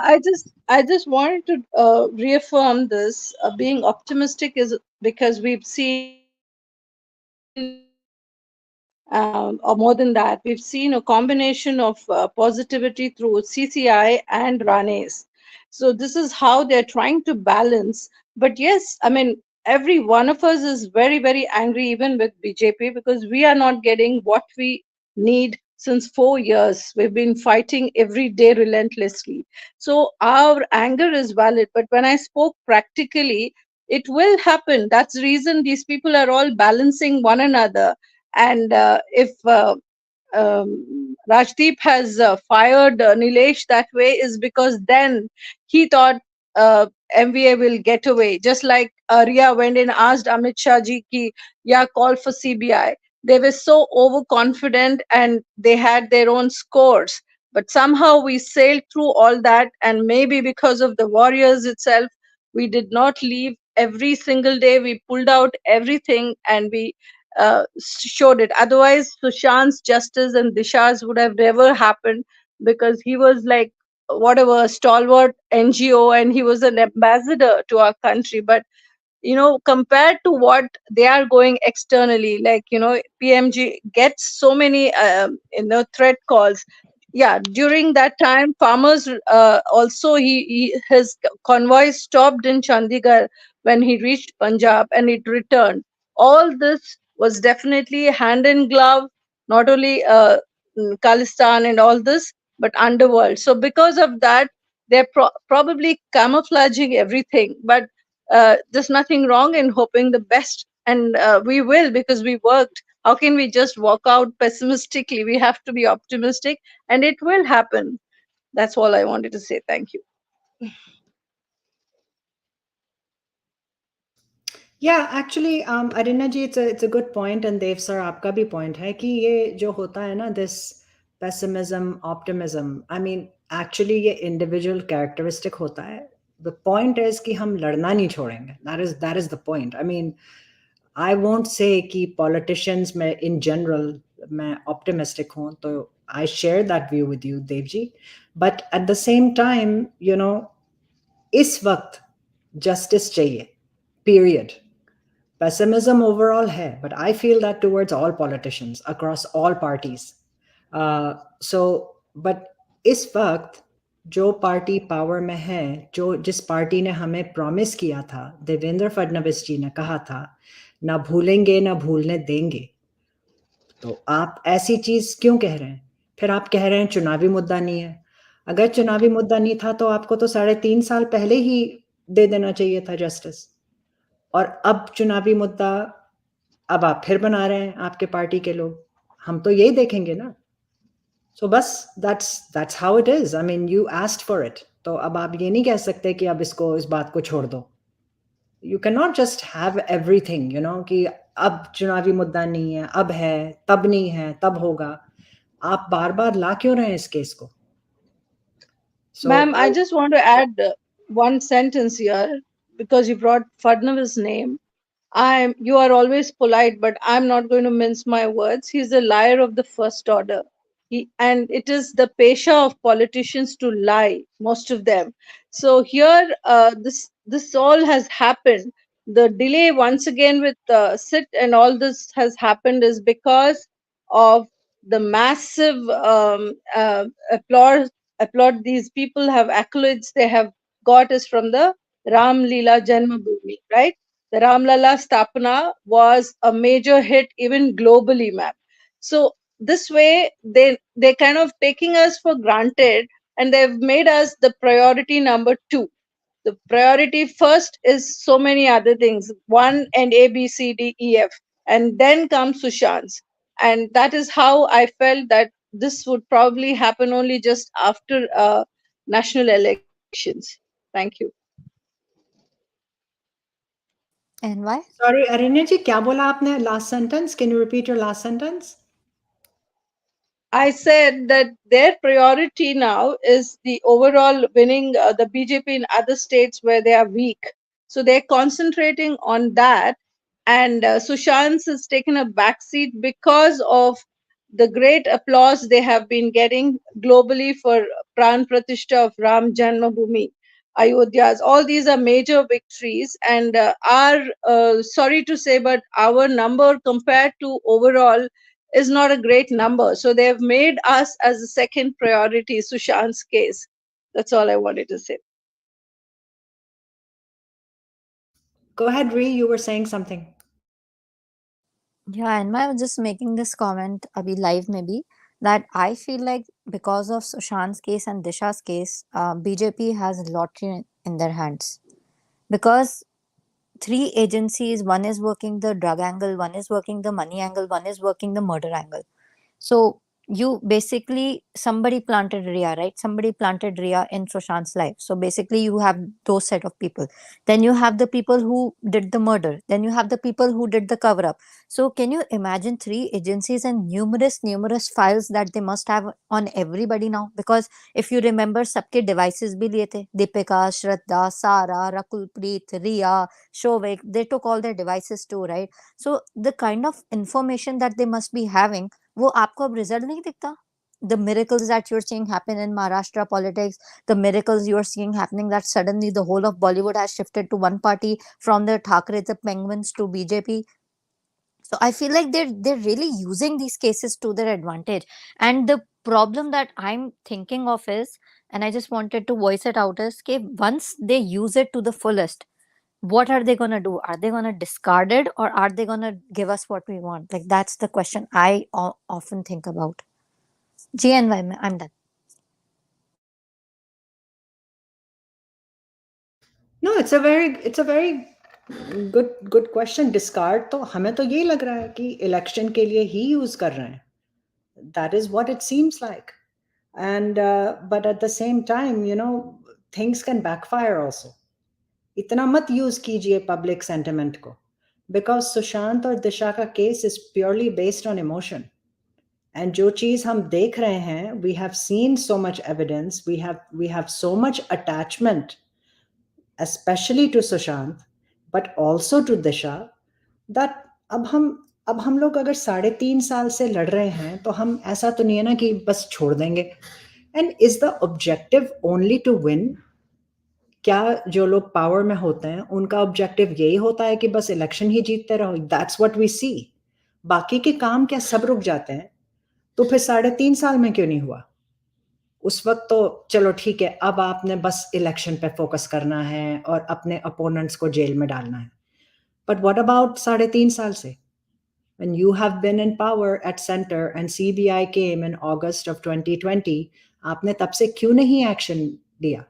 I just wanted to reaffirm this. Being optimistic is because we've seen, or more than that, we've seen a combination of positivity through CCI and Ranes. So this is how they're trying to balance. But yes, I mean, every one of us is very, very angry, even with BJP, because we are not getting what we need since 4 years. We've been fighting every day relentlessly. So our anger is valid. But when I spoke practically, it will happen. That's the reason these people are all balancing one another. And if Rajdeep has fired Nilesh that way, is because then he thought MVA will get away. Just like Riya went and asked Amit Shah ji ki, yeah, call for CBI. They were so overconfident and they had their own scores. But somehow we sailed through all that, and maybe because of the Warriors itself, we did not leave every single day. We pulled out everything and we showed it. Otherwise, Sushant's justice and Disha's would have never happened, because he was like whatever stalwart NGO and he was an ambassador to our country. But compared to what they are going externally, like PMG gets so many threat calls. Yeah, during that time, farmers also his convoy stopped in Chandigarh when he reached Punjab and it returned. All this was definitely hand in glove, not only Khalistan and all this, but underworld. So because of that, they're probably camouflaging everything. But there's nothing wrong in hoping the best, and we will, because we worked. How can we just walk out pessimistically? We have to be optimistic, and it will happen. That's all I wanted to say. Thank you. Yeah, actually, Arina ji, it's a good point, and Dev sir, आपका भी point है कि ये जो होता है ना, this pessimism, optimism. I mean, actually ये individual characteristic होता है. The point is कि हम लड़ना नहीं छोड़ेंगे. That is the point. I mean, I won't say कि politicians में in general मैं optimistic हूँ, तो I share that view with you, Dev ji. But at the same time, इस वक्त justice चाहिए. Period. Pessimism overall hai, but I feel that towards all politicians across all parties. But इस वक्त जो party power में है, जिस party ने हमें प्रॉमिस किया था, देवेंद्र फडणवीस जी ने कहा था, ना भूलेंगे ना भूलने देंगे, तो आप ऐसी चीज क्यों कह रहे हैं? फिर आप कह रहे हैं चुनावी मुद्दा नहीं है. अगर चुनावी मुद्दा नहीं था तो आपको तो 3.5 साल पहले ही दे देना चाहिए था जस्टिस. और अब चुनावी मुद्दा अब आप फिर बना रहे हैं आपके पार्टी के लोग. हम तो यही देखेंगे ना. सो बस that's how it is. I mean, you asked for it. तो अब आप ये नहीं कह सकते कि अब इस बात को छोड़ दो. You cannot just have everything, कि अब चुनावी मुद्दा नहीं है, अब है, तब नहीं है, तब होगा. आप बार-बार ला क्यों रहे हैं इस केस को? Ma'am, I just want to add one sentence here, because you brought Fadnavis' name. You are always polite, but I'm not going to mince my words. He's a liar of the first order. And it is the pesha of politicians to lie, most of them. So here, this all has happened. The delay once again with sit and all this has happened is because of the massive applaud these people have accolades they have got is from the Ram Leela Janmabhoomi, right? The Ram Lala Stapana was a major hit even globally, ma'am. So this way they kind of taking us for granted, and they've made us the priority number 2. The priority first is so many other things, 1 and A B C D E F, and then comes Sushant's. And that is how I felt that this would probably happen only just after national elections. Thank you. And why? Sorry, Arinya ji, क्या बोला आपने last sentence? Can you repeat your last sentence? I said that their priority now is the overall winning the BJP in other states where they are weak. So they're concentrating on that. And Sushant's has taken a backseat because of the great applause they have been getting globally for Pran Pratishtha of Ram Janmabhoomi, Ayodhya's. All these are major victories, and sorry to say, but our number compared to overall is not a great number. So they've made us as a second priority, Sushant's case. That's all I wanted to say. Go ahead, Ree, you were saying something. Yeah, and I was just making this comment, abhi live maybe, that I feel like because of Sushant's case and Disha's case, BJP has a lottery in their hands. Because three agencies, one is working the drug angle, one is working the money angle, one is working the murder angle. So you basically, somebody planted Riya, right? Somebody planted Riya in Sushant's life. So basically you have those set of people. Then you have the people who did the murder. Then you have the people who did the cover up. So can you imagine three agencies and numerous files that they must have on everybody now? Because if you remember, सबके devices भी लिए थे. Deepika, Shraddha, Sara, Rakulpreet, Riya, Shovik, they took all their devices too, right? So the kind of information that they must be having, वो आपको अब result नहीं दिखता? The miracles that you're seeing happen in Maharashtra politics, the miracles you're seeing happening that suddenly the whole of Bollywood has shifted to one party from the Thackeray, the Penguins to BJP. So I feel like they're really using these cases to their advantage. And the problem that I'm thinking of is, and I just wanted to voice it out, is okay, once they use it to the fullest, what are they going to do? Are they going to discard it, or are they going to give us what we want? Like, that's the question I often think about. GNY, I'm done. No, it's a very good question. Discard तो हमें तो ये लग रहा है कि election के लिए ही use कर रहे हैं. That is what it seems like. And but at the same time, you know, things can backfire also. इतना मत use कीजिए public sentiment को, because Sushant और Disha का case is purely based on emotion. And जो चीज हम देख रहे हैं, we have seen so much evidence, we have so much attachment, especially to Sushant, but also to Disha, that अब हम लोग अगर 3.5 साल से लड़ रहे हैं, तो हम ऐसा तो नहीं है ना कि बस छोड़ देंगे. And is the objective only to win? क्या जो लोग पावर में होते हैं, उनका ऑब्जेक्टिव यही होता है कि बस इलेक्शन ही जीतते रहो? That's what we see. बाकी के काम क्या सब रुक जाते हैं? तो फिर 3.5 साल में क्यों नहीं हुआ? उस वक्त तो चलो ठीक है, अब आपने बस इलेक्शन पे फोकस करना है और अपने अपोनेंट्स को जेल में डालना है. But what about 3.5 साल से? When you have been in power at center and CBI came in August of 2020, आपने तब से क्यों नहीं एक्शन लिया?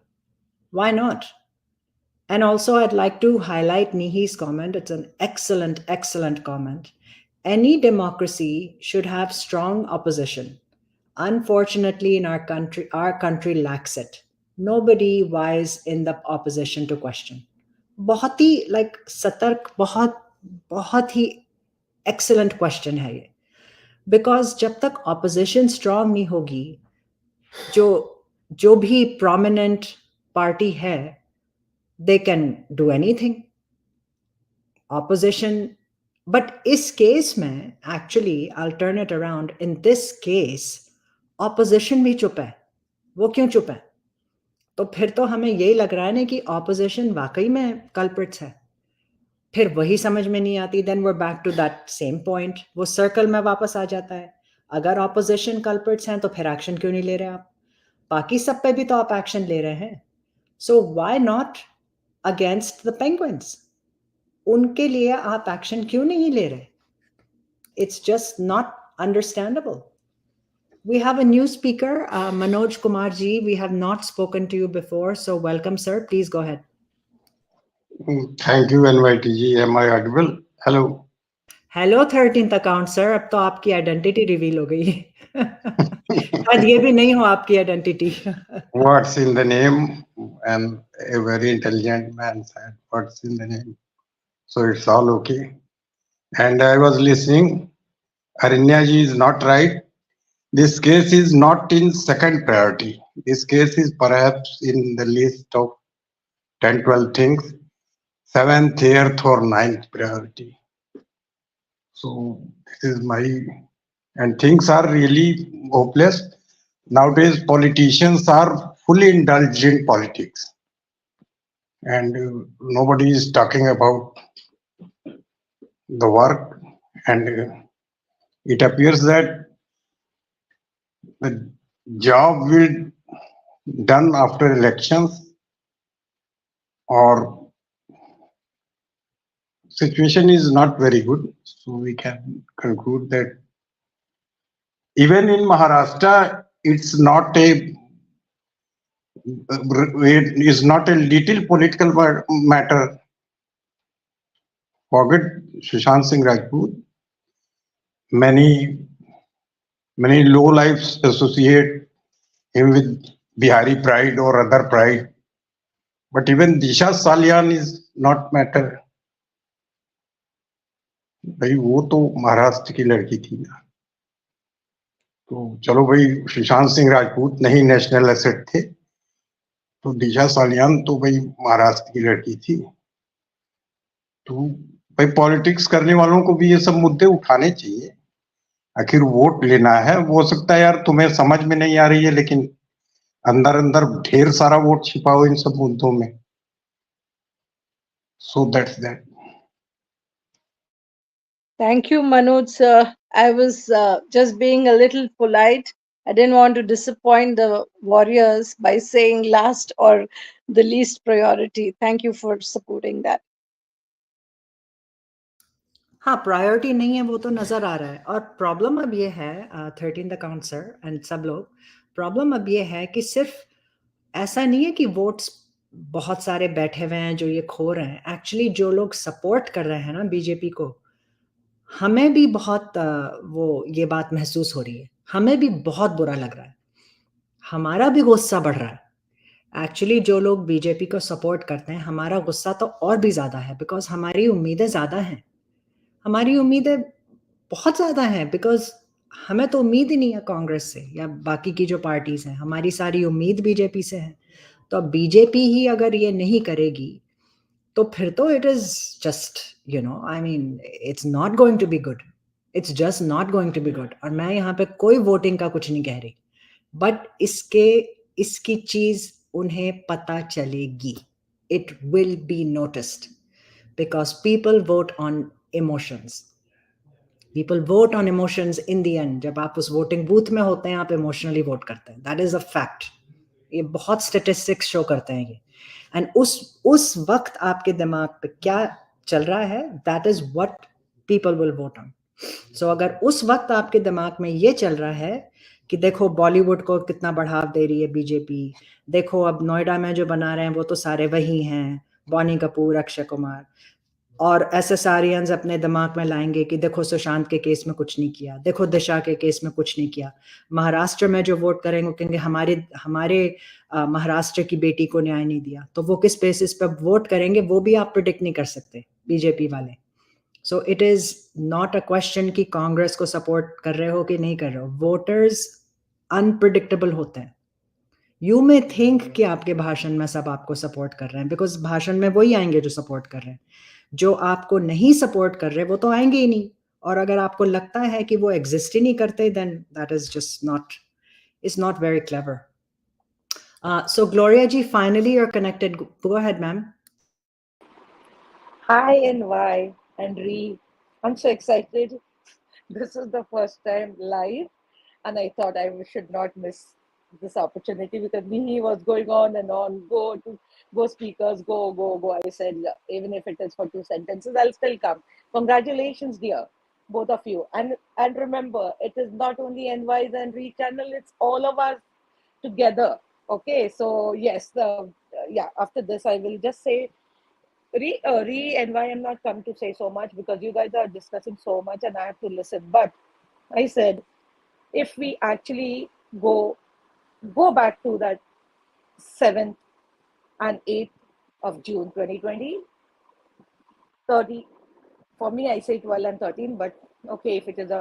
Why not? And also, I'd like to highlight Nihi's comment. It's an excellent comment. Any democracy should have strong opposition. Unfortunately, in our country lacks it. Nobody wise in the opposition to question. बहुत ही like सतर्क, बहुत ही excellent question है ये. Because जब तक opposition strong नहीं होगी, जो भी prominent party है, they can do anything. Opposition, but इस case में, actually, I'll turn it around. In this case, opposition भी चुप है, वो क्यों चुप है? तो फिर तो हमें यही लग रहा है ना कि ऑपोजिशन वाकई में कल्प्रिट्स है। फिर वही समझ में नहीं आती, then we are back to that same point, वो सर्कल में वापस आ जाता है। अगर ऑपोजिशन कल्प्रिट्स हैं तो फिर एक्शन क्यों नहीं ले रहे आप? बाकी सब पे भी तो आप एक्शन ले रहे हैं। So why not against the penguins? उनके लिए आप एक्शन क्यों नहीं ले रहे? It's just not understandable. We have a new speaker, Manoj Kumar ji. We have not spoken to you before, so welcome, sir. Please go ahead. Thank you, NYT ji. Am I audible? Hello. Hello, 13th account, sir. अब तो आपकी identity reveal हो गई। शायद ये भी नहीं हो आपकी identity. What's in the name? And a very intelligent man said, "What's in the name?" So it's all okay. And I was listening. Arinya ji is not right. This case is not in second priority. This case is perhaps in the list of 10, 12 things, 7th, 8th, or 9th priority. So this is my, and things are really hopeless. Nowadays, politicians are fully indulged in politics. And nobody is talking about the work. And it appears that the job will done after elections, or situation is not very good. So we can conclude that even in Maharashtra, it's not a little political matter. Forget Sushant Singh Rajput. Many low lives associate him with Bihari pride or other pride. But even Disha Salyan is not matter. भाई वो तो महाराष्ट्र की लड़की थी ना, तो चलो भाई सुशांत सिंह राजपूत नहीं नेशनल एसेट थे, तो दिशा सालियान तो भाई महाराष्ट्र की लड़की थी। तो भाई पॉलिटिक्स करने वालों को भी ये सब मुद्दे उठाने चाहिए। आखिर वोट लेना है, वो हो सकता है यार तुम्हें समझ में नहीं आ रही है, लेकिन अंदर अंदर ढेर सारा वोट छिपाओ इन सब मुद्दों में। सो that's that. Thank you, Manoj sir. I was just being a little polite. I didn't want to disappoint the warriors by saying last or the least priority. Thank you for supporting that. हाँ, priority नहीं है वो तो नजर आ रहा है। और problem अब ये है, 13th अकाउंट सर एंड सब लोग, प्रॉब्लम अब ये है कि सिर्फ ऐसा नहीं है कि वोट्स बहुत सारे बैठे हुए हैं जो ये खो रहे हैं। एक्चुअली जो लोग सपोर्ट कर रहे हैं ना बीजेपी को, हमें भी बहुत वो ये बात महसूस हो रही है, हमें भी बहुत बुरा लग रहा है, हमारा भी गुस्सा बढ़ रहा है। एक्चुअली जो लोग बीजेपी को सपोर्ट करते हैं, हमारा गुस्सा तो और भी ज़्यादा है, बिकॉज हमारी उम्मीदें ज़्यादा हैं, हमारी उम्मीदें बहुत ज़्यादा हैं, बिकॉज हमें तो उम्मीद ही नहीं है कांग्रेस से या बाकी की जो पार्टीज हैं, हमारी सारी उम्मीद बीजेपी से है। तो अब बीजेपी ही अगर ये नहीं करेगी तो फिर तो it is just I mean it's not going to be good, it's just not going to be good. और मैं यहाँ पे कोई वोटिंग का कुछ नहीं कह रही, बट इसकी चीज उन्हें पता चलेगी, it will be noticed, because people vote on emotions, people vote on emotions in the end. जब आप उस वोटिंग बूथ में होते हैं, आप इमोशनली वोट करते हैं, दैट इज अ फैक्ट। ये बहुत स्टेटिस्टिक्स शो करते हैं ये। एंड उस वक्त आपके दिमाग पे क्या चल रहा है, that is what people will vote on. So अगर उस वक्त आपके दिमाग में ये चल रहा है कि देखो बॉलीवुड को कितना बढ़ावा दे रही है बीजेपी, देखो अब नोएडा में जो बना रहे हैं वो तो सारे वही हैं, बॉनी कपूर, अक्षय कुमार, और एसएसआरियंस अपने दिमाग में लाएंगे कि देखो सुशांत के केस में कुछ नहीं किया, देखो दिशा के केस में कुछ नहीं किया। महाराष्ट्र में जो वोट करेंगे कहेंगे हमारे महाराष्ट्र की बेटी को न्याय नहीं दिया। तो वो किस बेसिस पर वोट करेंगे वो भी आप प्रिडिक्ट नहीं कर सकते बीजेपी वाले। So it is not a question कि कांग्रेस को सपोर्ट कर रहे हो कि नहीं कर रहे हो, वोटर्स अनप्रिडिक्टेबल होते हैं। यू मे थिंक कि आपके भाषण में सब आपको सपोर्ट कर रहे हैं, बिकॉज भाषण में वही आएंगे जो सपोर्ट कर रहे हैं, जो आपको नहीं सपोर्ट कर रहे वो तो आएंगे ही नहीं। और अगर आपको लगता है कि वो एग्जिस्ट ही नहीं करते, then that is just not, is not very clever. So Gloria ji, finally you're connected. Go ahead, ma'am. Hi NY and Ree. I'm so excited. This is the first time live, and I thought I should not miss this opportunity because he was going on and on. Go speakers, go. I said, even if it is for 2 sentences, I'll still come. Congratulations, dear, both of you. And remember, it is not only NY's and Ree channel, it's all of us together. Okay, so yes, yeah, after this, I will just say Re and why I'm not come to say so much because you guys are discussing so much and I have to listen. But I said, if we actually go back to that 7th and 8th of June 2020, 30, for me, I say 12 and 13, but okay, if it is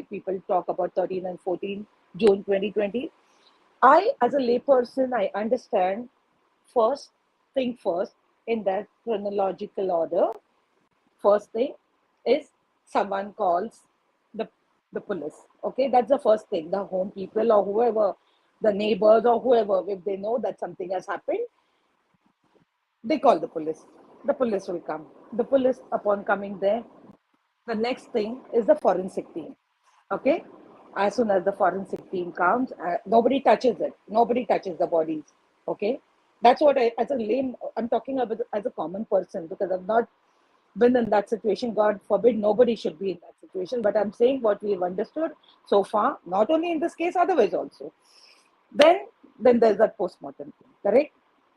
people talk about 13 and 14, June 2020, I, as a layperson, I understand first thing first in that chronological order. First thing is someone calls the police. Okay, that's the first thing. The home people or whoever, the neighbors or whoever, if they know that something has happened, they call the police. The police will come. The police, upon coming there, the next thing is the forensic team. Okay, as soon as the forensic team comes, nobody touches it. Nobody touches the bodies. Okay, that's what I, as a lame, I'm talking about as a common person because I've not been in that situation. God forbid, nobody should be in that situation. But I'm saying what we've understood so far, not only in this case, otherwise also. Then there's that postmortem thing, correct?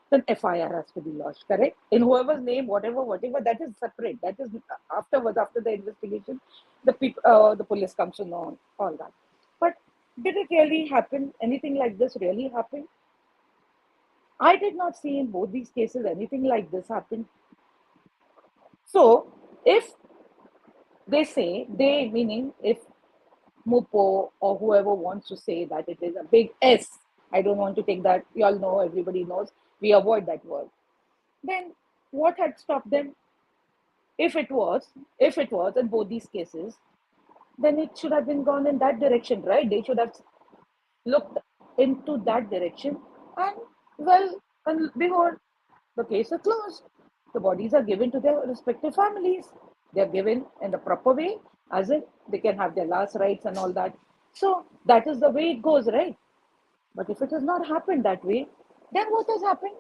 Then FIR has to be lodged, correct? In whoever's name, whatever, that is separate. That is afterwards, after the investigation, the police comes to know all that. But did it really happen? Anything like this really happened? I did not see in both these cases anything like this happen. So if they say, they meaning if Mupo or whoever wants to say that it is a big S, I don't want to take that, you all know, everybody knows, we avoid that word. Then what had stopped them? If it was in both these cases, then it should have been gone in that direction, right? They should have looked into that direction and behold, the case is closed. The bodies are given to their respective families. They're given in the proper way, as if they can have their last rites and all that. So that is the way it goes, right? But if it has not happened that way, then what has happened?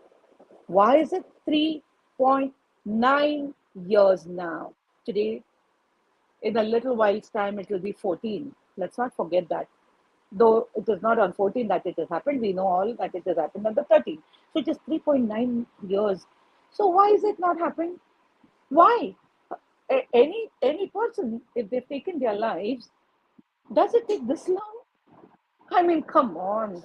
Why is it 3.9 years now? Today, in a little while's time, it will be 14. Let's not forget that. Though it is not on 14 that it has happened, we know all that it has happened on the 13th. So it is 3.9 years. So why is it not happening? Why? Any person, if they've taken their lives, does it take this long? I mean, come on.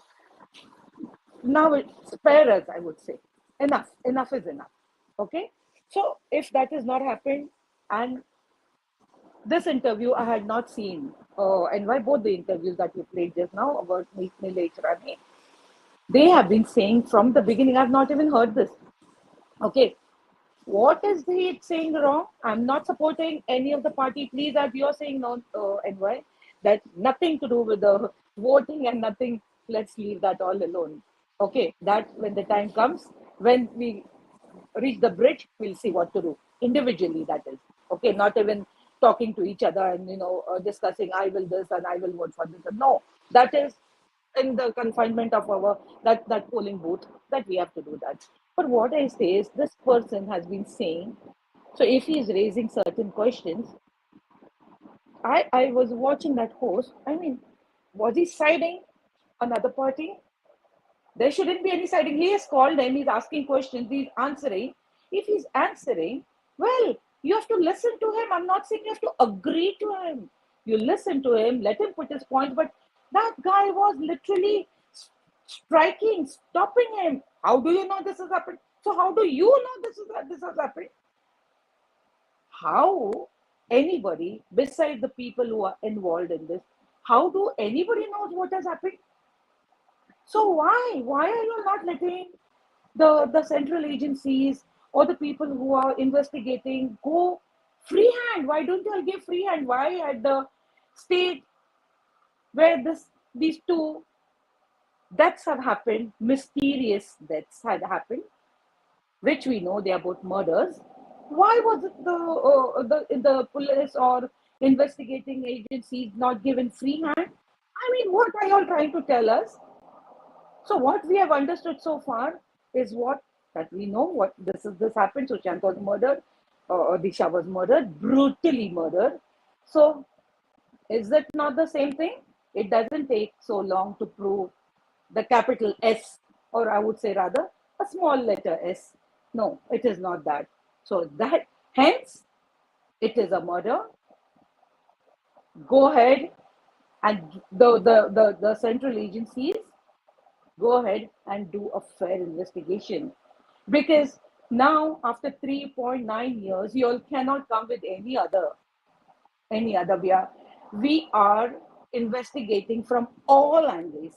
Now spare us, I would say. Enough is enough. Okay? So if that has not happened, and this interview I had not seen, and why both the interviews that you played just now about Nilesh Rane, they have been saying from the beginning, I've not even heard this. Okay, what is he saying wrong? I'm not supporting any of the party. Please, as you're saying no, NY, that nothing to do with the voting and nothing. Let's leave that all alone. Okay, that when the time comes, when we reach the bridge, we'll see what to do individually. That is okay. Not even talking to each other and discussing. I will this and I will vote for this. No, that is in the confinement of our that polling booth that we have to do that. But what I say is this person has been saying, so if he is raising certain questions, I was watching that host. I mean, was he siding another party? There shouldn't be any siding. He has called him, he's asking questions, he's answering. If he's answering, well, you have to listen to him. I'm not saying you have to agree to him. You listen to him, let him put his point, but that guy was literally striking, stopping him. How do you know this has happened? So how do you know this has happened? How anybody, besides the people who are involved in this, how do anybody knows what has happened? So why are you not letting the central agencies or the people who are investigating go free hand? Why don't you all give free hand? Why at the state where these two Deaths have happened, mysterious deaths had happened, which we know they are both murders. Why was it the police or investigating agencies not given free hand? I mean, what are you all trying to tell us? So what we have understood so far is what that we know what this happened. Sushant was murdered, Disha was murdered, brutally murdered. So is that not the same thing? It doesn't take so long to prove the capital S, or I would say rather a small letter S. No, it is not that. So that hence it is a murder. Go ahead and the central agencies go ahead and do a fair investigation, because now after 3.9 years you all cannot come with any other we are investigating from all angles.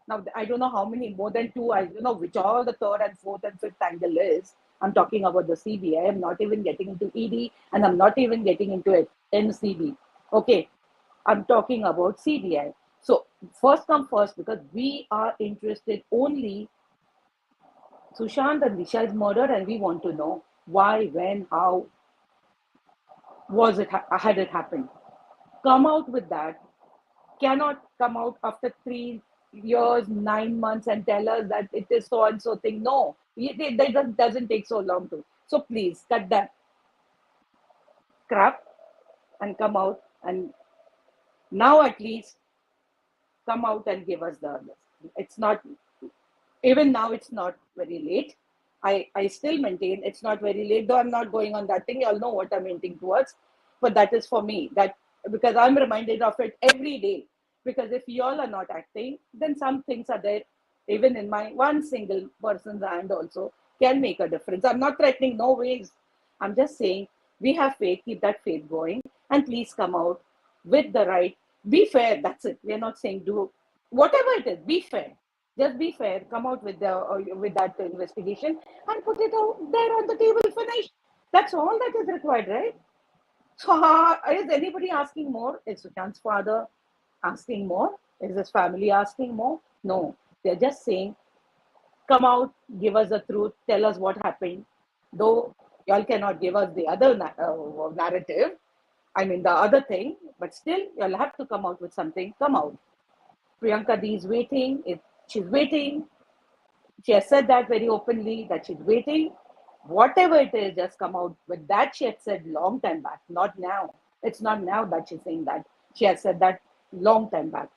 Now I don't know how many, more than two, I don't know which all the third and fourth and fifth angle is. I'm talking about the CBI. I'm not even getting into ED, and I'm not even getting into it NCB. Okay, I'm talking about CBI. So first come first, because we are interested only Sushant and Disha's murder, and we want to know why, when, how was it, had it happened. Come out with that. Cannot come out after 3 years, 9 months and tell us that it is so and so thing. No, that doesn't take so long to. So please cut that crap and come out, and now at least come out and give us the others. It's not, even now it's not very late. I still maintain it's not very late, though I'm not going on that thing. You all know what I'm hinting towards, but that is for me, that because I'm reminded of it every day. Because if you all are not acting, then some things are there, even in my one single person's hand also can make a difference. I'm not threatening, no ways. I'm just saying we have faith, keep that faith going, and please come out with the right. Be fair, that's it. We're not saying do whatever it is, be fair. Just be fair. Come out with that investigation and put it out there on the table. Finish. That's all that is required, right? So, is anybody asking more? Is Sushant's father asking more? Is his family asking more? No. They're just saying, come out, give us the truth, tell us what happened. Though y'all cannot give us the other narrative, I mean the other thing, but still you'll have to come out with something. Come out. Priyanka D is waiting. She's waiting. She has said that very openly, that she's waiting. Whatever it is, just come out with that. She had said long time back, not now. It's not now that she's saying that. She has said that long time back.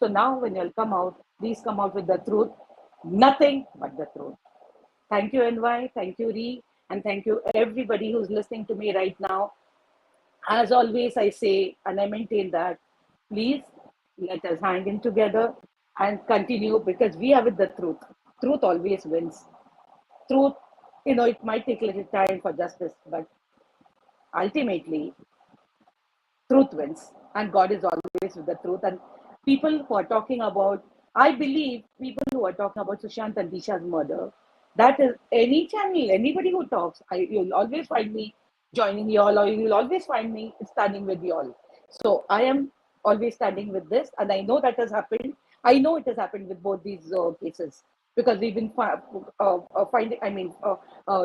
So now when you'll come out, please come out with the truth. Nothing but the truth. Thank you, NY. Thank you, Ree. And thank you, everybody who's listening to me right now. As always, I say, and I maintain that, please let us hang in together and continue, because we are with the truth. Truth always wins. Truth, it might take a little time for justice, but ultimately, truth wins. And God is always with the truth. And people who are talking about, I believe people who are talking about Sushant and Disha's murder, that is any channel, anybody who talks, you'll always find me joining you all, or you'll always find me standing with you all. So I am always standing with this, and I know that has happened. I know it has happened with both these cases, because we've been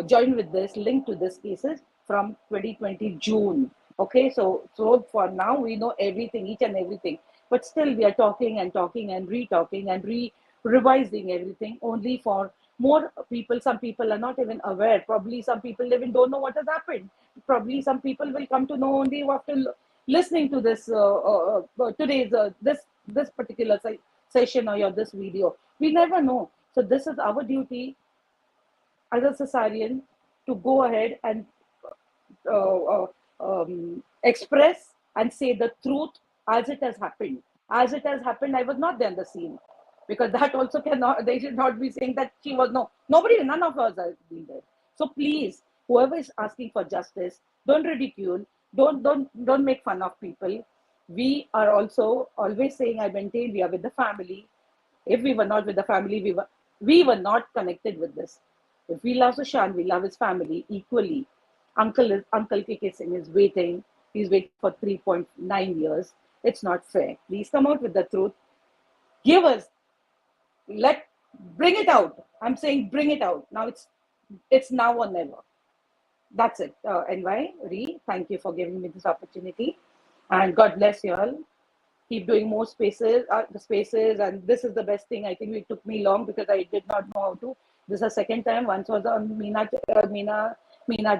joined with this, linked to this cases from 2020 June. Okay, so for now we know everything, each and everything, but still we are talking and talking and re-talking and revising everything only for more people. Some people are not even aware. Probably some people even don't know what has happened. Probably some people will come to know only after listening to this today's this particular session or this video. We never know. So this is our duty as a Cesarian to go ahead and express and say the truth as it has happened. As it has happened, I was not there on the scene, because that also cannot, they should not be saying that she was, nobody, none of us have been there. So please, whoever is asking for justice, don't ridicule, don't make fun of people. We are also always saying, I maintain, we are with the family. If we were not with the family, we were not connected with this. If we love Sushant, we love his family equally. Uncle KK Singh is waiting. He's waiting for 3.9 years. It's not fair. Please come out with the truth. Give us bring it out. I'm saying bring it out. Now it's now or never. That's it. NY, Ree, thank you for giving me this opportunity. And God bless you all. Keep doing more spaces, and this is the best thing. I think it took me long because I did not know how to. This is the second time. Once was on Meena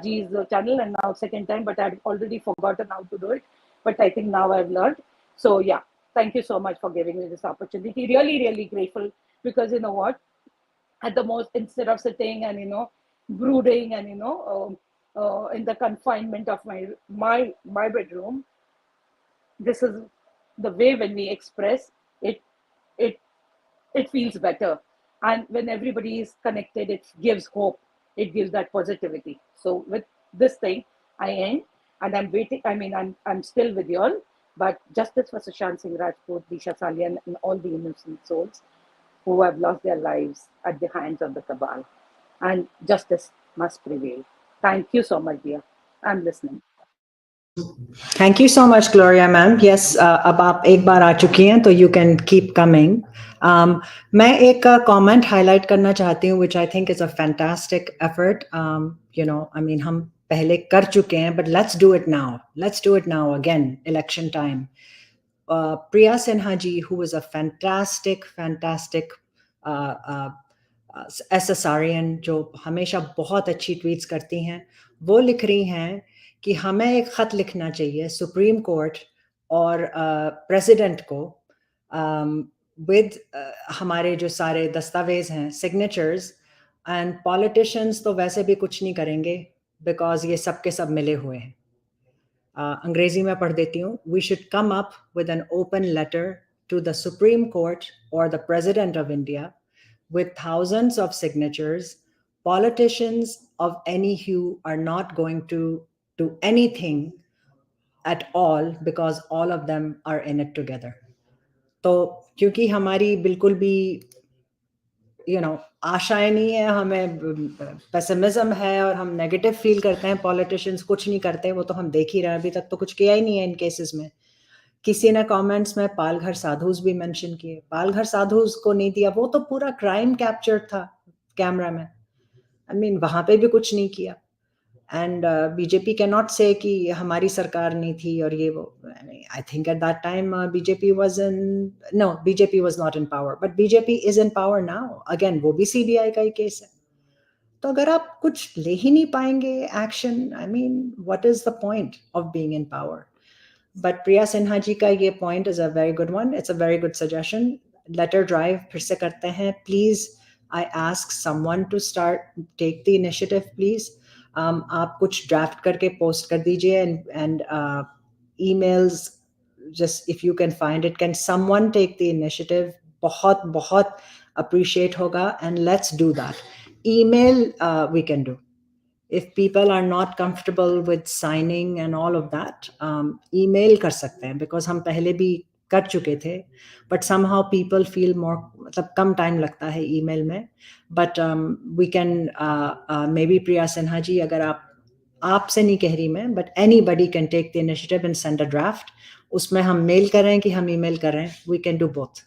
Ji's channel, and now second time, but I'd already forgotten how to do it. But I think now I've learned. So yeah, thank you so much for giving me this opportunity. Really, really grateful, because you know what? At the most, instead of sitting and brooding and in the confinement of my bedroom, this is the way when we express it, it it feels better. And when everybody is connected, it gives hope, it gives that positivity. So with this thing, I end, and I'm waiting. I mean, I'm still with you all, but justice for Sushant Singh Rajput, Disha Salian, and all the innocent souls who have lost their lives at the hands of the cabal, and justice must prevail. Thank you so much, dear. I'm listening. Thank you so much, Gloria ma'am. Yes, अब आप एक बार आ चुकी हैं, तो you can keep coming. मैं एक comment highlight करना चाहती हूँ, which I think is a fantastic effort. I mean, हम पहले कर चुके हैं, but let's do it now. Let's do it now again, election time. Priya Sinha ji, who is a fantastic SSRian, जो हमेशा बहुत अच्छी ट्वीट्स करती हैं, वो लिख रही हैं कि हमें एक खत लिखना चाहिए सुप्रीम कोर्ट और प्रेसिडेंट को विद हमारे जो सारे दस्तावेज हैं, सिग्नेचर्स, एंड पॉलिटिशियंस तो वैसे भी कुछ नहीं करेंगे बिकॉज ये सब के सब मिले हुए हैं. अंग्रेजी में पढ़ देती हूँ. We should come up with an open letter to the Supreme Court or the President of India with thousands of signatures. Politicians of any hue are not going to do anything at all because all of them are in it together. तो क्योंकि हमारी बिल्कुल भी आशाएं नहीं है, हमें pessimism है और हम नेगेटिव फील करते हैं, पॉलिटिशियंस कुछ नहीं करते, वो तो हम देख ही रहे हैं. अभी तक तो कुछ किया ही नहीं है इन केसेस में. किसी ने कमेंट्स में पालघर साधुस भी मेंशन किए. पालघर साधुस को नहीं दिया, वो तो पूरा क्राइम कैप्चर था कैमरा में. आई मीन, वहां पे भी कुछ नहीं किया. एंड बीजेपी कैन नॉट से कि हमारी सरकार नहीं थी और ये वो. I think at that time BJP was not in power, but BJP is in power now. Again, वो भी सीबीआई का ही केस है. तो अगर आप कुछ ले ही नहीं पाएंगे action, I mean, what is the point of being in power? But Priya Sinha ji ka ye point is a very good one. It's a very good suggestion. Letter drive फिर से करते हैं. Please, I ask someone to take the initiative, please. आप कुछ draft करके post कर दीजिए, and emails, just if you can find it. Can someone take the initiative? बहुत appreciate होगा, and let's do that. Email we can do. If people are not comfortable with signing and all of that, email कर सकते हैं, because हम पहले भी कर चुके थे, but somehow people feel more, मतलब कम time लगता है email में. But we can maybe Priya Sinha ji, अगर आपसे नहीं कह रही मैं, but anybody can take the initiative and send a draft. उसमें हम mail करें कि हम email करें, we can do both.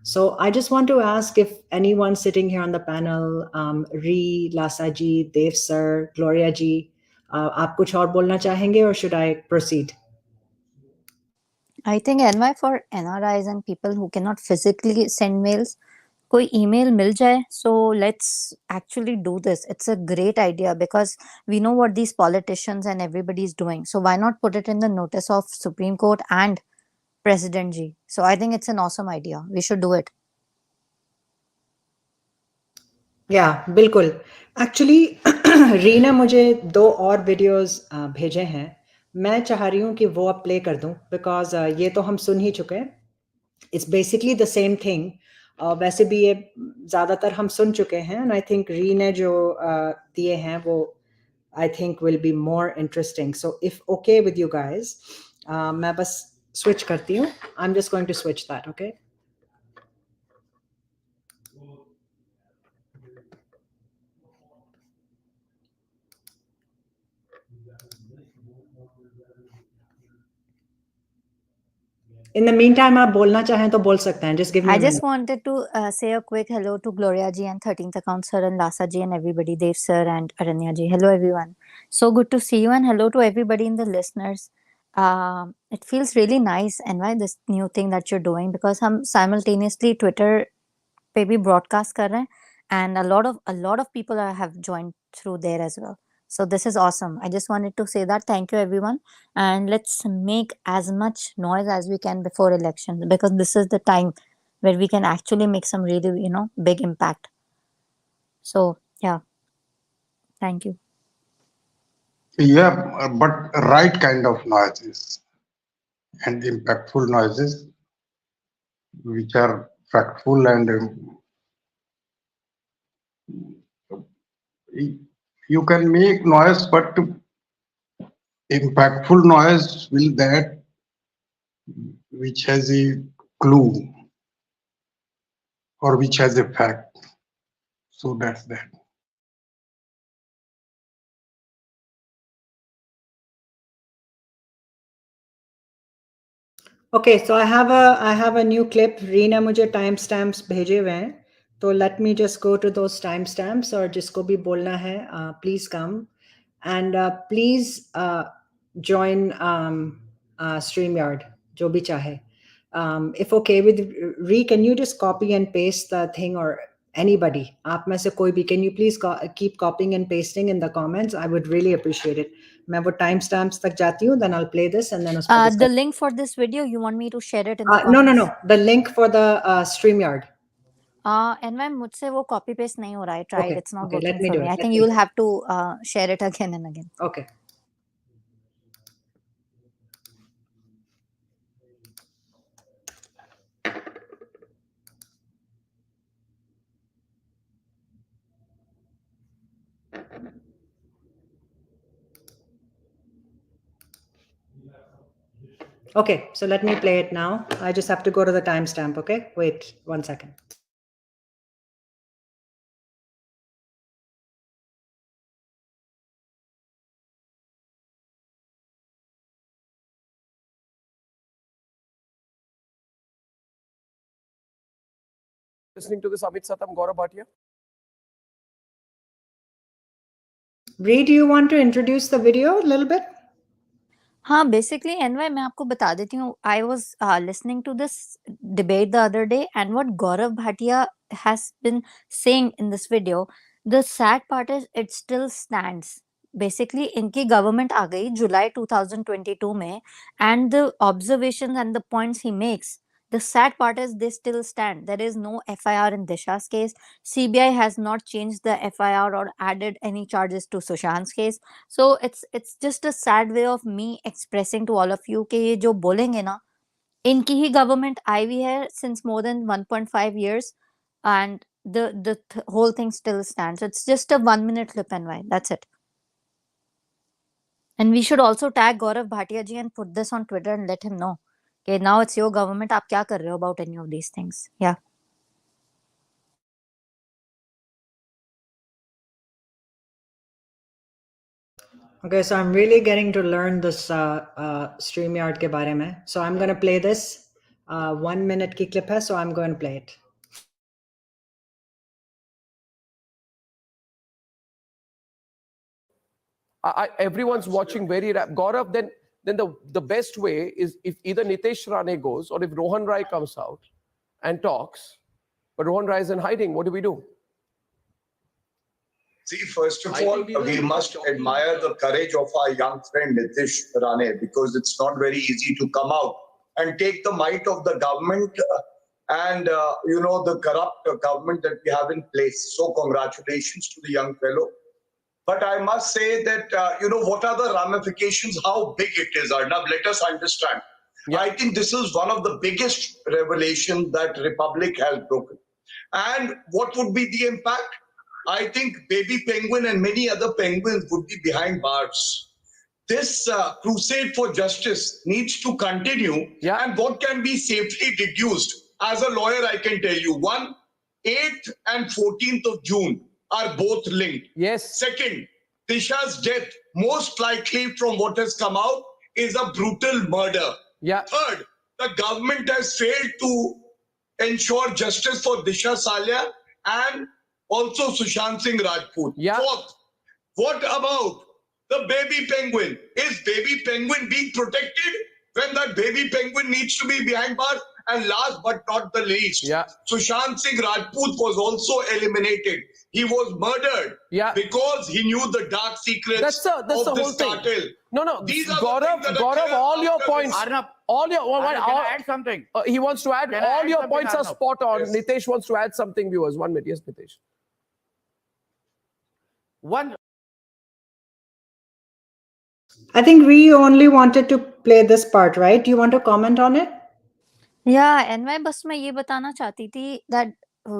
So I just want to ask if anyone sitting here on the panel, Ree, Lasa ji, Dev sir, Gloria ji, आप कुछ और बोलना चाहेंगे, or should I proceed? I think NY, for NRIs and people who cannot physically send mails, कोई email मिल जाए, so let's actually do this. It's a great idea because we know what these politicians and everybody is doing. So why not put it in the notice of Supreme Court and President Ji? So I think it's an awesome idea. We should do it. Yeah, बिल्कुल. Actually, री ने मुझे 2 और videos भेजे हैं. मैं चाह रही हूँ कि वो अब play कर दूँ, because ये तो हम सुन ही चुके हैं. It's basically the same thing. वैसे भी ये ज़्यादातर हम सुन चुके हैं, and I think री ने जो दिए हैं वो I think will be more interesting. So if okay with you guys, मैं बस switch करती हूँ. I'm just going to switch that, okay? In the meantime, आप बोलना चाहें तो बोल सकते हैं. Just give me I a minute. just wanted to say a quick hello to Gloria ji and 13th account sir and Lasa ji and everybody, Dev sir and Aranya ji. Hello everyone. So good to see you and hello to everybody in the listeners. It feels really nice and why this new thing that you're doing because हम simultaneously Twitter पे भी broadcast कर रहे हैं and a lot of people have joined through there as well. So this is awesome. I just wanted to say that. Thank you everyone and let's make as much noise as we can before elections because this is the time where we can actually make some really big impact. So yeah, thank you. Yeah, but right kind of noises and impactful noises, which are factful and you can make noise, but impactful noise will that which has a clue or which has a fact. So that's that. Okay, so I have a new clip. Reena मुझे timestamps भेजे हुए हैं. So let me just go to those timestamps और जिसको भी बोलना है, please come and please join StreamYard जो भी चाहे. If okay with Ree, can you just copy and paste the thing or anybody? आप में से कोई भी, can you please keep copying and pasting in the comments? I would really appreciate it. मैं वो timestamps तक जाती हूँ, then I'll play this and then उस पर The link for this video, you want me to share it in the no, comments? no. The link for the StreamYard. And मुझसे वो copy paste नहीं हो रहा है. I tried. Okay, It's not okay, working let me for do me. it. I think you will have to share it again and again. Okay. Okay, so let me play it now. I just have to go to the timestamp, okay? Wait 1 second. Listening to this Amit Satam, Gaurav Bhatia. Ree, do you want to introduce the video a little bit? हाँ, basically NY मैं आपको बता देती हूँ. I was listening to this debate the other day and what Gaurav Bhatia has been saying in this video, the sad part is it still stands. Basically इनकी government आ गई July 2022 में and the observations and the points he makes, the sad part is they still stand. There is no FIR in Disha's case. CBI has not changed the FIR or added any charges to Sushant's case. So it's just a sad way of me expressing to all of you कि ये जो बोलेंगे ना, इनकी ही government आई हुई है since more than 1.5 years and the whole thing still stands. It's just a 1-minute clip and why. That's it. And we should also tag Gaurav Bhatia ji and put this on Twitter and let him know. Okay, now it's your government. आप क्या कर रहे हो about any of these things? Yeah. Okay, so I'm really getting to learn this StreamYard के बारे में. So I'm going to play this 1 minute की clip है, so I'm going to play it. Everyone's watching very Gaurav, then the best way is if either Nitesh Rane goes or if Rohan Rai comes out and talks, but Rohan Rai is in hiding. What do we do? See, first of all, we must admire the courage of our young friend Nitesh Rane because it's not very easy to come out and take the might of the government and the corrupt government that we have in place. So congratulations to the young fellow. But I must say that, what are the ramifications, how big it is, Arnab? Let us understand. Yeah. I think this is one of the biggest revelations that Republic has broken. And what would be the impact? I think baby penguin and many other penguins would be behind bars. This crusade for justice needs to continue. Yeah. And what can be safely deduced? As a lawyer, I can tell you, 8th and 14th of June are both linked. Yes. Second, Disha's death, most likely from what has come out, is a brutal murder. Yeah. Third, the government has failed to ensure justice for Disha Salia and also Sushant Singh Rajput. Fourth, what about the baby penguin? Is baby penguin being protected when that baby penguin needs to be behind bars? And last but not the least, Sushant Singh Rajput was also eliminated. He was murdered because he knew the dark secrets That's of the whole this thing. cartel. No, These are Gaurav, all your points. All your, can I add something? He wants to add. Can I All add your something, points are Arnab? spot on. Yes. Nitesh wants to add something, viewers. 1 minute. Yes, Nitesh. I think we only wanted to play this part, right? Do you want to comment on it? Yeah, and मैं बस मैं ये बताना चाहती थी that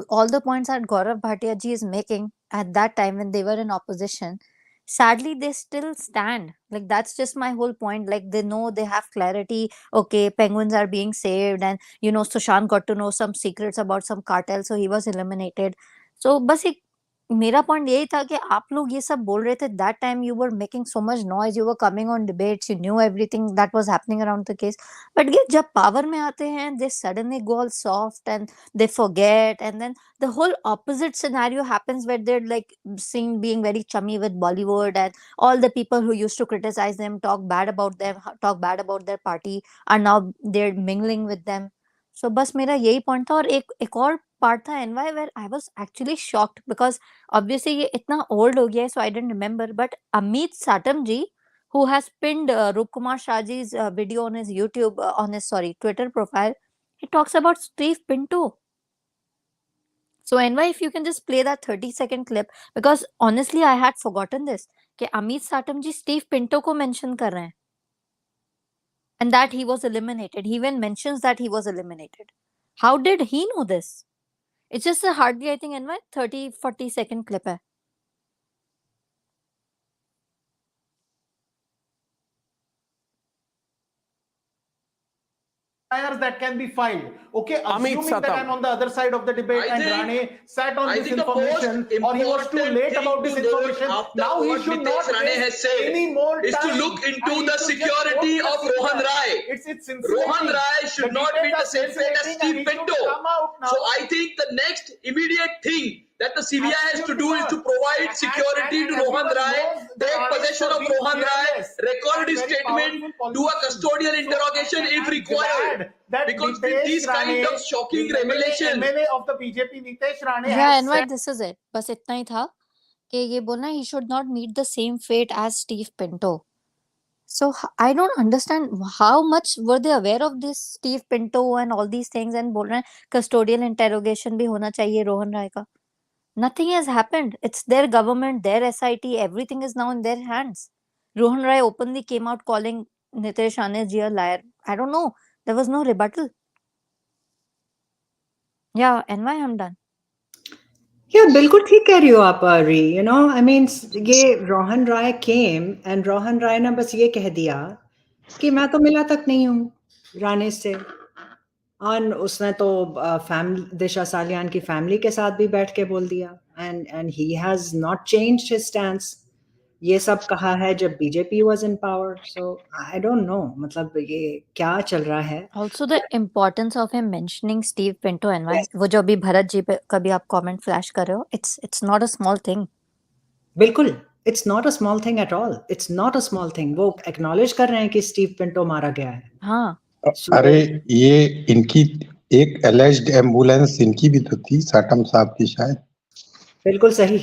all the points that Gaurav Bhatia ji is making at that time when they were in opposition, sadly they still stand. Like that's just my whole point. Like they know, they have clarity. Okay, penguins are being saved, and Sushant got to know some secrets about some cartel, so he was eliminated. So बस एक मेरा point यही था कि आप लोग ये सब बोल रहे थे that time you were making so much noise, you were coming on debates, you knew everything that was happening around the case, but ये जब पावर में आते हैं they suddenly go all soft and they forget, and then the whole opposite scenario happens where they like seen being very chummy with Bollywood, and all the people who used to criticize them, talk bad about them, talk bad about their party, are now they're mingling with them. So बस मेरा यही point था। और एक और part था NY where I was actually shocked because obviously ये इतना old हो गया है, so I didn't remember, but Amit Satam ji, who has pinned Rup Kumar Shah ji's video on his YouTube, on his Twitter profile, he talks about Steve Pinto. So NY, if you can just play that 30-second clip, because honestly I had forgotten this, कि Amit Satam ji Steve Pinto को mention कर रहे हैं, and that he was eliminated. He even mentions that he was eliminated. How did he know this? It's just a hardly, I think, NY 30-40 second clip है. That can be filed. Okay, Amit assuming that Satam. I'm on the other side of the debate and Rane sat on this information, or he was too late about this information. Now he should not waste any more time. Is to look into And he the should just security vote of the Rohan CBI. Rai. It's insulating. Rohan Rai should The not be debate the is same fate as insulating and Steve he should Pinto. come out now. So I think the next immediate thing that the CBI has to do is to provide security to Rohan Rai, take possession of Rohan Rai, record his statement, do a custodial interrogation if required. Because with these kind of shocking revelations, MLA of the BJP, Nitesh Rane, Yeah, has and said what this is it. बस इतना ही था कि ये बोलना he should not meet the same fate as Steve Pinto. So I don't understand how much were they aware of this Steve Pinto and all these things, and बोल रहे हैं custodial interrogation भी होना चाहिए रोहन राय का. Nothing has happened. It's their government, their SIT, everything is now in their hands. Rohan Rai openly came out calling Nitesh Rane ji a liar. I don't know. There was no rebuttal. Yeah, and why I'm done. Yeah, बिल्कुल ठीक कह रही हो आप री. I mean, ये रोहन राय came and Rohan राय ने बस ये कह दिया कि मैं तो मिला तक नहीं हूँ राणे से. और उसने तो दिशा सालियान की फैमिली के साथ भी बैठ के बोल दिया, and he has not changed his stance. ये सब कहा है जब BJP was in power. So I don't know, मतलब ये क्या चल रहा है. Also the importance of him mentioning Steve Pinto and why वो जो अभी भरत जी पे कभी आप comment flash कर रहे हो, it's not a small thing. बिल्कुल, it's not a small thing at all. It's not a small thing. वो acknowledge कर रहे हैं कि स्टीव पिंटो मारा गया है. हाँ. अरे ये इनकी एक alleged एम्बुलेंस इनकी भी तो थी, साटम साहब की शायद. बिल्कुल सही.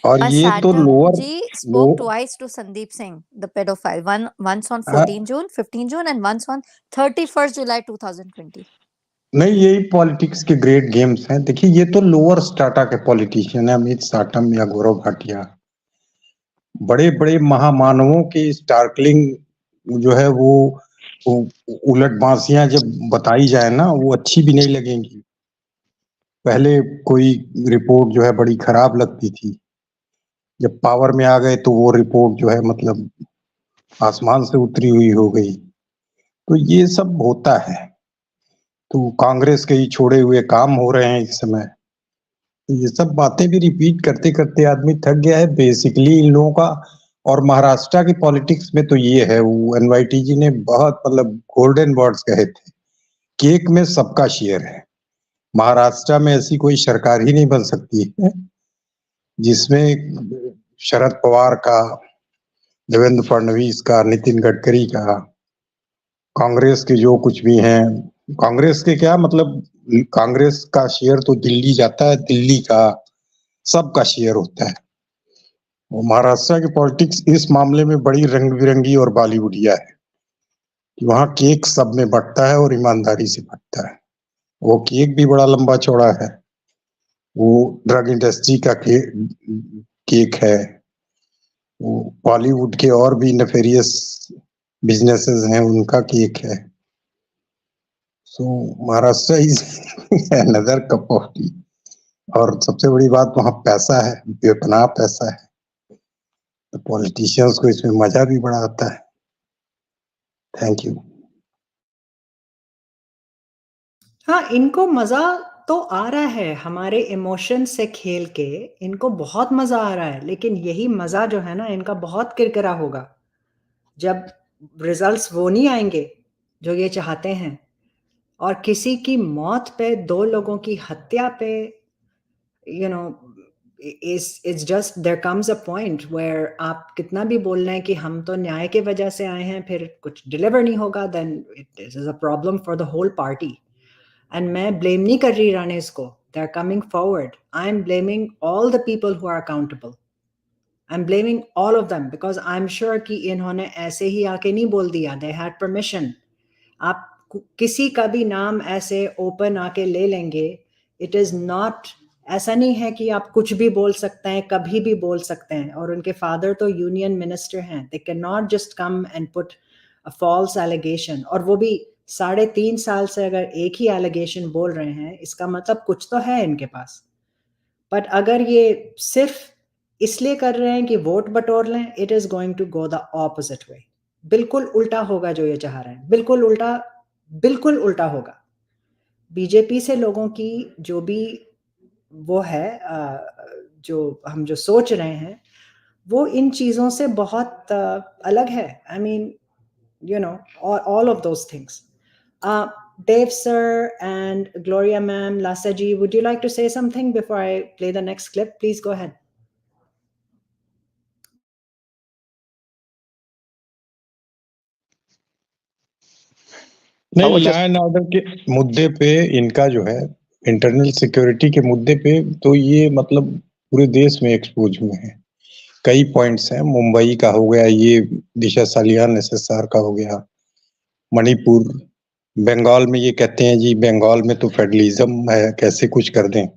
और ये तो lower Ji spoke twice to Sandeep Singh, the pedophile. Once on 15 June, and once on 31st July 2020. नहीं, यही पॉलिटिक्स के ग्रेट गेम्स हैं. देखिए, ये तो लोअर स्टाटा के पॉलिटिशियन है, अमित साटम या गौरव भाटिया. बड़े बड़े महामानवों की स्टार्कलिंग जो है वो उलट बांसियां जब बताई जाए ना, वो अच्छी भी नहीं लगेंगी. पहले कोई रिपोर्ट जो है बड़ी खराब लगती थी, जब पावर में आ गए तो वो रिपोर्ट जो है मतलब आसमान से उतरी हुई हो गई. तो ये सब होता है. तो कांग्रेस के ही छोड़े हुए काम हो रहे हैं इस समय. ये सब बातें भी रिपीट करते करते आदमी थक गया है. बेसिकली इन लोगों का और महाराष्ट्र की पॉलिटिक्स में तो ये है, वो एनवाईटी जी ने बहुत मतलब गोल्डन वर्ड्स कहे थे, केक में सबका शेयर है। महाराष्ट्र में ऐसी कोई सरकार ही नहीं बन सकती है जिसमें शरद पवार का, देवेंद्र फडणवीस का, नितिन गडकरी का, कांग्रेस के जो कुछ भी हैं, कांग्रेस के क्या मतलब, कांग्रेस का शेयर तो दिल्ली जाता है, दिल्ली का सबका शेयर होता है। और महाराष्ट्र की पॉलिटिक्स इस मामले में बड़ी रंग बिरंगी और बॉलीवुडिया है कि वहाँ केक सब में बंटता है और ईमानदारी से बंटता है। वो केक भी बड़ा लंबा चौड़ा है, वो ड्रग इंडस्ट्री का केक है, वो बॉलीवुड के और भी नेफेरियस बिजनेसेस हैं उनका केक है। So Maharashtra is another cup of tea. और सबसे बड़ी बात वहाँ पैसा है, बेपनाह पैसा है, तो पॉलिटिशियंस को इसमें मजा भी बड़ा आता है। Thank you. हाँ, इनको मजा तो आ रहा है हमारे इमोशन से खेल के, इनको बहुत मजा आ रहा है, लेकिन यही मजा जो है ना इनका बहुत किरकिरा होगा जब रिजल्ट्स वो नहीं आएंगे जो ये चाहते हैं। और किसी की मौत पे, 2 लोगों की हत्या पे, you know, it's just there comes a point where आप कितना भी बोल रहे हैं कि हम तो न्याय के वजह से आए हैं, फिर कुछ डिलीवर नहीं होगा, then it is a problem for the whole party. And मैं blame नहीं कर रही राणेस को, they're coming forward. I'm blaming all the people who are accountable. I'm blaming all of them because I'm sure कि इन्होंने ऐसे ही आके नहीं बोल दिया, they had permission. आप किसी का भी नाम ऐसे ओपन आके ले लेंगे, it is not, ऐसा नहीं है कि आप कुछ भी बोल सकते हैं, कभी भी बोल सकते हैं। और उनके फादर तो यूनियन मिनिस्टर हैं, they cannot just come and put a false allegation। और वो भी 3.5 साल से अगर एक ही allegation बोल रहे हैं, इसका मतलब कुछ तो है इनके पास। बट अगर ये सिर्फ इसलिए कर रहे हैं कि वोट बटोर लें, it is going to go the opposite way। बिल्कुल उल्टा होगा जो ये चाह रहे हैं, बिल्कुल उल्टा होगा। बीजेपी से लोगों की जो भी वो है, जो हम जो सोच रहे हैं, वो इन चीज़ों से बहुत अलग है। I mean, you know, all of those things. Dave sir and Gloria ma'am, Lasa ji, would you like to say something before I play the next clip? Please go ahead. नहीं, लॉ एंड ऑर्डर के मुद्दे पे इनका जो है, internal security के मुद्दे पे तो ये मतलब पूरे देश में एक्सपोज हुए हैं। कई पॉइंट्स हैं, मुंबई का हो गया, ये दिशा सालियान SSR का हो गया, मणिपुर, बंगाल में ये कहते हैं जी बंगाल में तो फेडरलिज्म है, कैसे कुछ कर दें,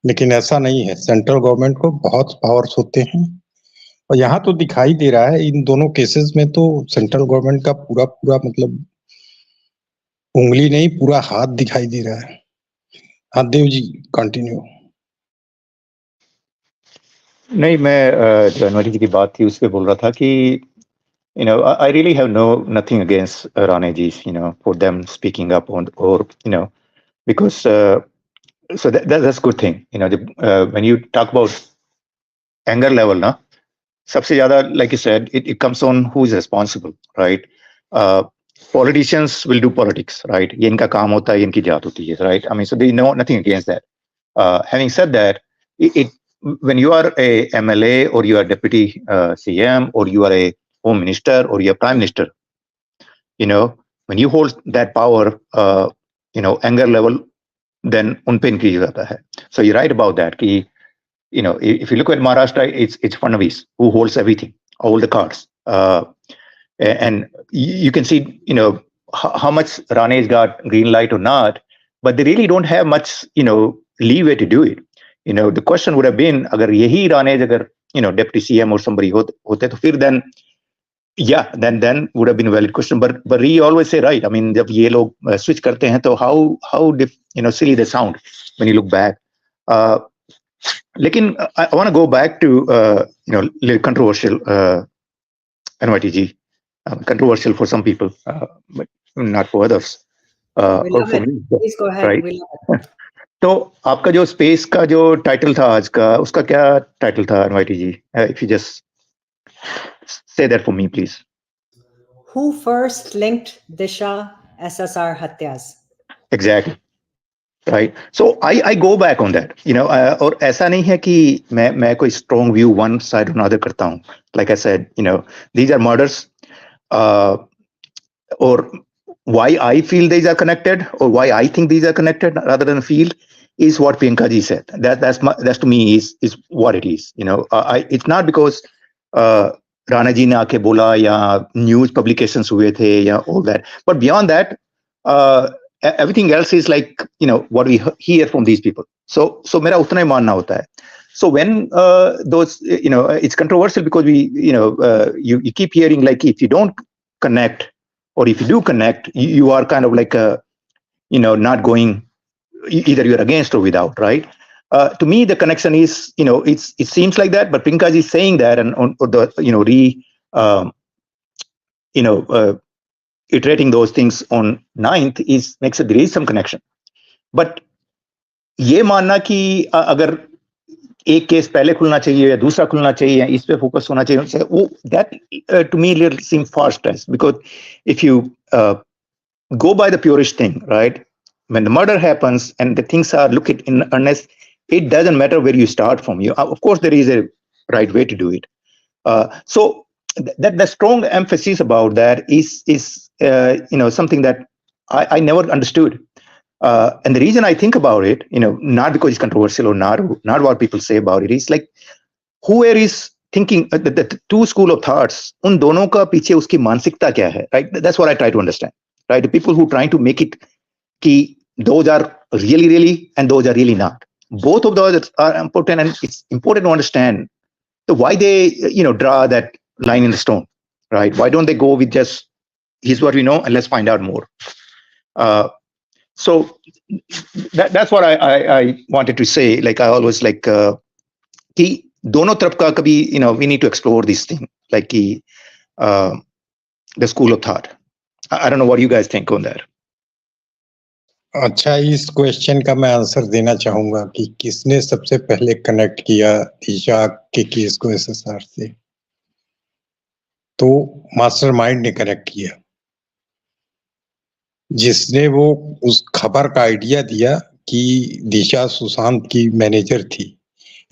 लेकिन ऐसा नहीं है। सेंट्रल गवर्नमेंट को बहुत पावर्स होते हैं और यहाँ तो दिखाई दे रहा है इन दोनों केसेस में तो सेंट्रल गवर्नमेंट का पूरा मतलब उंगली नहीं, पूरा हाथ दिखाई दे रहा है। हाँ देव जी, कंटिन्यू। नहीं, मैं जो अनवरी जी की बात थी उस पे बोल रहा था कि I really have nothing against Rane ji, for them speaking up on, or because so that's good thing. When you talk about anger level, na, सबसे ज़्यादा, like you said, it comes on who is responsible, right? Politicians will do politics, right? ये इनका काम होता है, ये इनकी जात होती है, right? I mean, so they know nothing against that. Having said that, when you are a MLA or you are deputy CM or you are a home minister or you are prime minister, when you hold that power, anger level then उन पे increase जाता है. So you're right about that. कि if you look at Maharashtra, it's Fadnavis who holds everything, all the cards. And you can see, how much Rane's got green light or not, but they really don't have much, leeway to do it. The question would have been, agar yehi Rane agar, deputy CM or somebody hote to fir then, yeah, then would have been a valid question. But he always say, right, I mean, jab ye log switch karte hain, to how silly they sound when you look back. Lekin I want to go back to, little controversial, NYTG. Controversial for some people, but not for others. Or for me, please go ahead. Right? तो आपका जो space का जो title था आज का, उसका क्या टाइटल था NYTG? If you just Say that for me, please. Who first linked Disha SSR hatyas? Exactly. Right. So I go back on that, और ऐसा नहीं है कि मैं कोई strong view one side or another करता हूँ. Like I said, these are murders. Or why I feel these are connected, or why I think these are connected rather than feel, is what Priyanka ji said. That's to me is what it is. It's not because Rana ji ne aake bola ya news publications हुए थे या all that. But beyond that, everything else is like what we hear from these people. So मेरा उतना ही मानना होता है. So when those it's controversial because we you keep hearing like if you don't connect, or if you do connect, you are kind of like not going, either you're against or without, right? To me, the connection is it seems like that, but Pinkaji is saying that, and or the iterating those things on 9th makes it there is some connection. But ये मानना कि अगर एक case पहले खुलना चाहिए या दूसरा खुलना चाहिए या इस पे फोकस होना चाहिए, वो that to me seems far stretched, because if you go by the purest thing, right, when the murder happens and the things are looked at in earnest, it doesn't matter where you start from. Of course there is a right way to do it. So that the strong emphasis about that is something that I never understood. And the reason I think about it, not because it's controversial or not what people say about it, is like whoever is thinking the two school of thoughts, उन दोनों का पीछे उसकी मानसिकता क्या है, right? That's what I try to understand, right? The people who trying to make it कि those are really and those are really not. Both of those are important, and it's important to understand why they draw that line in the stone, right? Why don't they go with just here's what we know and let's find out more. So that's what I wanted to say. Like I always like कि दोनों तरफ का कभी we need to explore this thing, like the school of thought. I don't know what you guys think on that. अच्छा, इस question का मैं answer देना चाहूंगा कि किसने सबसे पहले कनेक्ट किया दिशा के केस को एसएसआर से। तो मास्टरमाइंड ने कनेक्ट किया, जिसने वो उस खबर का आइडिया दिया कि दिशा सुशांत की मैनेजर थी।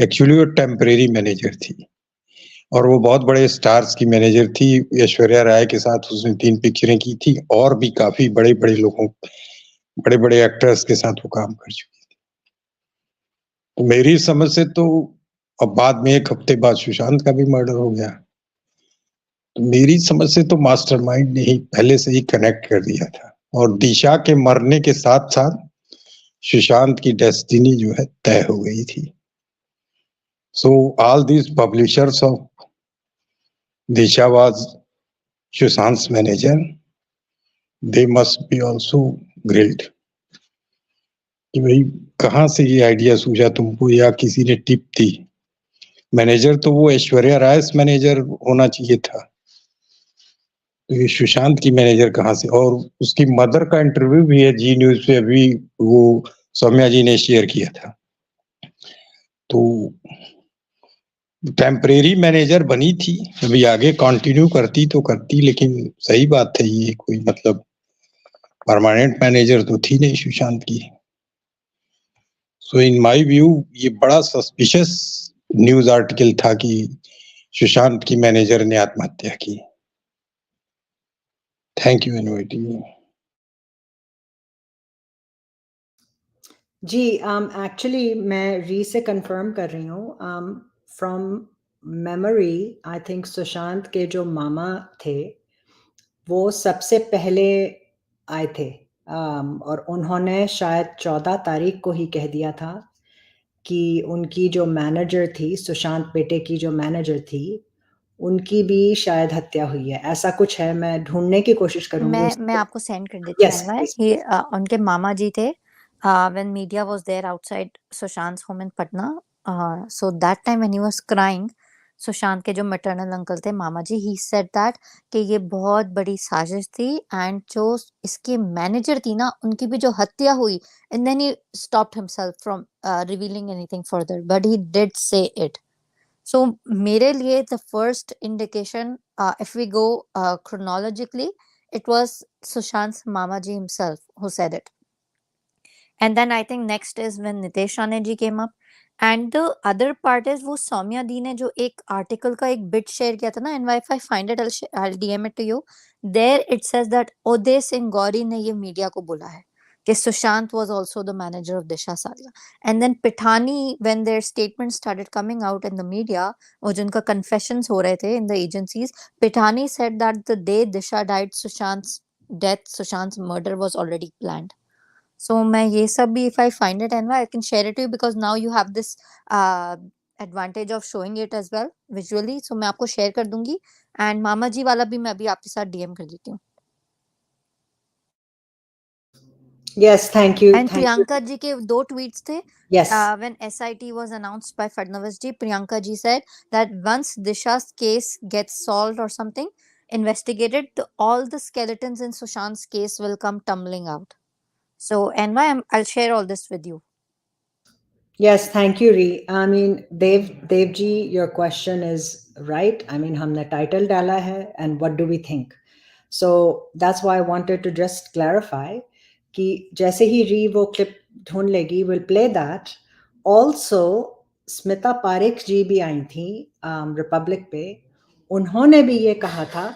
एक्चुअली वो टेम्परेरी मैनेजर थी और वो बहुत बड़े स्टार्स की मैनेजर थी। ऐश्वर्या राय के साथ उसने 3 पिक्चरें की थी और भी काफी बड़े लोगों, बड़े एक्टर्स के साथ वो काम कर चुकी थी। तो मेरी समझ से तो अब बाद में 1 हफ्ते बाद सुशांत का भी मर्डर हो गया। तो मेरी समझ से तो मास्टरमाइंड ने ही पहले से ही कनेक्ट कर दिया था, और दिशा के मरने के साथ साथ सुशांत की डेस्टिनी जो है तय हो गई थी। So all these publishers of Disha was Sushant's manager, they must be also grilled कि भाई कहाँ से ये आइडिया सूझा तुमको, या किसी ने टिप दी। मैनेजर तो वो ऐश्वर्या राय मैनेजर होना चाहिए था, तो ये सुशांत की मैनेजर कहाँ से। और उसकी मदर का इंटरव्यू भी है जी न्यूज पे, अभी वो सौम्या जी ने शेयर किया था। तो टेम्परेरी मैनेजर बनी थी, अभी आगे कंटिन्यू करती तो करती, लेकिन सही बात है ये कोई मतलब परमानेंट मैनेजर तो थी नहीं सुशांत की। सो इन माय व्यू ये बड़ा सस्पिशियस न्यूज आर्टिकल था कि सुशांत की मैनेजर ने आत्महत्या की। Thank you inviting me. Ji actually मैं री से कंफर्म कर रही हूँ। From memory I think Sushant के जो मामा थे वो सबसे पहले आए थे, और उन्होंने शायद 14 तारीख को ही कह दिया था कि उनकी जो मैनेजर थी, सुशांत बेटे की जो मैनेजर थी, उनकी भी शायद हत्या हुई है। ऐसा कुछ है, मैं ढूंढने की कोशिश करूंगी। मैं आपको सेंड कर देती Yes, हूँ। please. ये उनके मामा जी थे when media was there outside Sushant's home in Patna. So that time when he was crying, Sushant के जो मैटरनल अंकल थे मामा जी, he said that कि ये बहुत बड़ी साजिश थी, एंड जो इसके मैनेजर थी ना उनकी भी जो हत्या हुई, and then he stopped himself from revealing anything further, but he did say it. So मेरे लिए the first indication, if we go chronologically, it was Sushant's Mamaji himself who said it. And then I think next is when Nitesh Rane ji came up. And the other part is वो सौम्या दी ने जो एक article का एक bit share किया था ना, and if I find it, I'll DM it to you. There it says that Uday Singh Gauri ने ये media को बोला है कि Sushant was also the manager of Disha Salia. And then Pithani, when their statements started coming out in the media, और जिनका confessions हो रहे थे in the agencies, Pithani said that the day Disha died, Sushant's murder was already planned. So मैं ये सब भी, if I find it, and I can share it to you because now you have this advantage of showing it as well visually. So मैं आपको share कर दूंगी, and मामा जी वाला भी मैं अभी आपके साथ DM कर देती हूँ. Yes, thank you. And Thank Priyanka you. ji के दो tweets थे. Yes. When SIT was announced by Fadnavis ji, Priyanka ji said that once Disha's case gets solved or something, investigated, all the skeletons in Sushant's case will come tumbling out. So, NY, I'll share all this with you. Yes, thank you, Ree. I mean, Devji, your question is right. I mean, हमने title डाला है, and what do we think? So that's why I wanted to just clarify कि जैसे ही Ree वो clip ढूंढ लेगी, we'll play that. Also, Smita Parekh जी भी आई थी रिपब्लिक पे. उन्होंने भी ये कहा था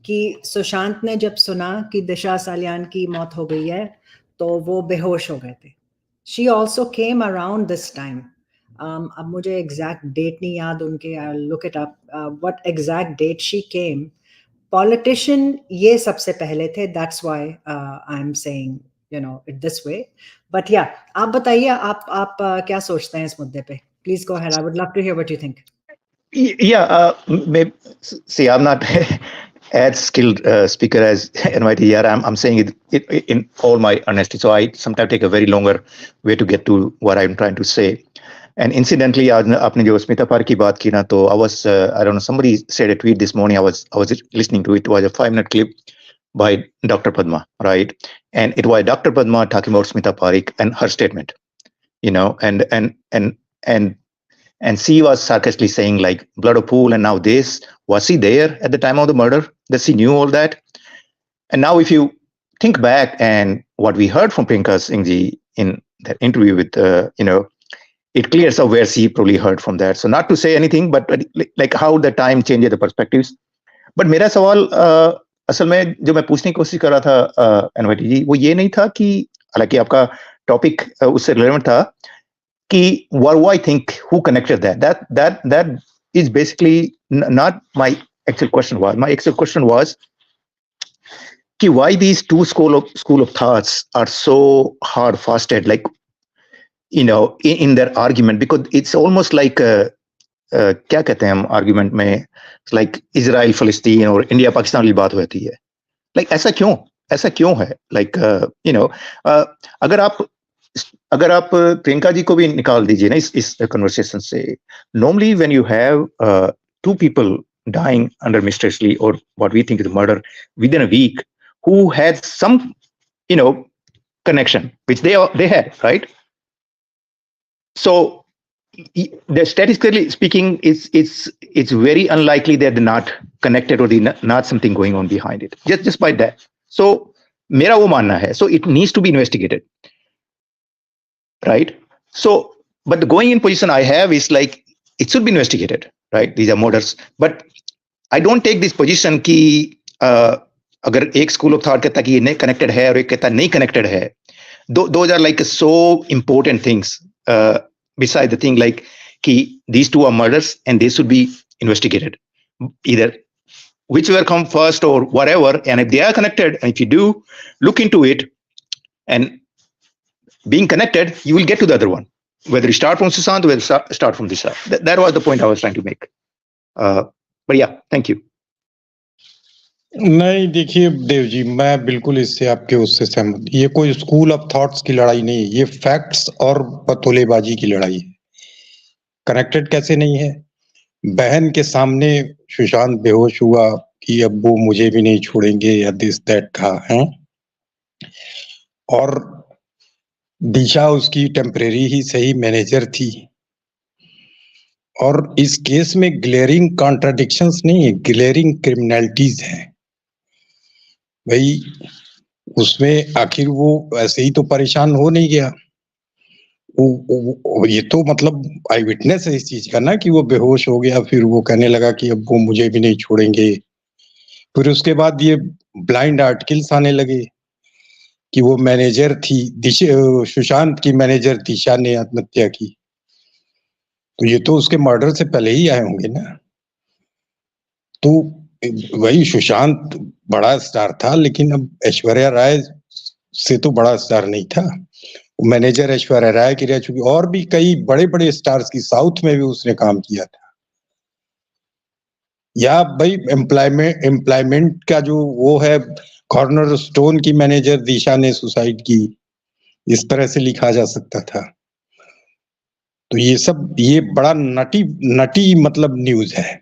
कि सुशांत ने जब सुना कि दिशा सालियान की मौत हो गई है तो वो बेहोश हो गए थे. She also came around this time. अब मुझे exact date नहीं याद उनके. I'll look it up. What exact date she came? Politician ये सबसे पहले थे. That's why I'm saying it this way. But yeah, आप बताइए आप क्या सोचते हैं इस मुद्दे पे? Please go ahead. I would love to hear what you think. Yeah, see, I'm not as skilled speaker as NYT here. I'm saying it in all my honesty. So I sometimes take a very longer way to get to what I'm trying to say. And incidentally, आपने जो स्मिता पार की बात की ना, तो I was I don't know, somebody said a tweet this morning. I was listening to it. It was a 5-minute clip by Dr. Padma, right? And it was Dr. Padma talking about Smita Parikh and her statement, and she was sarcastically saying like blood of pool and now this. Was she there at the time of the murder? That she knew all that? And now if you think back and what we heard from Priyanka Singh ji in that interview with, it clears up where she probably heard from that. So not to say anything, but like how the time changes the perspectives. But मेरा सवाल असल में जो मैं पूछने की कोशिश कर रहा था एनवाईटी जी, वो ये नहीं था कि हालांकि आपका टॉपिक उससे रिलेवेंट था कि what do I think, who connected that is basically not my actual question. My actual question was कि why these two school of thoughts are so hard-fasted, like in their argument, because it's almost like क्या कहते हैं हम argument में, like Israel फलस्तीन और India Pakistan वाली बात होती है. लाइक ऐसा क्यों है? लाइक अगर आप प्रियंका जी को भी निकाल दीजिए ना इस कन्वर्सेशन से. Normally when you have two people dying under mysteriously or what we think is murder within a week, who had some connection, which they had, right? So the statistically speaking, it's very unlikely that they're not connected or not something going on behind it. Just by that. So मेरा वो मानना है. So it needs to be investigated, right? So, but the going in position I have is like it should be investigated, right? These are murders, but I don't take this position कि अगर एक school of thought कहता कि ये नहीं connected है और एक कहता नहीं connected है. Those are like so important things. Beside the thing like these two are murders and they should be investigated, either whichever come first or whatever. And if they are connected, and if you do look into it and being connected, you will get to the other one, whether you start from Sushant or whether you start from Disha. That was the point I was trying to make. But yeah, thank you. नहीं, देखिए देव जी, मैं बिल्कुल इससे आपके उससे सहमत. ये कोई स्कूल ऑफ थॉट्स की लड़ाई नहीं है, ये फैक्ट्स और पतोलेबाजी की लड़ाई है. कनेक्टेड कैसे नहीं है? बहन के सामने सुशांत बेहोश हुआ कि अब वो मुझे भी नहीं छोड़ेंगे या दिस दैट कहा है, और दिशा उसकी टेम्परेरी ही सही मैनेजर थी, और इस केस में ग्लेयरिंग कॉन्ट्राडिक्शंस नहीं है, ग्लेयरिंग क्रिमिनलिटीज हैं भाई। उसमें आखिर वो ऐसे ही तो परेशान हो नहीं गया। ये तो मतलब आई विटनेस है इस चीज का ना, कि वो बेहोश हो गया, फिर वो कहने लगा कि अब वो मुझे भी नहीं छोड़ेंगे। फिर उसके बाद ये ब्लाइंड आर्टिकल्स आने लगे कि वो मैनेजर थी सुशांत की मैनेजर दिशा ने आत्महत्या की। तो ये तो उसके मर्डर से पहले ही आए होंगे ना। तो वही सुशांत बड़ा स्टार था, लेकिन अब ऐश्वर्या राय से तो बड़ा स्टार नहीं था। मैनेजर ऐश्वर्या राय की रह चुकी, और भी कई बड़े बड़े स्टार्स की, साउथ में भी उसने काम किया था। या भाई एम्प्लॉयमेंट का जो वो है, कॉर्नर स्टोन की मैनेजर दिशा ने सुसाइड की, इस तरह से लिखा जा सकता था। तो ये बड़ा नटी मतलब न्यूज है।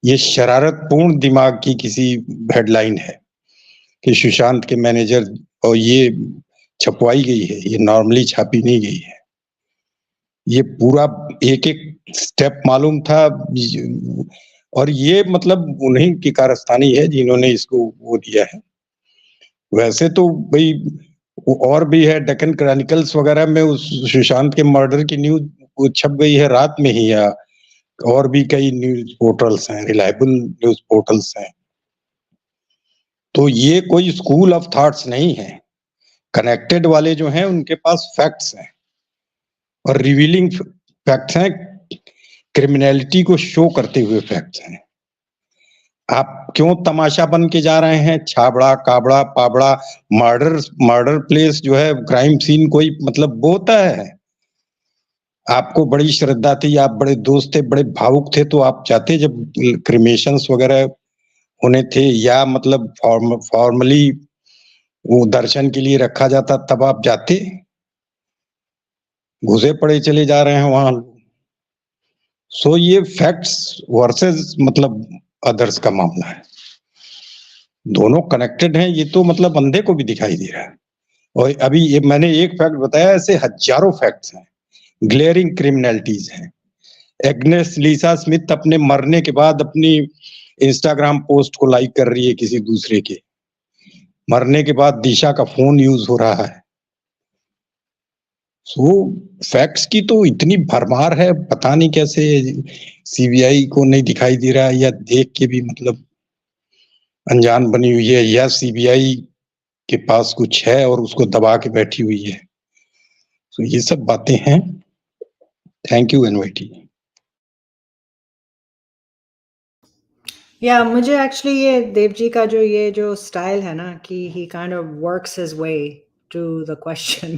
ये शरारतपूर्ण दिमाग की किसी हेडलाइन है कि सुशांत के मैनेजर, और ये छपवाई गई है, ये नॉर्मली छापी नहीं गई है। ये पूरा एक एक स्टेप मालूम था, और ये मतलब उन्हीं की कारस्तानी है जिन्होंने इसको वो दिया है। वैसे तो भाई और भी है, डेक्कन क्रॉनिकल्स वगैरह में उस सुशांत के मर्डर की न्यूज छप गई है रात में ही, या और भी कई न्यूज पोर्टल्स हैं, रिलायबल न्यूज पोर्टल्स हैं। तो ये कोई स्कूल ऑफ थॉट्स नहीं है। कनेक्टेड वाले जो हैं उनके पास फैक्ट्स हैं, और रिवीलिंग फैक्ट्स हैं, क्रिमिनलिटी को शो करते हुए फैक्ट्स हैं। आप क्यों तमाशा बन के जा रहे हैं? छाबड़ा काबड़ा पाबड़ा, मर्डर प्लेस जो है, क्राइम सीन कोई मतलब वो होता है? आपको बड़ी श्रद्धा थी, आप बड़े दोस्त थे, बड़े भावुक थे, तो आप चाहते जब क्रिमेशंस वगैरह होने थे, या मतलब फॉर्मली वो दर्शन के लिए रखा जाता, तब आप जाते? घुसे पड़े चले जा रहे हैं वहां। सो ये फैक्ट्स वर्सेस मतलब अदर्स का मामला है। दोनों कनेक्टेड हैं, ये तो मतलब अंधे को भी दिखाई दे रहा है। और अभी ये मैंने एक फैक्ट बताया, ऐसे हजारों फैक्ट्स हैं, ग्लेयरिंग क्रिमिनलिटीज हैं। एग्नेस लीसा स्मिथ अपने मरने के बाद अपनी इंस्टाग्राम पोस्ट को लाइक कर रही है किसी दूसरे के। मरने के बाद दिशा का फोन यूज हो रहा है। सो फैक्ट्स की तो इतनी भरमार है, पता नहीं कैसे सीबीआई को नहीं दिखाई दे रहा है, या देख के भी मतलब अनजान बनी हुई है, या सीबीआई के पास कुछ है और उसको दबा के बैठी हुई है। तो ये सब बातें हैं। Thank you NYT. या मुझे एक्चुअली ये देव जी का जो स्टाइल है ना, कि he kind of works his way to the question.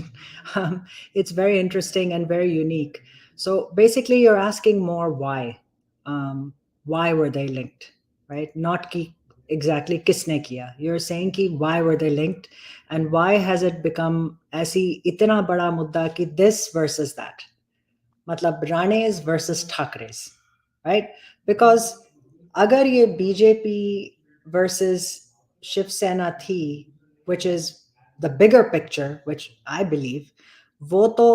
It's very interesting and very unique. So basically you're asking more why were they linked, right? Not ki exactly kisne kiya. You're saying ki why were they linked, and why has it become aisi itna bada mudda ki this versus that, matlab Rane's versus Thakre's, right? Because agar ye BJP versus Shiv Sena thi, which is the bigger picture, which I believe, वो तो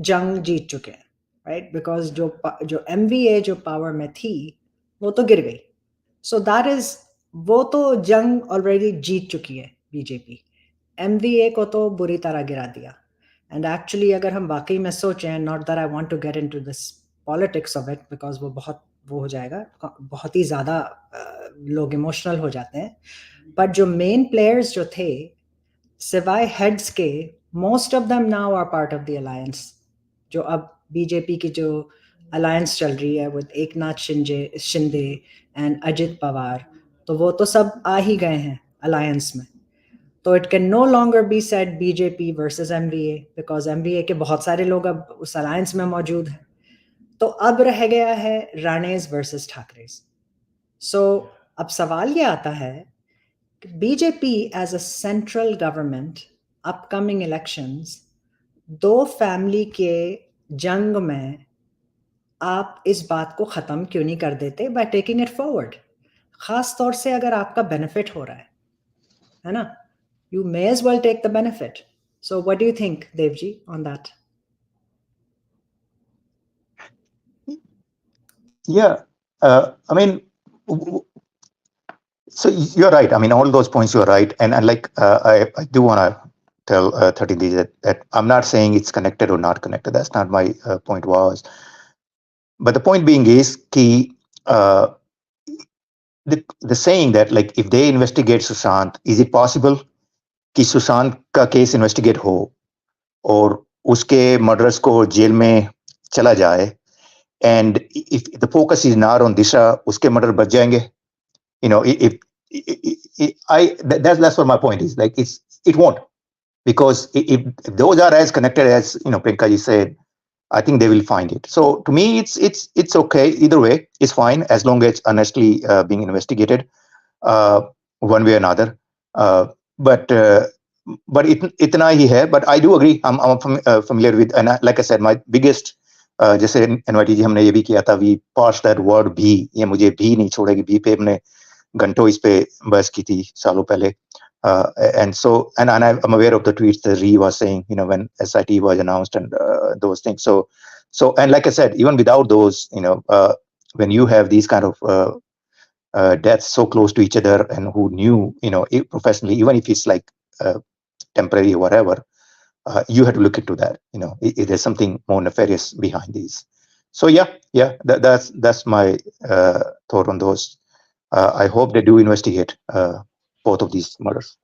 जंग जीत चुके हैं, right? Because जो MVA जो power में थी, वो तो गिर गई. So that is, वो तो जंग already जीत चुकी है BJP. MVA को तो बुरी तरह गिरा दिया. And actually अगर हम वाकई में सोचें, not that I want to get into this politics of it, because वो बहुत वो हो जाएगा, बहुत ही ज़्यादा लोग इमोशनल हो जाते हैं. But जो main players जो थे, सिवाय हेड्स के, most of them now are part of the alliance. जो अब बीजेपी की जो अलायंस चल रही है विद एकनाथ शिंदे एंड अजित पवार, तो वो तो सब आ ही गए हैं अलायंस में. तो it can no longer be said BJP versus MVA, because MVA के बहुत सारे लोग अब उस अलायंस में मौजूद हैं. तो अब रह गया है राणेज वर्सेस ठाकरेज. सो अब सवाल ये आता है, BJP as a central government, upcoming elections, दो फैमिली के जंग में आप इस बात को खत्म क्यों नहीं कर देते by taking it forward? खास तौर से अगर आपका बेनिफिट हो रहा है ना? You may as well take the benefit. So what do you think, Devji, on that? Yeah, I mean, so you're right. I mean, all those points you're right, and like I do want to tell 13D that I'm not saying it's connected or not connected. That's not my point was. But the point being is key. The saying that like if they investigate Sushant, is it possible कि सुशांत का case investigate हो और उसके murderers को jail में चला जाए and if the focus is not on Disha, uske murder bach jayenge. You know, if that's what my point is. Like it won't, because if those are as connected as Priyanka ji said, I think they will find it. So to me, it's okay either way. It's fine as long as it's honestly being investigated one way or another. But itna hi hai. But I do agree. I'm familiar with, and like I said, my biggest जैसे NYT जी हमने ये भी किया था, we pass that word भी, ये मुझे भी नहीं छोड़ेगी, भी पे हमने घंटों इस पे बहस की थी सालों पहले. And I'm aware of the tweets that Ree was saying, when SIT was announced and those things. So and like I said, even without those, when you have these kind of deaths so close to each other and who knew, professionally, even if it's like temporary or whatever, you have to look into that. There's something more nefarious behind these. So yeah, that's my thought on those. I hope they do investigate both of these murders.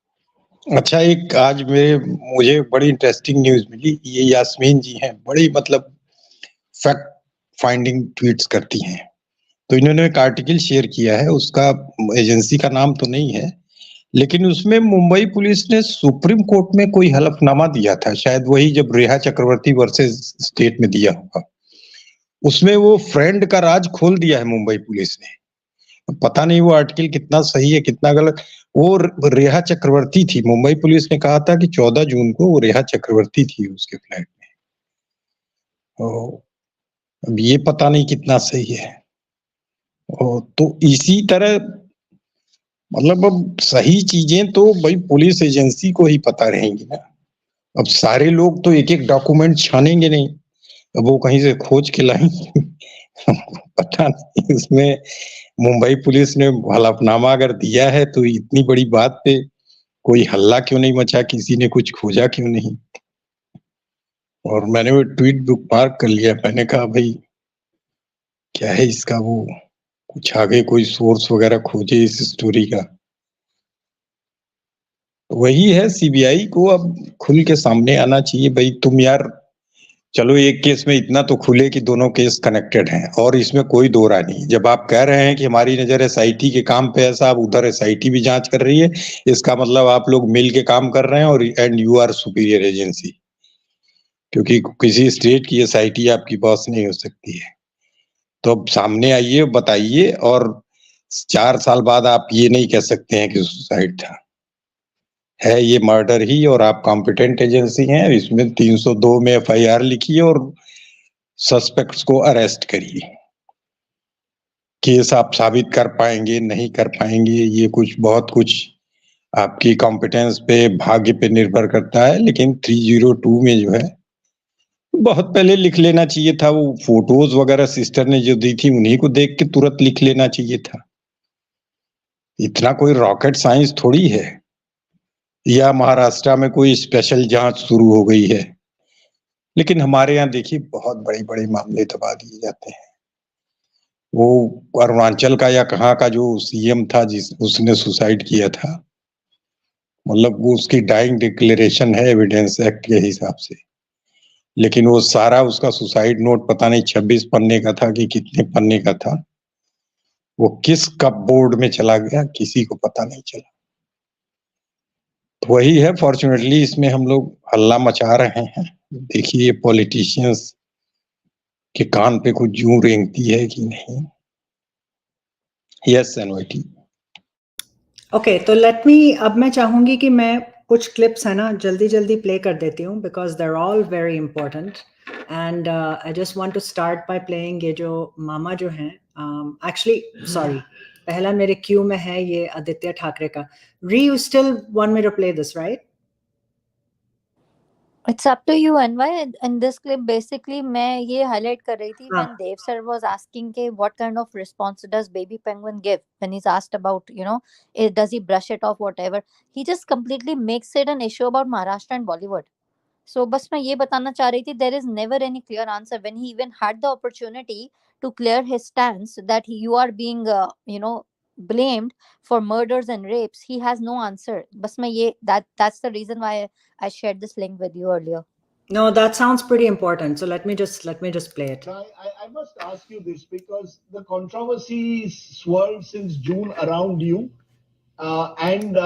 अच्छा, एक आज मुझे बड़ी interesting news मिली. ये यास्मीन जी हैं, बड़ी मतलब fact finding tweets करती हैं. तो इन्होंने एक आर्टिकल शेयर किया है, उसका एजेंसी का नाम तो नहीं है, लेकिन उसमें मुंबई पुलिस ने सुप्रीम कोर्ट में कोई हलफनामा दिया था, शायद वही जब रेहा चक्रवर्ती वर्सेस स्टेट में दिया होगा. उसमें वो फ्रेंड का राज खोल दिया है मुंबई पुलिस ने. पता नहीं वो आर्टिकल कितना सही है कितना गलत. वो रेहा चक्रवर्ती थी, मुंबई पुलिस ने कहा था कि 14 जून को वो रेहा चक्रवर्ती थी उसके फ्लैट में. अब ये पता नहीं कितना सही है. तो इसी तरह मतलब अब सही चीजें तो भाई पुलिस एजेंसी को ही पता रहेंगी ना. अब सारे लोग तो एक एक डॉक्यूमेंट छानेंगे नहीं, अब वो कहीं से खोज के लाएंगे. पता नहीं उसमें मुंबई पुलिस ने हलफनामा अगर दिया है तो इतनी बड़ी बात पे कोई हल्ला क्यों नहीं मचा, किसी ने कुछ खोजा क्यों नहीं. और मैंने वो ट्वीट बुक मार्क कर लिया. मैंने कहा भाई क्या है इसका, वो कुछ आगे कोई सोर्स वगैरह खोजे इस स्टोरी का. वही है, सीबीआई को अब खुल के सामने आना चाहिए. भाई तुम यार चलो एक केस में इतना तो खुले कि दोनों केस कनेक्टेड हैं और इसमें कोई दो राय नहीं. जब आप कह रहे हैं कि हमारी नजर एसआईटी के काम पे है साहब, उधर एसआईटी भी जांच कर रही है, इसका मतलब आप लोग मिल के काम कर रहे हैं और and you are superior agency, क्योंकि किसी स्टेट की एसआईटी आपकी बॉस नहीं हो सकती है. तो अब सामने आइए, बताइए, और 4 साल बाद आप ये नहीं कह सकते हैं कि सुसाइड था. है ये मर्डर ही, और आप कॉम्पिटेंट एजेंसी हैं. इसमें 302 में एफआईआर लिखिए और सस्पेक्ट्स को अरेस्ट करिए. केस आप साबित कर पाएंगे नहीं कर पाएंगे, ये बहुत कुछ आपकी कॉम्पिटेंस पे, भाग्य पे निर्भर करता है. लेकिन 302 में जो है बहुत पहले लिख लेना चाहिए था. वो फोटोज वगैरह सिस्टर ने जो दी थी उन्हीं को देख के तुरंत लिख लेना चाहिए था. इतना कोई रॉकेट साइंस थोड़ी है, या महाराष्ट्र में कोई स्पेशल जांच शुरू हो गई है. लेकिन हमारे यहाँ देखिए बहुत बड़े बड़े मामले दबा दिए जाते हैं. वो अरुणाचल का या कहाँ का जो सीएम था उसने सुसाइड किया था, मतलब वो उसकी डाइंग डिक्लेरेशन है एविडेंस एक्ट के हिसाब से. लेकिन वो सारा उसका सुसाइड नोट पता नहीं 26 पन्ने का था कि कितने पन्ने का था, वो किस कप बोर्ड में चला गया किसी को पता नहीं चला. तो वही है, फॉर्चुनेटली इसमें हम लोग हल्ला मचा रहे हैं. देखिए पॉलिटिशियंस के कान पे कुछ जूं रेंगती है कि नहीं. Yes NYT. ओके, तो लेट मी, अब मैं चाहूंगी कि मैं कुछ क्लिप्स है ना जल्दी प्ले कर देती हूँ, because they are all very important. And I just want to start by playing ये जो मामा जो हैं, एक्चुअली सॉरी, पहला मेरे क्यू में है ये आदित्य ठाकरे का. Ri, you still want me to play this, right? It's up to you, Anwar. In this clip, basically, मैं ये highlight कर रही थी when Dev sir was asking के what kind of response does baby penguin give when he's asked about, does he brush it off, whatever. He just completely makes it an issue about Maharashtra and Bollywood. So बस मैं ये बताना चाह रही थी, there is never any clear answer when he even had the opportunity to clear his stance that you are being, blamed for murders and rapes. He has no answer. बस मैं ये that's the reason why I shared this link with you earlier. No, that sounds pretty important. So let me just play it. I must ask you this because the controversy swirled since June around you and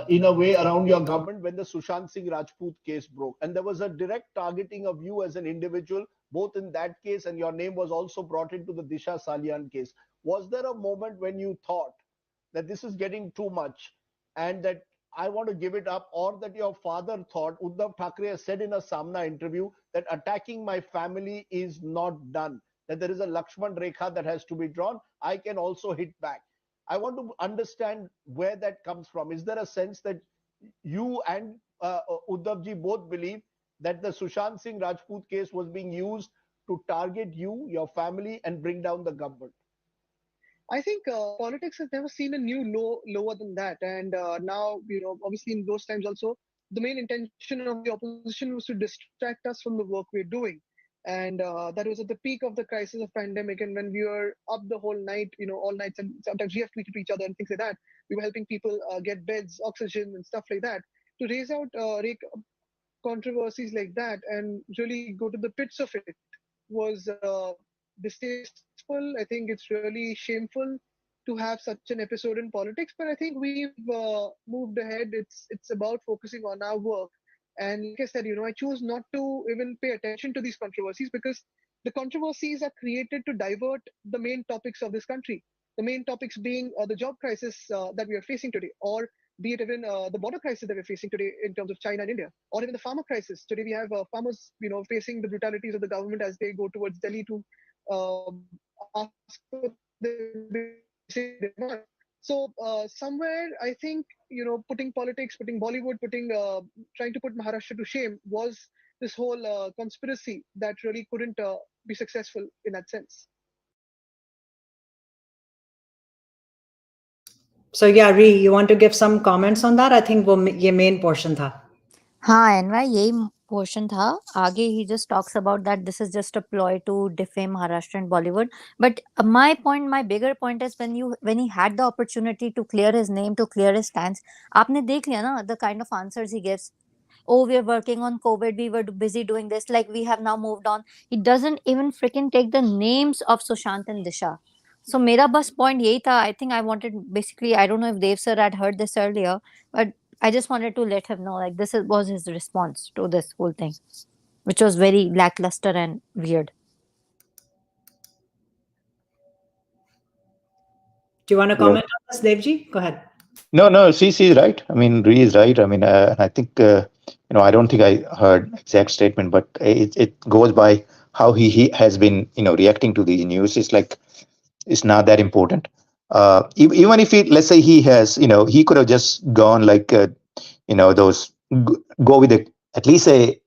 in a way around your government when the Sushant Singh Rajput case broke. And there was a direct targeting of you as an individual, both in that case and your name was also brought into the Disha Salian case. Was there a moment when you thought that this is getting too much and that I want to give it up, or that your father thought, Uddhav Thackeray has said in a Samna interview that attacking my family is not done, that there is a Lakshman Rekha that has to be drawn. I can also hit back. I want to understand where that comes from. Is there a sense that you and Uddhavji both believe that the Sushant Singh Rajput case was being used to target you, your family, and bring down the government? I think politics has never seen a new lower than that. And now, obviously in those times also, the main intention of the opposition was to distract us from the work we're doing. And that was at the peak of the crisis of pandemic. And when we were up the whole night, all nights, and sometimes we have tweeted to each other and things like that, we were helping people get beds, oxygen and stuff like that. To raise out controversies like that and really go to the pits of it was distasteful. I think it's really shameful to have such an episode in politics, but I think we've moved ahead. It's about focusing on our work. And like I said, I choose not to even pay attention to these controversies because the controversies are created to divert the main topics of this country. The main topics being the job crisis that we are facing today, or be it even the border crisis that we're facing today in terms of China and India, or even the farmer crisis. Today we have farmers, facing the brutalities of the government as they go towards Delhi to ask for their basic demand. So somewhere I think, putting politics, putting Bollywood, trying to put Maharashtra to shame was this whole conspiracy that really couldn't be successful in that sense. So yeah, Ree, you want to give some comments on that? I think वो ये main portion था. हाँ, Anwar, यही portion था. आगे he just talks about that this is just a ploy to defame Maharashtra and Bollywood. But my bigger point is when he had the opportunity to clear his name, to clear his stance, आपने देख लिया ना the kind of answers he gives. Oh, we are working on COVID. We were busy doing this. Like we have now moved on. He doesn't even freaking take the names of Sushant and Disha. So मेरा बस point यही था. I think I wanted basically, I don't know if Dev sir had heard this earlier, but I just wanted to let him know like this was his response to this whole thing, which was very lackluster and weird. Do you want to comment on this, Devji? Go ahead. No, she's right. I mean, Ree is right. I mean, I think, I don't think I heard exact statement, but it goes by how he has been, reacting to these news. It's like, it's not that important. Even if let's say he has, he could have just gone like, those, go with at least a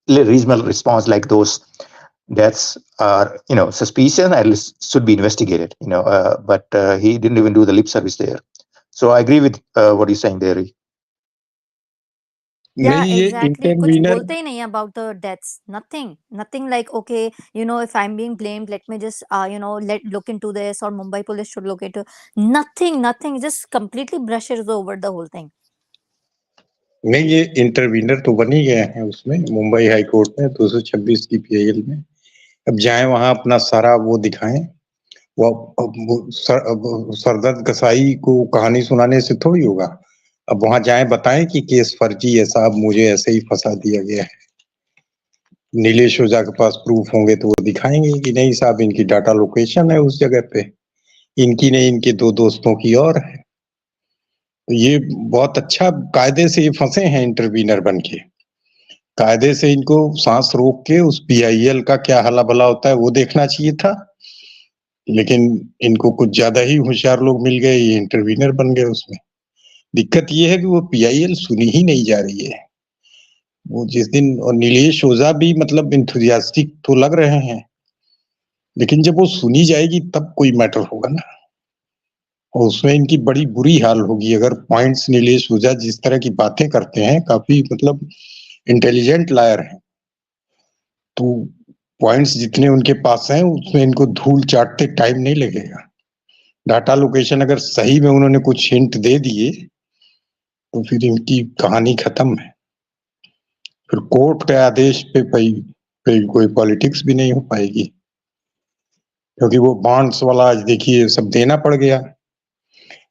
reasonable response like those deaths are, suspicious and at least should be investigated, but he didn't even do the lip service there. So I agree with what he's saying there. Yeah, exactly. कुछ बोलते ही नहीं about the deaths. Nothing like, okay, if I'm being blamed, let me just, look into this, or Mumbai police should look into. Nothing. Just completely brushes over the whole thing. नहीं, ये इंटरवीनर तो बन ही गए हैं उसमें मुंबई हाई कोर्ट में 226 की PIL में. अब जाएं वहां अपना सारा वो दिखाएं. वो सरदर्द कसाई को कहानी सुनाने से थोड़ी होगा. अब वहां जाएं बताएं कि केस फर्जी है साहब, मुझे ऐसे ही फंसा दिया गया है. नीलेश ओझा के पास प्रूफ होंगे तो वो दिखाएंगे कि नहीं साहब इनकी डाटा लोकेशन है उस जगह पे, इनकी नहीं इनके दो दोस्तों की और है. ये बहुत अच्छा कायदे से ये फंसे हैं इंटरवीनर बन के. कायदे से इनको सांस रोक के उस पीआईएल का क्या हला भला होता है वो देखना चाहिए था, लेकिन इनको कुछ ज्यादा ही होशियार लोग मिल गए, ये इंटरवीनर बन गए उसमें. दिक्कत ये है कि वो पीआईएल सुनी ही नहीं जा रही है. वो जिस दिन, और नीलेश ओझा भी मतलब इंथुजियास्टिक तो लग रहे हैं, लेकिन जब वो सुनी जाएगी तब कोई मैटर होगा ना, और उसमें इनकी बड़ी बुरी हाल होगी। अगर पॉइंट्स नीलेश ओझा जिस तरह की बातें करते हैं, काफी मतलब इंटेलिजेंट लायर हैं, तो पॉइंट्स जितने उनके पास हैं उसमें इनको धूल चाटते टाइम नहीं लगेगा। डाटा लोकेशन अगर सही में उन्होंने कुछ हिंट दे दिए तो फिर इनकी कहानी खत्म है। फिर कोर्ट के आदेश पे कोई पॉलिटिक्स भी नहीं हो पाएगी, क्योंकि वो बॉन्ड्स वाला आज देखिए सब देना पड़ गया।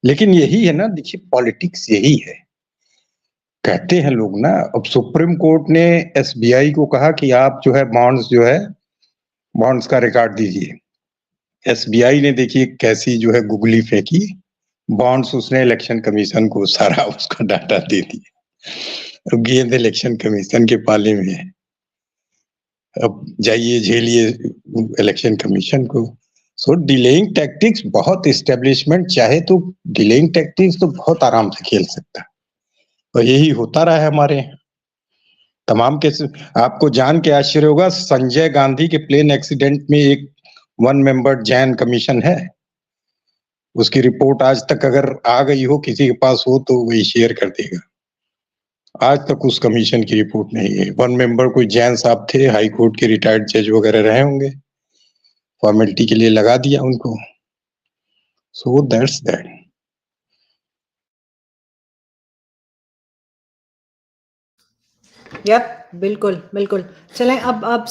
लेकिन यही है ना, देखिए पॉलिटिक्स यही है, कहते हैं लोग ना। अब सुप्रीम कोर्ट ने एसबीआई को कहा कि आप जो है बॉन्ड्स का रिकॉर्ड दीजिए। एसबीआई ने देखिए कैसी जो है गुगली फेंकी, बॉन्ड्स उसने इलेक्शन कमीशन को सारा उसका डाटा दे दिया। अब गेंद इलेक्शन कमीशन के पाले में है, अब जाइए झेलिए इलेक्शन कमीशन को। सो डिलेइंग टैक्टिक्स, बहुत इस्टेब्लिशमेंट चाहे तो डिलेइंग टैक्टिक्स तो बहुत आराम से खेल सकता है, और यही होता रहा है हमारे यहाँ तमाम केस। आपको जान के आश्चर्य होगा, संजय गांधी के प्लेन एक्सीडेंट में एक 1 मेंबर जैन कमीशन है, उसकी रिपोर्ट आज तक अगर आ गई हो, किसी के पास हो तो वही शेयर कर देगा। आज तक उस कमीशन की रिपोर्ट नहीं है। 1 मेंबर कोई जैन साहब थे, हाई कोर्ट के रिटायर्ड जज वगैरह रहे होंगे, फॉर्मेलिटी के लिए लगा दिया उनको। सो दैट्स दैट। यप, बिल्कुल बिल्कुल। चलें अब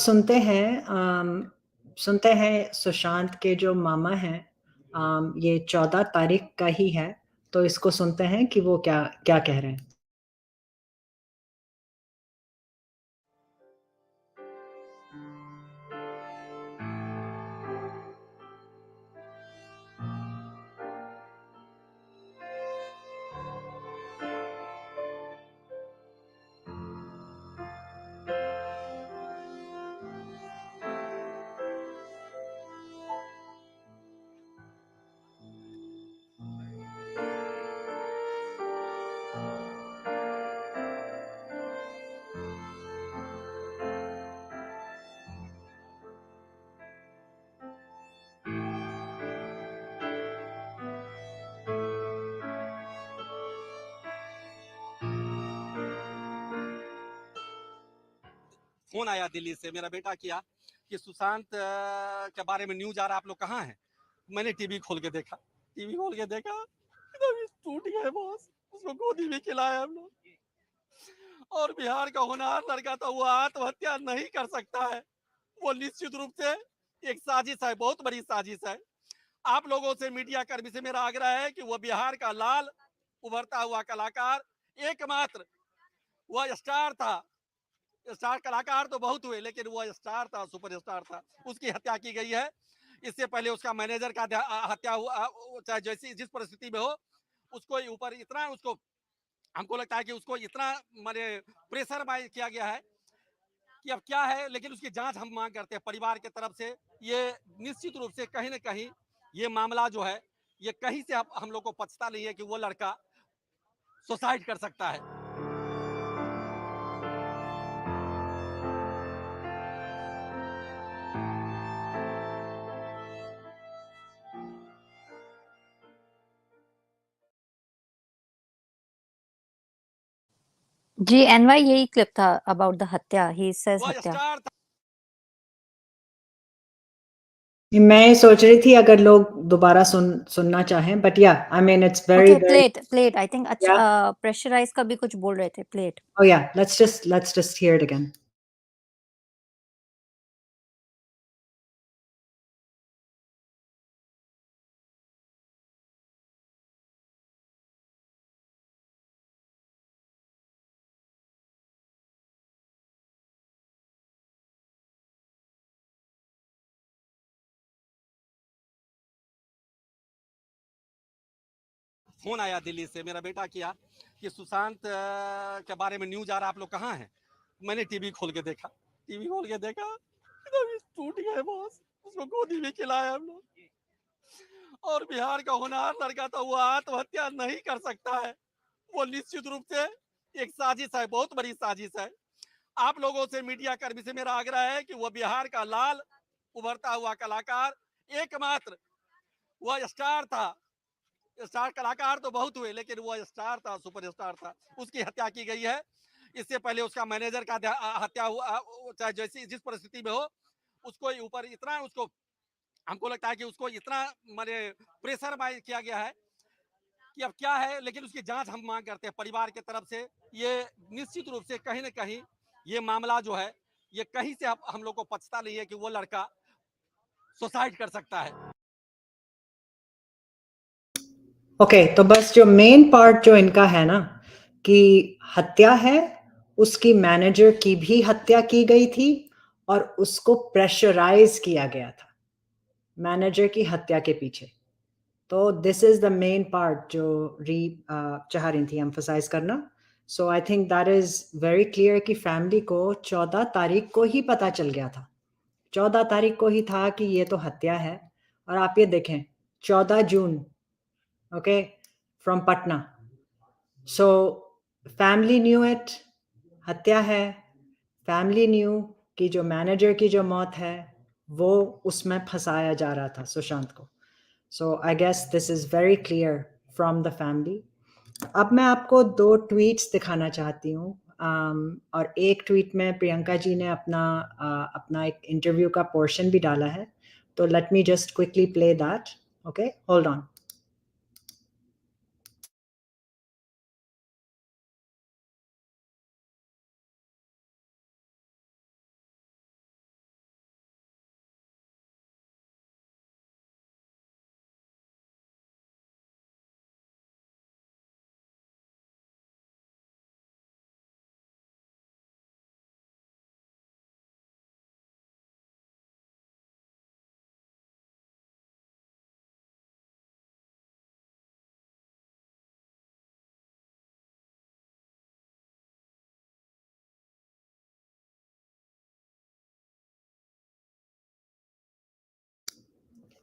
सुनते हैं सुशांत के जो मामा हैं, ये 14 तारीख का ही है, तो इसको सुनते हैं कि वो क्या क्या कह रहे हैं। फोन आया दिल्ली से, मेरा बेटा किया कि सुशांत के बारे में न्यूज आ रहा, आप लोग कहाँ हैं? मैंने टीवी खोल के देखा, टूट गए बॉस, उसको गोदी में खिलाया हम लोग। और बिहार का होनहार लड़का तो वो आत्महत्या नहीं कर सकता है, वो निश्चित रूप से एक साजिश है, बहुत बड़ी साजिश है। आप लोगों से, मीडिया कर्मी से मेरा आग्रह है कि वो बिहार का लाल उभरता हुआ कलाकार, एकमात्र वह स्टार था। स्टार कलाकार तो बहुत हुए, लेकिन वो स्टार था, सुपरस्टार था, उसकी हत्या की गई है। इससे पहले उसका मैनेजर का हत्या हुआ, चाहे जैसी जिस परिस्थिति में हो, उसको ऊपर इतना, उसको हमको लगता है कि उसको इतना माने प्रेशर किया गया है कि अब क्या है, लेकिन उसकी जांच हम मांग करते हैं परिवार के तरफ से। ये निश्चित रूप से कहीं ना कहीं ये मामला जो है, ये कहीं से हम लोग को पछता नहीं है कि वो लड़का सुसाइड कर सकता है। जी, एनवाई यही क्लिप था अबाउट द हत्या, ही सेज हत्या। मैं सोच रही थी अगर लोग दोबारा सुनना चाहें, बट या आई mean it's very okay, plate I think अच्छा प्रेशराइज का भी कुछ बोल रहे थे, plate. Oh yeah, let's just hear it again. Phone आया दिल्ली से, मेरा बेटा किया कि सुशांत के बारे में न्यूज आ रहा, आप लोग कहाँ हैं? मैंने टीवी खोल के देखा, टूट गए बॉस, उसको गोदी में खिलाया हम लोग। और बिहार का होनहार लड़का तो वो आत्महत्या नहीं कर सकता है, वो निश्चित रूप से एक साजिश है, बहुत बड़ी साजिश है। आप लोगों से, मीडिया कर्मी से मेरा आग्रह है कि वो बिहार का लाल उभरता हुआ कलाकार, एकमात्र वह स्टार था, स्टार कलाकार तो बहुत हुए लेकिन वह स्टार था, सुपरस्टार था, उसकी हत्या की गई है। इससे पहले उसका मैनेजर का हत्या हुआ, चाहे जैसी जिस परिस्थिति में हो, उसको ऊपर इतना, उसको हमको लगता है कि उसको इतना माने प्रेशर किया गया है कि अब क्या है, लेकिन उसकी जांच हम मांग करते हैं परिवार की तरफ से। ये निश्चित रूप से कहीं ना कहीं ये मामला जो है, ये कहीं से हम लोग को पछता नहीं है कि वो लड़का सुसाइड कर सकता है। ओके, तो बस जो मेन पार्ट जो इनका है ना कि हत्या है, उसकी मैनेजर की भी हत्या की गई थी और उसको प्रेशराइज किया गया था मैनेजर की हत्या के पीछे। तो this is the main part जो री चाह रही थी एम्फसाइज करना। So I think that is very clear कि फैमिली को 14 तारीख को ही पता चल गया था, 14 तारीख को ही था कि ये तो हत्या है। और आप ये देखें 14 जून, okay, from Patna. So family knew it, हत्या है, फैमिली न्यू कि जो मैनेजर की जो मौत है वो उसमें फंसाया जा रहा था सुशांत को। So I guess this is very clear from the family. अब मैं आपको 2 ट्वीट्स दिखाना चाहती हूँ। और एक ट्वीट में प्रियंका जी ने अपना एक इंटरव्यू का पोर्शन भी डाला है, तो let me just quickly play that. Okay, hold on.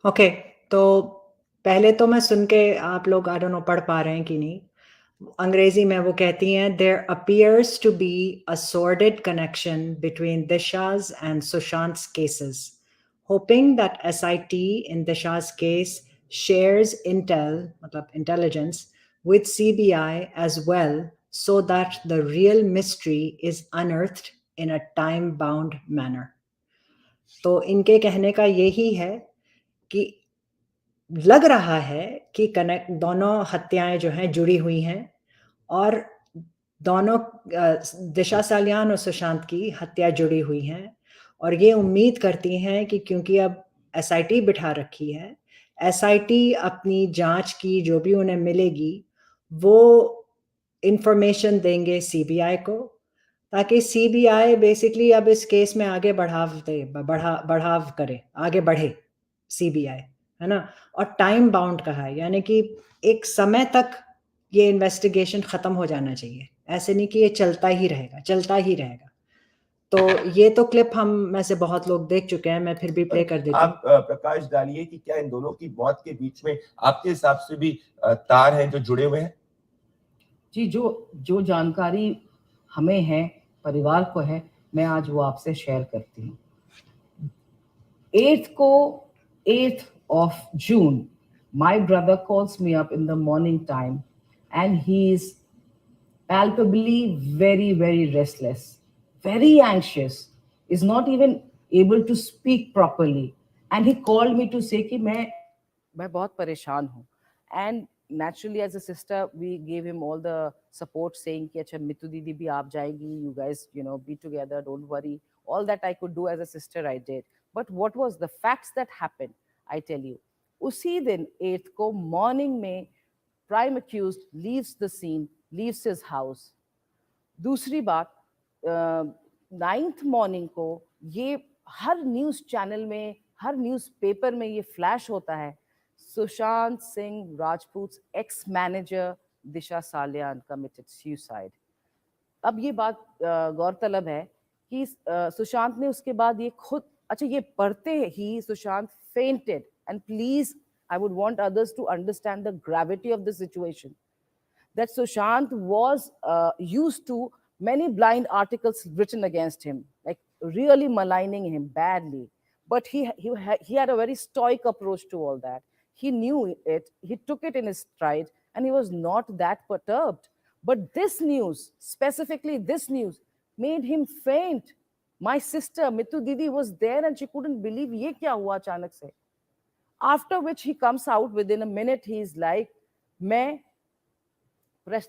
Okay, तो पहले तो मैं सुन के, आप लोग आई डोंट नो पढ़ पा रहे हैं कि नहीं, अंग्रेजी में वो कहती हैं, there appears to be a sordid connection between Disha's and Sushant's cases, hoping that SIT in Disha's case shares intel, मतलब intelligence, with CBI as well, so that the real mystery is unearthed in a time-bound manner. तो इनके कहने का यही है कि लग रहा है कि कनेक्ट दोनों हत्याएं जो हैं जुड़ी हुई हैं और दोनों दिशा सालियान और सुशांत की हत्या जुड़ी हुई हैं। और ये उम्मीद करती हैं कि क्योंकि अब एसआईटी बिठा रखी है, एसआईटी अपनी जांच की जो भी उन्हें मिलेगी वो इंफॉर्मेशन देंगे सीबीआई को, ताकि सीबीआई बेसिकली अब इस केस में आगे बढ़ाव करे, आगे बढ़े सीबीआई, है ना। और टाइम बाउंड कहा है, यानी कि एक समय तक ये इन्वेस्टिगेशन खत्म हो जाना चाहिए, ऐसे नहीं कि ये चलता ही रहेगा। तो ये तो क्लिप हम में से बहुत लोग देख चुके हैं, मैं फिर भी प्ले कर देती हूँ। आप प्रकाश डालिए कि क्या इन दोनों की मौत के बीच में आपके हिसाब से भी तार हैं जो जुड़े हुए हैं? जी, जो जानकारी हमें है, परिवार को है, मैं आज वो आपसे शेयर करती हूँ। 8th of June, my brother calls me up in the morning time and he is palpably very, very restless, very anxious, is not even able to speak properly. And he called me to say कि मैं बहुत परेशान हूँ. And naturally as a sister, we gave him all the support saying कि अच्छा मितू दीदी भी आप जाएंगी, you guys, be together, don't worry. All that I could do as a sister, I did. But what was the facts that happened? I tell you. उसी दिन 8th को morning में prime accused leaves the scene, leaves his house. दूसरी बात 9th morning को ये हर news channel में, हर newspaper में ये फ्लैश होता है, सुशांत सिंह राजपूत एक्स मैनेजर दिशा सालियान कमिटेड सुसाइड। अब ये बात गौरतलब है कि सुशांत ने उसके बाद ये खुद, अच्छा ये पढ़ते ही Sushant fainted, and please I would want others to understand the gravity of the situation, that Sushant was used to many blind articles written against him, like really maligning him badly. But he had a very stoic approach to all that. He knew it, he took it in his stride, and he was not that perturbed. But this news, specifically this news, made him faint. My sister, Mitu Didi, was there and she couldn't believe, ye kya hua achanak se? After which he comes out within a minute, he's like, मैं press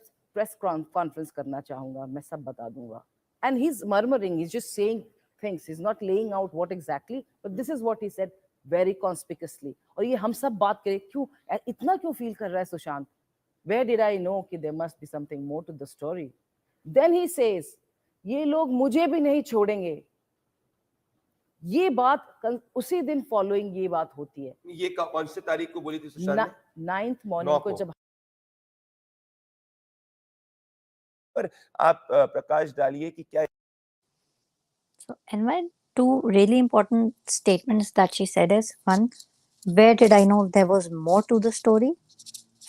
conference करना चाहूंगा, मैं सब बता दूंगा. And he's murmuring, he's just saying things. He's not laying out what exactly, but this is what he said very conspicuously. और ये हम सब बात करें, क्यों इतना क्यों feel कर रहा है Sushant? Where did I know कि there must be something more to the story? Then he says, ये लोग मुझे भी नहीं छोड़ेंगे. ये बात कल उसी दिन फॉलोइंग ये बात होती है. ये कौन सी तारीख को बोली थी सुशांत ने? 9th मॉर्निंग को जब पर आप प्रकाश डालिए कि क्या. So, and my two really important statements that she said is, one, where did I know there was more to the story?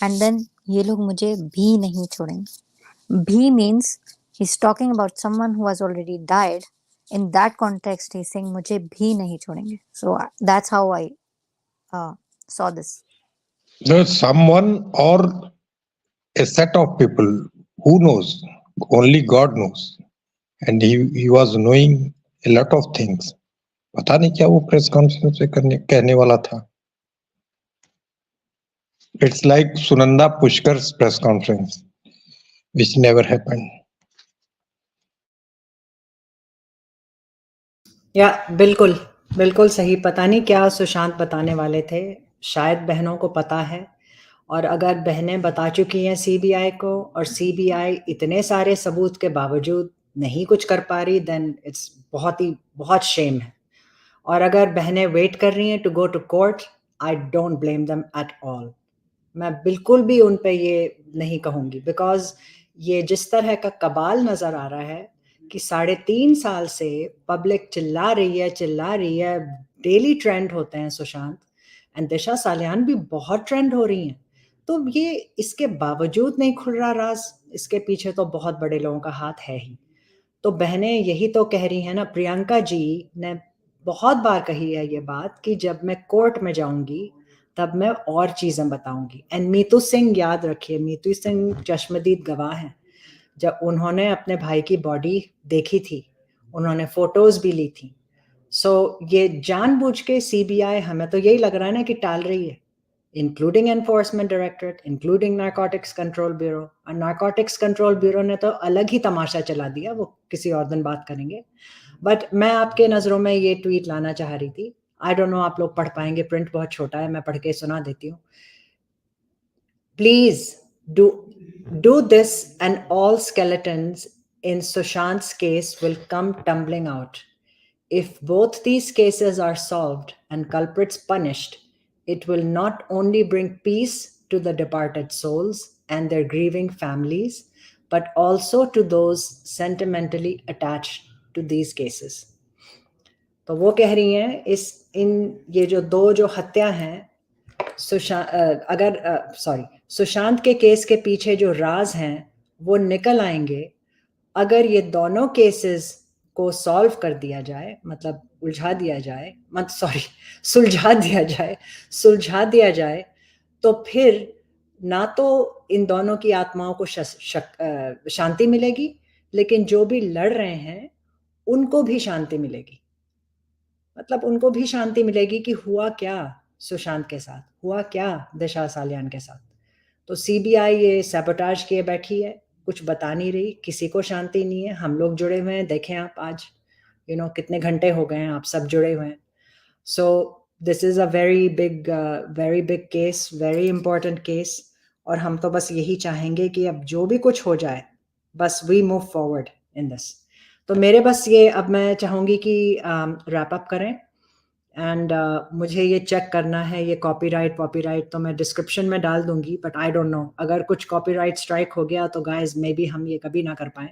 And then, ये लोग मुझे भी नहीं छोड़ेंगे. Bhi means he's talking about someone who has already died. In that context, he's saying मुझे भी नहीं छोड़ेंगे. So that's how I saw this. There's someone or a set of people who knows. Only God knows. And he was knowing a lot of things. पता नहीं क्या वो press conference में कहने वाला था. It's like Sunanda Pushkar's press conference, which never happened. बिल्कुल बिल्कुल सही. पता नहीं क्या सुशांत बताने वाले थे. शायद बहनों को पता है, और अगर बहनें बता चुकी हैं सीबीआई को, और सीबीआई इतने सारे सबूत के बावजूद नहीं कुछ कर पा रही, देन इट्स बहुत शेम है. और अगर बहनें वेट कर रही हैं to go to court, I don't blame them at all. मैं बिल्कुल भी उन पे ये नहीं कहूँगी, बिकॉज ये जिस तरह का कबाल नज़र आ रहा है कि 3.5 साल से पब्लिक चिल्ला रही है. डेली ट्रेंड होते हैं सुशांत, एंड दिशा सालियान भी बहुत ट्रेंड हो रही हैं. तो ये इसके बावजूद नहीं खुल रहा राज. इसके पीछे तो बहुत बड़े लोगों का हाथ है ही. तो बहनें यही तो कह रही हैं ना. प्रियंका जी ने बहुत बार कही है ये बात कि जब मैं कोर्ट में जाऊंगी तब मैं और चीज़ें बताऊंगी. एंड मीतू सिंह, याद रखिए, मीतू सिंह चश्मदीद गवाह हैं. जब उन्होंने अपने भाई की बॉडी देखी थी, उन्होंने फोटोज भी ली थी. सो ये जानबूझ के सीबीआई, हमें तो यही लग रहा है ना कि टाल रही है, including enforcement directorate, including narcotics control bureau. और नारकोटिक्स कंट्रोल ब्यूरो ने तो अलग ही तमाशा चला दिया, वो किसी और दिन बात करेंगे. बट मैं आपके नज़रों में ये ट्वीट लाना चाह रही थी. आई डोंट नो आप लोग पढ़ पाएंगे, प्रिंट बहुत छोटा है, मैं पढ़ के सुना देती हूँ. Please do this and all skeletons in Sushant's case will come tumbling out. If both these cases are solved and culprits punished, it will not only bring peace to the departed souls and their grieving families, but also to those sentimentally attached to these cases. तो वो कह रही हैं ये जो हत्या हैं, सुशांत के केस के पीछे जो राज हैं वो निकल आएंगे अगर ये दोनों केसेस को सॉल्व कर दिया जाए, मतलब सुलझा दिया जाए. तो फिर ना तो इन दोनों की आत्माओं को शांति मिलेगी, लेकिन जो भी लड़ रहे हैं उनको भी शांति मिलेगी. मतलब उनको भी शांति मिलेगी कि हुआ क्या सुशांत के साथ, हुआ क्या दिशा सालियान के साथ. तो सीबीआई ये सैबोटाज किए बैठी है, कुछ बता नहीं रही, किसी को शांति नहीं है. हम लोग जुड़े हुए हैं, देखें आप आज कितने घंटे हो गए हैं, आप सब जुड़े हुए हैं. So this is a very big case, very important case. और हम तो बस यही चाहेंगे कि अब जो भी कुछ हो जाए, बस we move forward in this. तो मेरे बस ये, अब मैं चाहूँगी कि रैप अप करें. एंड मुझे ये चेक करना है, ये कॉपीराइट तो मैं डिस्क्रिप्शन में डाल दूंगी, बट आई डोंट नो, अगर कुछ कॉपीराइट स्ट्राइक हो गया तो गाइस मे बी हम ये कभी ना कर पाए.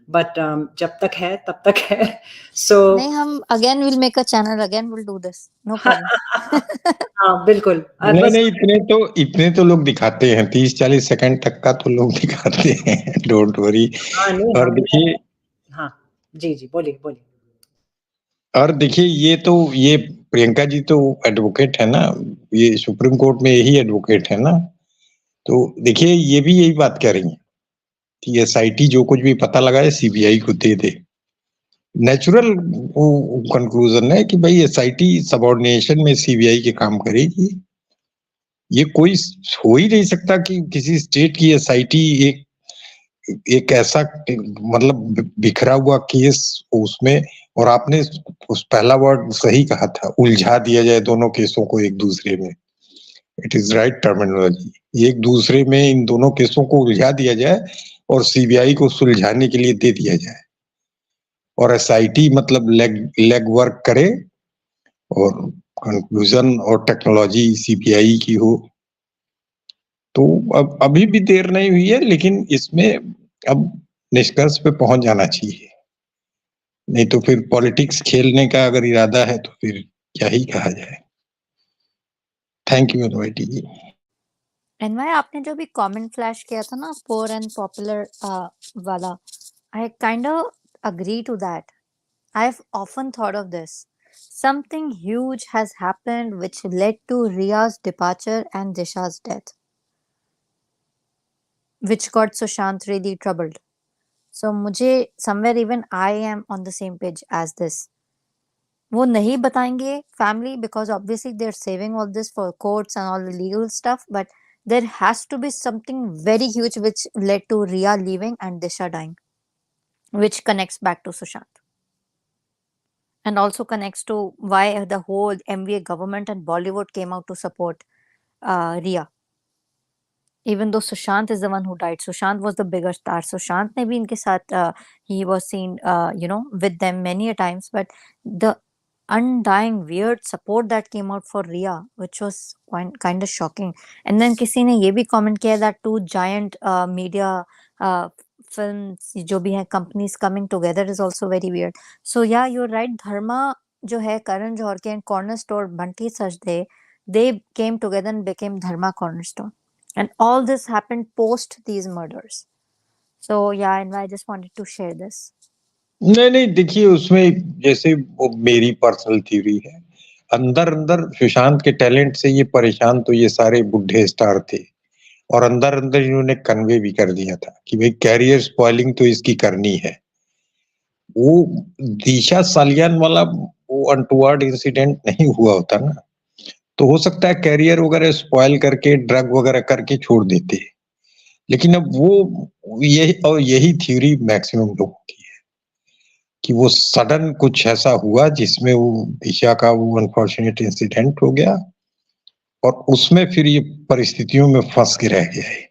बट जब तक है तब तक है. सो नहीं, हम again will make a channel, again will do this, no problem. हाँ बिल्कुल. नहीं, इतने तो लोग दिखाते हैं, 30-40 सेकंड तक का तो लोग दिखाते हैं. Don't worry. और देखिए, जी जी बोलिए बोलिए। और देखिए ये प्रियंका जी तो एडवोकेट है ना, ये सुप्रीम कोर्ट में यही एडवोकेट है ना, तो देखिए ये भी यही बात कह रही है कि एसआईटी जो कुछ भी पता लगाए सीबीआई को दे दे। नेचुरल कंक्लूजन है कि भाई एसआईटी सबऑर्डिनेशन में सीबीआई के काम करेगी। ये कोई हो ही नहीं सकता कि किसी स्टेट की एसआईटी एक ऐसा मतलब बिखरा हुआ केस उसमें, और आपने उस पहला वर्ड सही कहा था, उलझा दिया जाए दोनों केसों को एक दूसरे में। It is right terminology. एक दूसरे में इन दोनों केसों को उलझा दिया जाए और सीबीआई को सुलझाने के लिए दे दिया जाए, और एसआईटी मतलब लेग वर्क करे और कंक्लूजन और टेक्नोलॉजी सीबीआई की हो। तो अब अभी भी देर नहीं हुई है, लेकिन इसमें अब निष्कर्ष पे पहुंच जाना चाहिए, नहीं तो फिर पॉलिटिक्स खेलने का अगर इरादा है तो फिर क्या ही कहा जाए। थैंक यू अनुवाइटी जी। एनवाय आपने जो भी कमेंट फ्लैश किया था ना पोर एंड पॉपुलर वाला, I kind of agree to that. I've often thought of this. Something huge has happened which led to Ria's departure and Disha's death, which got Sushant really troubled. So मुझे somewhere even I am on the same page as this. वो नहीं बताएंगे family because obviously they're saving all this for courts and all the legal stuff, but there has to be something very huge which led to Ria leaving and Disha dying, which connects back to Sushant. And also connects to why the whole MVA government and Bollywood came out to support Ria. Even though Sushant is the one who died, Sushant was the bigger star. Sushant ne bhi inke saath, he was seen, with them many a times. But the undying weird support that came out for Ria, which was kind of shocking. And then किसी ने ये भी comment किया that two giant media films जो भी हैं companies coming together is also very weird. So yeah, you're right. Dharma जो है Karan Johar के and Corner Store Bunty Sajde, they came together and became Dharma Cornerstone. And all this happened post these murders. So yeah, and I just wanted to share this. नहीं देखिए, उसमें जैसे वो मेरी personal theory है, अंदर अंदर सुशांत के टैलेंट से ये परेशान तो ये सारे बुढ़े स्टार थे, और अंदर अंदर इन्होंने कन्वे भी कर दिया था कि भाई कैरियर स्पॉइलिंग तो इसकी करनी है। वो दिशा सालियान वाला वो अनटुवर्ड इंसिडेंट नहीं हुआ होता ना, तो हो सकता है कैरियर वगैरह स्पॉइल करके ड्रग वगैरह करके छोड़ देते, लेकिन अब वो यही थ्योरी मैक्सिमम लोगों की है कि वो सडन कुछ ऐसा हुआ जिसमें वो दिशा का वो अनफॉर्चुनेट इंसिडेंट हो गया, और उसमें फिर ये परिस्थितियों में फंस के रह गया है।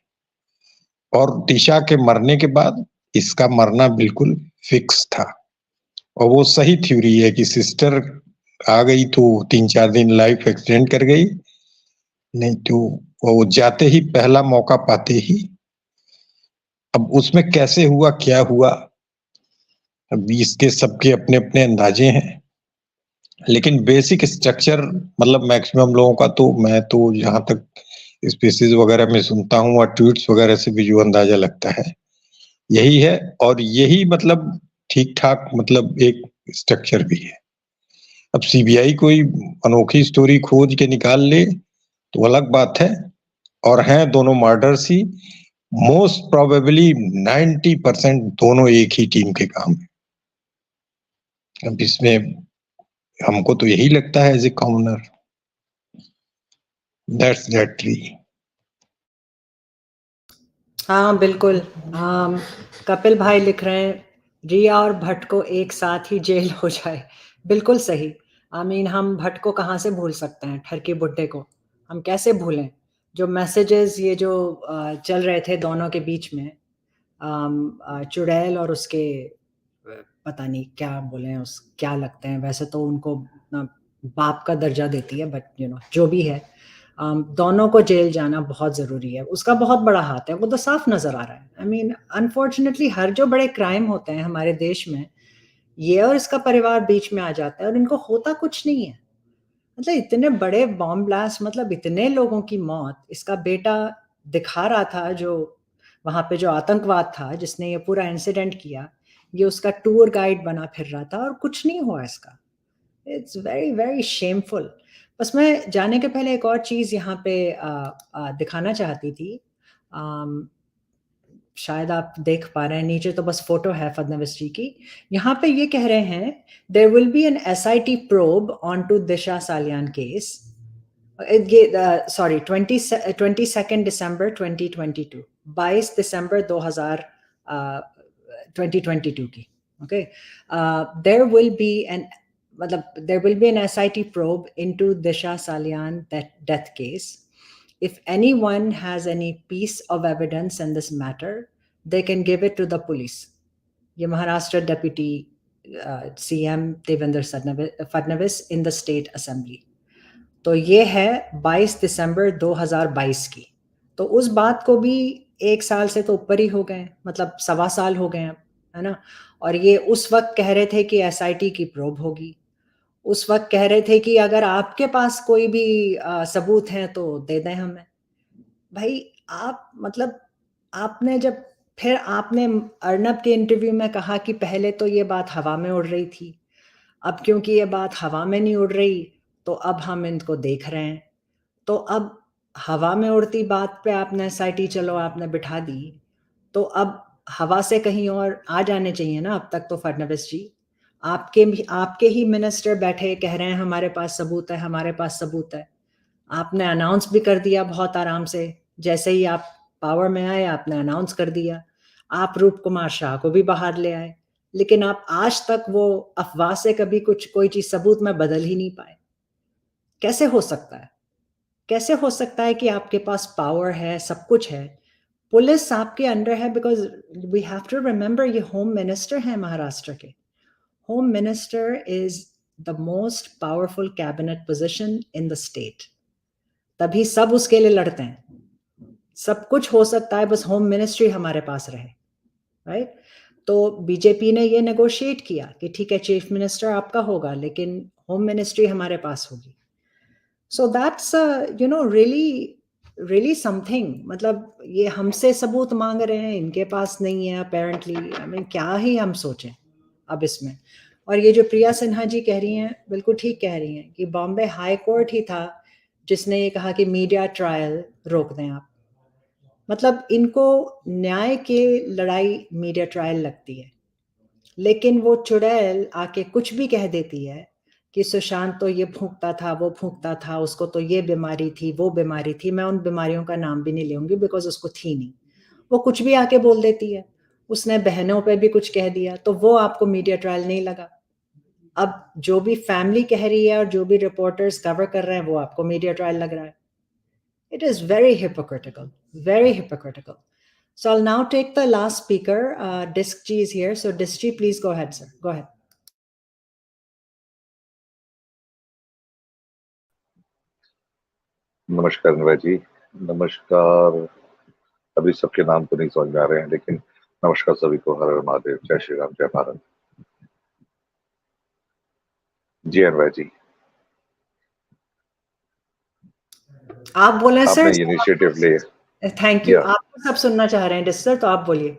और दिशा के मरने के बाद इसका मरना बिल्कुल फिक्स था, और वो सही थ्योरी है कि सिस्टर आ गई तो 3-4 दिन लाइफ एक्सटेंड कर गई, नहीं तो वो जाते ही पहला मौका पाते ही। अब उसमें कैसे हुआ क्या हुआ, अब इसके सबके अपने अपने अंदाजे हैं, लेकिन बेसिक स्ट्रक्चर मतलब मैक्सिमम लोगों का, तो मैं तो जहां तक स्पीसीज वगैरह में सुनता हूँ और ट्वीट्स वगैरह से भी जो अंदाजा लगता है यही है, और यही मतलब ठीक ठाक मतलब एक स्ट्रक्चर भी है। अब सीबीआई कोई अनोखी स्टोरी खोज के निकाल ले तो अलग बात है, और हैं दोनों मर्डर्स ही, मोस्ट प्रोबेबली 90% दोनों एक ही टीम के काम है। अब इसमें हमको तो यही लगता है as a commoner, that's that tree. हाँ बिल्कुल। कपिल भाई लिख रहे हैं रिया और भट्ट को एक साथ ही जेल हो जाए। बिल्कुल सही। हम भट्ट को कहाँ से भूल सकते हैं, ठरकी बुड्ढे को हम कैसे भूलें। जो मैसेजेस ये जो चल रहे थे दोनों के बीच में, चुड़ैल और उसके पता नहीं क्या बोले उस क्या लगते हैं, वैसे तो उनको बाप का दर्जा देती है, बट जो भी है, दोनों को जेल जाना बहुत ज़रूरी है। उसका बहुत बड़ा हाथ है, वो तो साफ नज़र आ रहा है। अनफॉर्चुनेटली हर जो बड़े क्राइम होते हैं हमारे देश में, ये और इसका परिवार बीच में आ जाता है और इनको होता कुछ नहीं है। मतलब इतने बड़े बॉम्ब ब्लास्ट, मतलब इतने लोगों की मौत। इसका बेटा दिखा रहा था जो वहाँ पे जो आतंकवाद था जिसने ये पूरा इंसिडेंट किया, ये उसका टूर गाइड बना फिर रहा था और कुछ नहीं हुआ इसका। It's very very shameful. बस मैं जाने के पहले एक और चीज़ यहाँ पे दिखाना चाहती थी। शायद आप देख पा रहे हैं, नीचे तो बस फोटो है फडणवीस जी की। यहाँ पे ये कह रहे हैं there will be an SIT probe on to Disha Salian case. Sorry 22 दिसंबर 2022, 22 दिसंबर 2022 की। Okay, there will be an मतलब there will be an SIT probe into Disha Salian death case. If anyone has any piece of evidence in this matter, they can give it to the police. ये Maharashtra deputy CM Devendra Fadnavis in the state assembly. तो ये है 22 दिसंबर 2022 की। तो उस बात को भी 1 साल से तो ऊपर ही हो गए, मतलब 1.25 साल हो गए, है ना। और ये उस वक्त कह रहे थे कि SIT की प्रोब होगी। उस वक्त कह रहे थे कि अगर आपके पास कोई भी सबूत हैं तो दे दें हमें। भाई आप मतलब आपने जब फिर आपने अर्नब के इंटरव्यू में कहा कि पहले तो ये बात हवा में उड़ रही थी, अब क्योंकि ये बात हवा में नहीं उड़ रही तो अब हम इनको देख रहे हैं। तो अब हवा में उड़ती बात पे आपने SIT चलो आपने बिठा दी, तो अब हवा से कहीं और आ जाने चाहिए ना। अब तक तो फडणवीस जी आपके ही मिनिस्टर बैठे कह रहे हैं हमारे पास सबूत है, हमारे पास सबूत है। आपने अनाउंस भी कर दिया बहुत आराम से, जैसे ही आप पावर में आए आपने अनाउंस कर दिया। आप रूप कुमार शाह को भी बाहर ले आए, लेकिन आप आज तक वो अफवाह से कभी कोई चीज सबूत में बदल ही नहीं पाए। कैसे हो सकता है? कैसे हो सकता है कि आपके पास पावर है, सब कुछ है, पुलिस आपके अंडर है? Because we have to remember ये होम मिनिस्टर है महाराष्ट्र के। Home Minister is the most powerful cabinet position in the state. तभी सब उसके लिए लड़ते हैं। सब कुछ हो सकता है, बस होम मिनिस्ट्री हमारे पास रहे, राइट? तो बीजेपी ने ये नेगोशिएट किया कि ठीक है चीफ मिनिस्टर आपका होगा लेकिन होम मिनिस्ट्री हमारे पास होगी। So that's really something. मतलब ये हमसे सबूत मांग रहे हैं, इनके पास नहीं है अपेरेंटली। आई मीन क्या ही हम सोचें अब इसमें। और ये जो प्रिया सिन्हा जी कह रही हैं बिल्कुल ठीक कह रही हैं कि बॉम्बे हाई कोर्ट ही था जिसने ये कहा कि मीडिया ट्रायल रोक दें आप। मतलब इनको न्याय की लड़ाई मीडिया ट्रायल लगती है, लेकिन वो चुड़ैल आके कुछ भी कह देती है कि सुशांत तो ये फूंकता था, वो फूंकता था, उसको तो ये बीमारी थी, वो बीमारी थी। मैं उन बीमारियों का नाम भी नहीं लूंगी बिकॉज उसको थी नहीं। वो कुछ भी आके बोल देती है। उसने बहनों पे भी कुछ कह दिया, तो वो आपको मीडिया ट्रायल नहीं लगा। अब जो भी फैमिली कह रही है और जो भी रिपोर्टर्स कवर कर रहे हैं वो आपको मीडिया ट्रायल लग रहा है। It is very hypocritical, very hypocritical. So I'll now take the last speaker. Disk G is here. So Disk G, please go ahead, sir. Go ahead. नमस्कार नवा जी, नमस्कार। अभी सबके नाम तो नहीं समझ में आ रहे हैं, लेकिन नमस्कार सभी को। हर हर महादेव, जय श्री राम, जय भारत। जी अनवर जी, आप बोले सर। आपने इनिशिएटिव लिया। Thank you. आप सब सुनना चाह रहे हैं डिस्क सर, तो आप बोलिए।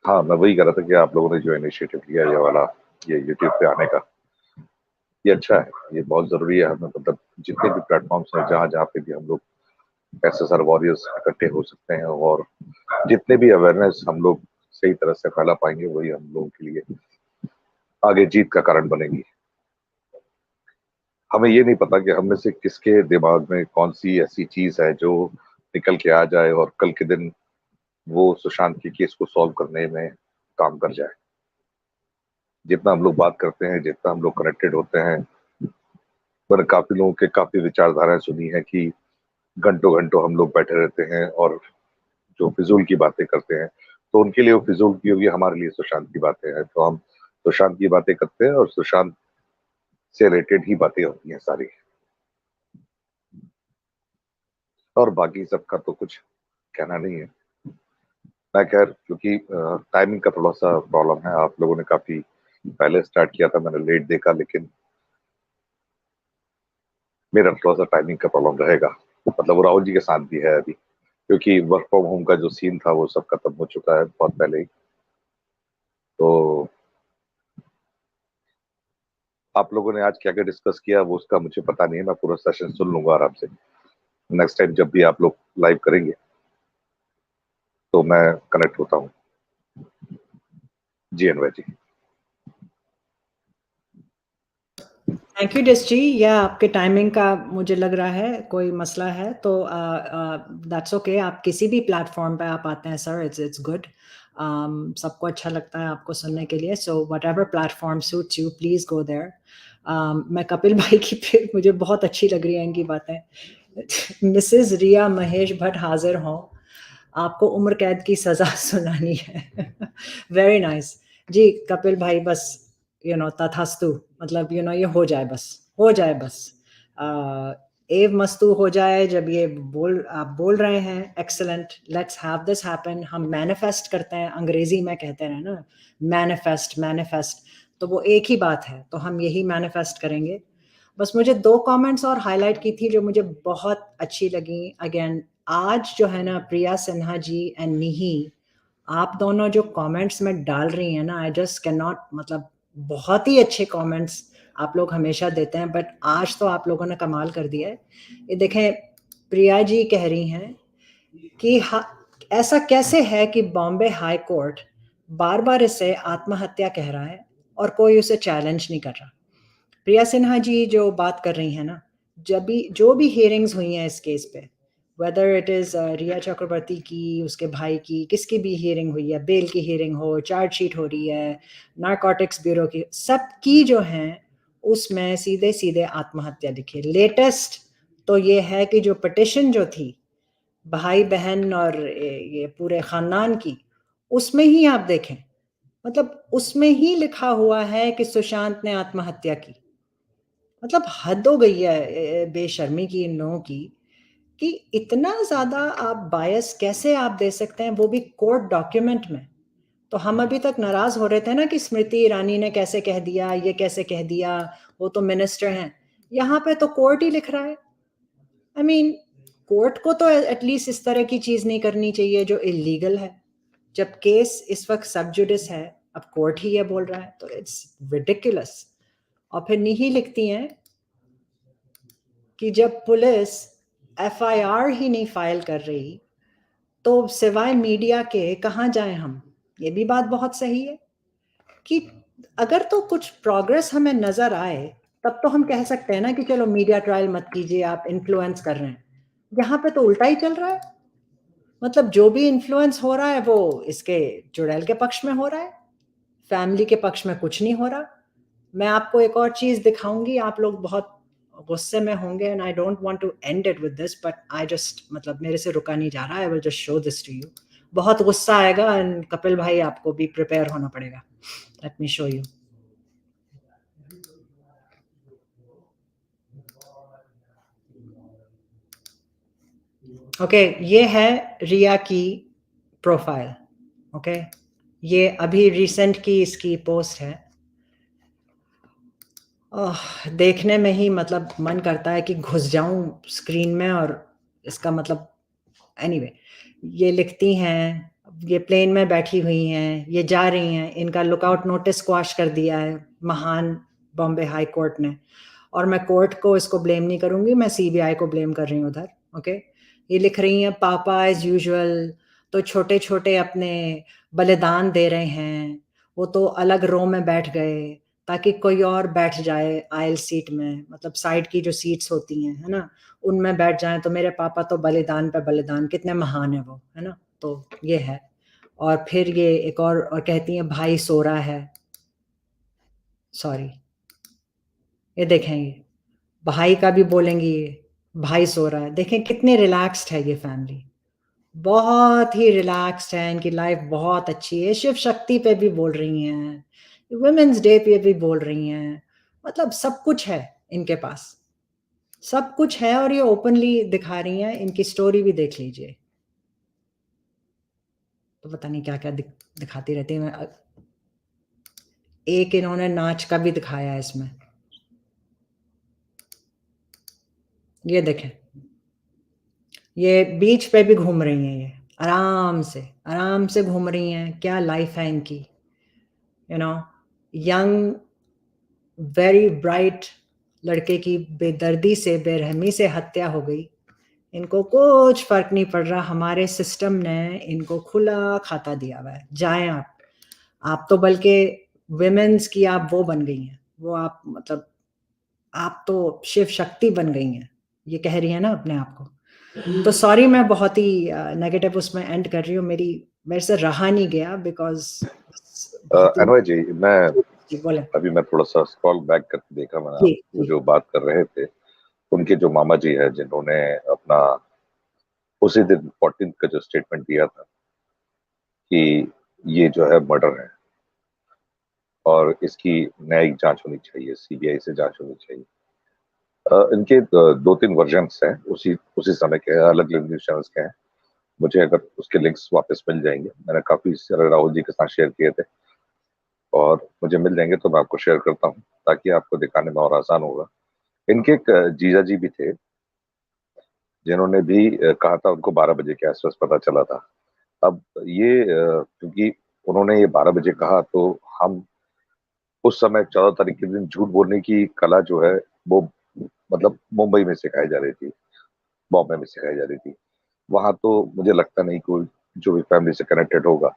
हाँ, मैं वही कह रहा था कि आप लोगों ने जो इनिशिएटिव लिया ये वाला, ये यूट्यूब पे आने का, ये अच्छा है, ये बहुत जरूरी है। हमें मतलब जितने भी प्लेटफॉर्म्स हैं जहाँ पे भी हम लोग SSR वॉरियर्स इकट्ठे हो सकते हैं और जितने भी अवेयरनेस हम लोग सही तरह से फैला पाएंगे वही हम लोगों के लिए आगे जीत का कारण बनेगी। हमें ये नहीं पता कि हम में से किसके दिमाग में कौन सी ऐसी चीज है जो निकल के आ जाए और कल के दिन वो सुशांत के केस को सॉल्व करने में काम कर जाए। जितना हम लोग बात करते हैं, जितना हम लोग कनेक्टेड होते हैं, मैंने काफी लोगों के काफी विचारधाराएं सुनी है कि घंटों घंटों हम लोग बैठे रहते हैं और जो फिजूल की बातें करते हैं, तो उनके लिए वो फिजूल की होगी, हमारे लिए सुशांत की बातें हैं। तो हम सुशांत की बातें करते हैं और सुशांत से रिलेटेड ही बातें होती हैं सारी, और बाकी सबका तो कुछ कहना नहीं है। मैं खैर, क्योंकि टाइमिंग का थोड़ा सा प्रॉब्लम है, आप लोगों ने काफी पहले स्टार्ट किया था, मैंने लेट देखा, लेकिन मेरा थोड़ा सा टाइमिंग का प्रॉब्लम रहेगा। मतलब वो राहुल जी के साथ भी है अभी, क्योंकि वर्क फ्रॉम होम का जो सीन था वो सब खत्म हो चुका है बहुत पहले ही। तो आप लोगों ने आज क्या क्या डिस्कस किया वो उसका मुझे पता नहीं है, मैं पूरा सेशन सुन लूंगा आराम से। नेक्स्ट टाइम जब भी आप लोग लाइव करेंगे तो मैं कनेक्ट होता हूँ। जी अनवर जी। थैंक यू डिस जी। या आपके टाइमिंग का मुझे लग रहा है कोई मसला है तो दैट्स ओके। आप किसी भी प्लेटफॉर्म पे आप आते हैं सर, इट्स गुड। सबको अच्छा लगता है आपको सुनने के लिए, so whatever platform suits you please go there. मैं कपिल भाई की फिर मुझे बहुत अच्छी लग रही है इनकी बातें। मिसेस रिया महेश भट्ट हाजिर हों, आपको उम्र कैद की सजा सुनानी है। वेरी नाइस जी कपिल भाई, बस तथास्तु, मतलब ये हो जाए बस एव मस्तु हो जाए। जब ये आप बोल रहे हैं, excellent, let's have this happen. हम मैनिफेस्ट करते हैं, अंग्रेजी में कहते हैं ना मैनिफेस्ट, तो वो एक ही बात है, तो हम यही मैनिफेस्ट करेंगे। बस मुझे 2 कमेंट्स और हाईलाइट की थी जो मुझे बहुत अच्छी लगी। अगेन आज जो है ना, प्रिया सिन्हा जी एंड निही, आप दोनों जो कमेंट्स में डाल रही हैं ना, आई जस्ट कैन नॉट, मतलब बहुत ही अच्छे कमेंट्स आप लोग हमेशा देते हैं, बट आज तो आप लोगों ने कमाल कर दिया है। ये देखें, प्रिया जी कह रही हैं कि ऐसा कैसे है कि बॉम्बे हाई कोर्ट बार बार इसे आत्महत्या कह रहा है और कोई उसे चैलेंज नहीं कर रहा। प्रिया सिन्हा जी जो बात कर रही हैं ना, जो भी हियरिंग्स हुई हैं इस केस पे, वेदर इट इज़ रिया चक्रवर्ती की, उसके भाई की, किसकी भी हियरिंग हुई है, बेल की हियरिंग हो, चार्जशीट हो रही है, नारकोटिक्स ब्यूरो की, सबकी जो हैं उसमें सीधे सीधे आत्महत्या लिखी। लेटेस्ट तो ये है कि जो पिटिशन जो थी भाई बहन और ये पूरे खानदान की, उसमें ही आप देखें, मतलब उसमें ही लिखा हुआ है कि सुशांत ने आत्महत्या की। मतलब हद हो गई है बेशर्मी की इन लोगों की, कि इतना ज़्यादा आप बायस कैसे आप दे सकते हैं, वो भी कोर्ट डॉक्यूमेंट में। तो हम अभी तक नाराज़ हो रहे थे ना कि स्मृति ईरानी ने कैसे कह दिया, ये कैसे कह दिया, वो तो मिनिस्टर हैं। यहाँ पे तो कोर्ट ही लिख रहा है। आई मीन कोर्ट को तो एटलीस्ट इस तरह की चीज़ नहीं करनी चाहिए जो इलीगल है। जब केस इस वक्त सब जुडिस है, अब कोर्ट ही ये बोल रहा है, तो इट्स रिडिकुलस। और फिर नहीं लिखती हैं कि जब पुलिस एफआईआर ही नहीं फाइल कर रही तो सिवाय मीडिया के कहाँ जाएं हम। ये भी बात बहुत सही है कि अगर तो कुछ प्रोग्रेस हमें नजर आए तब तो हम कह सकते हैं ना कि चलो मीडिया ट्रायल मत कीजिए, आप इन्फ्लुएंस कर रहे हैं। यहाँ पे तो उल्टा ही चल रहा है, मतलब जो भी इन्फ्लुएंस हो रहा है वो इसके चुड़ैल के पक्ष में हो रहा है, फैमिली के पक्ष में कुछ नहीं हो रहा। मैं आपको एक और चीज दिखाऊंगी, आप लोग बहुत गुस्से में होंगे and I don't want to end it with this, but I just, मतलब मेरे से रुका नहीं जा रहा, I will just show this to you. बहुत गुस्सा आएगा एंड कपिल भाई आपको भी प्रिपेयर होना पड़ेगा। Let me show you. Okay, ये है रिया की प्रोफाइल। ओके, ये अभी रिसेंट की इसकी पोस्ट है। देखने में ही मतलब मन करता है कि घुस जाऊं स्क्रीन में, और इसका मतलब एनीवे ये लिखती हैं, ये प्लेन में बैठी हुई हैं, ये जा रही हैं, इनका लुकआउट नोटिस क्वाश कर दिया है महान बॉम्बे हाई कोर्ट ने, और मैं कोर्ट को इसको ब्लेम नहीं करूंगी, मैं सीबीआई को ब्लेम कर रही हूँ उधर। ओके, ये लिख रही हैं पापा एज यूजुअल तो छोटे छोटे अपने बलिदान दे रहे हैं, वो तो अलग रो में बैठ गए ताकि कोई और बैठ जाए आयल सीट में, मतलब साइड की जो सीट्स होती हैं, है ना, उनमें बैठ जाएं, तो मेरे पापा तो बलिदान पे बलिदान, कितने महान है वो, है ना। तो ये है। और फिर ये एक और कहती हैं भाई सो रहा है, सॉरी, ये देखें, ये भाई का भी बोलेंगी, ये भाई सो रहा है। देखें कितनी रिलैक्स्ड है ये फैमिली, बहुत ही रिलैक्स्ड है, इनकी लाइफ बहुत अच्छी है। शिव शक्ति पे भी बोल रही हैं, वुमेन्स डे पे भी बोल रही हैं, मतलब सब कुछ है इनके पास, सब कुछ है, और ये ओपनली दिखा रही हैं। इनकी स्टोरी भी देख लीजिए, तो पता नहीं क्या क्या दिखाती रहती है। एक इन्होंने नाच का भी दिखाया है इसमें, ये देखें, ये बीच पे भी घूम रही हैं, ये आराम से घूम रही हैं। क्या लाइफ है इनकी, यंग वेरी ब्राइट लड़के की बेदर्दी से, बेरहमी से हत्या हो गई। इनको कुछ फर्क नहीं पड़ रहा, हमारे सिस्टम ने इनको खुला खाता दिया हुआ है। जाएं आप तो बल्कि विमेन्स की आप वो बन गई हैं, वो आप मतलब आप तो शिव शक्ति बन गई हैं, ये कह रही है ना अपने आप को। तो सॉरी, मैं बहुत ही नेगेटिव उसमें एंड कर रही हूँ, मेरे से रहा नहीं गया बिकॉज अनवय जी, बोले अभी मैं थोड़ा सा स्क्रॉल बैक करके देखा, मैंने वो जो बात कर रहे थे, उनके जो मामा जी है जिन्होंने अपना उसी दिन 14th का जो स्टेटमेंट दिया था कि ये जो है मर्डर है और इसकी न्यायिक जांच होनी चाहिए, सीबीआई से जांच होनी चाहिए। इनके 2-3 वर्जन्स हैं उसी समय के, अलग अलग न्यूज चैनल्स के हैं। मुझे अगर उसके लिंक्स वापस मिल जाएंगे, मैंने काफी सारे राहुल जी के साथ शेयर किए थे, और मुझे मिल जाएंगे तो मैं आपको शेयर करता हूँ ताकि आपको दिखाने में और आसान होगा। इनके एक जीजा जी भी थे जिन्होंने भी कहा था उनको 12 बजे के आसपास पता चला था। अब ये क्योंकि उन्होंने ये 12 बजे कहा, तो हम उस समय 14 तारीख के दिन झूठ बोलने की कला जो है वो मतलब मुंबई में सिखाई जा रही थी, बॉम्बे में सिखाई जा रही थी। वहां तो मुझे लगता नहीं कोई जो भी फैमिली से कनेक्टेड होगा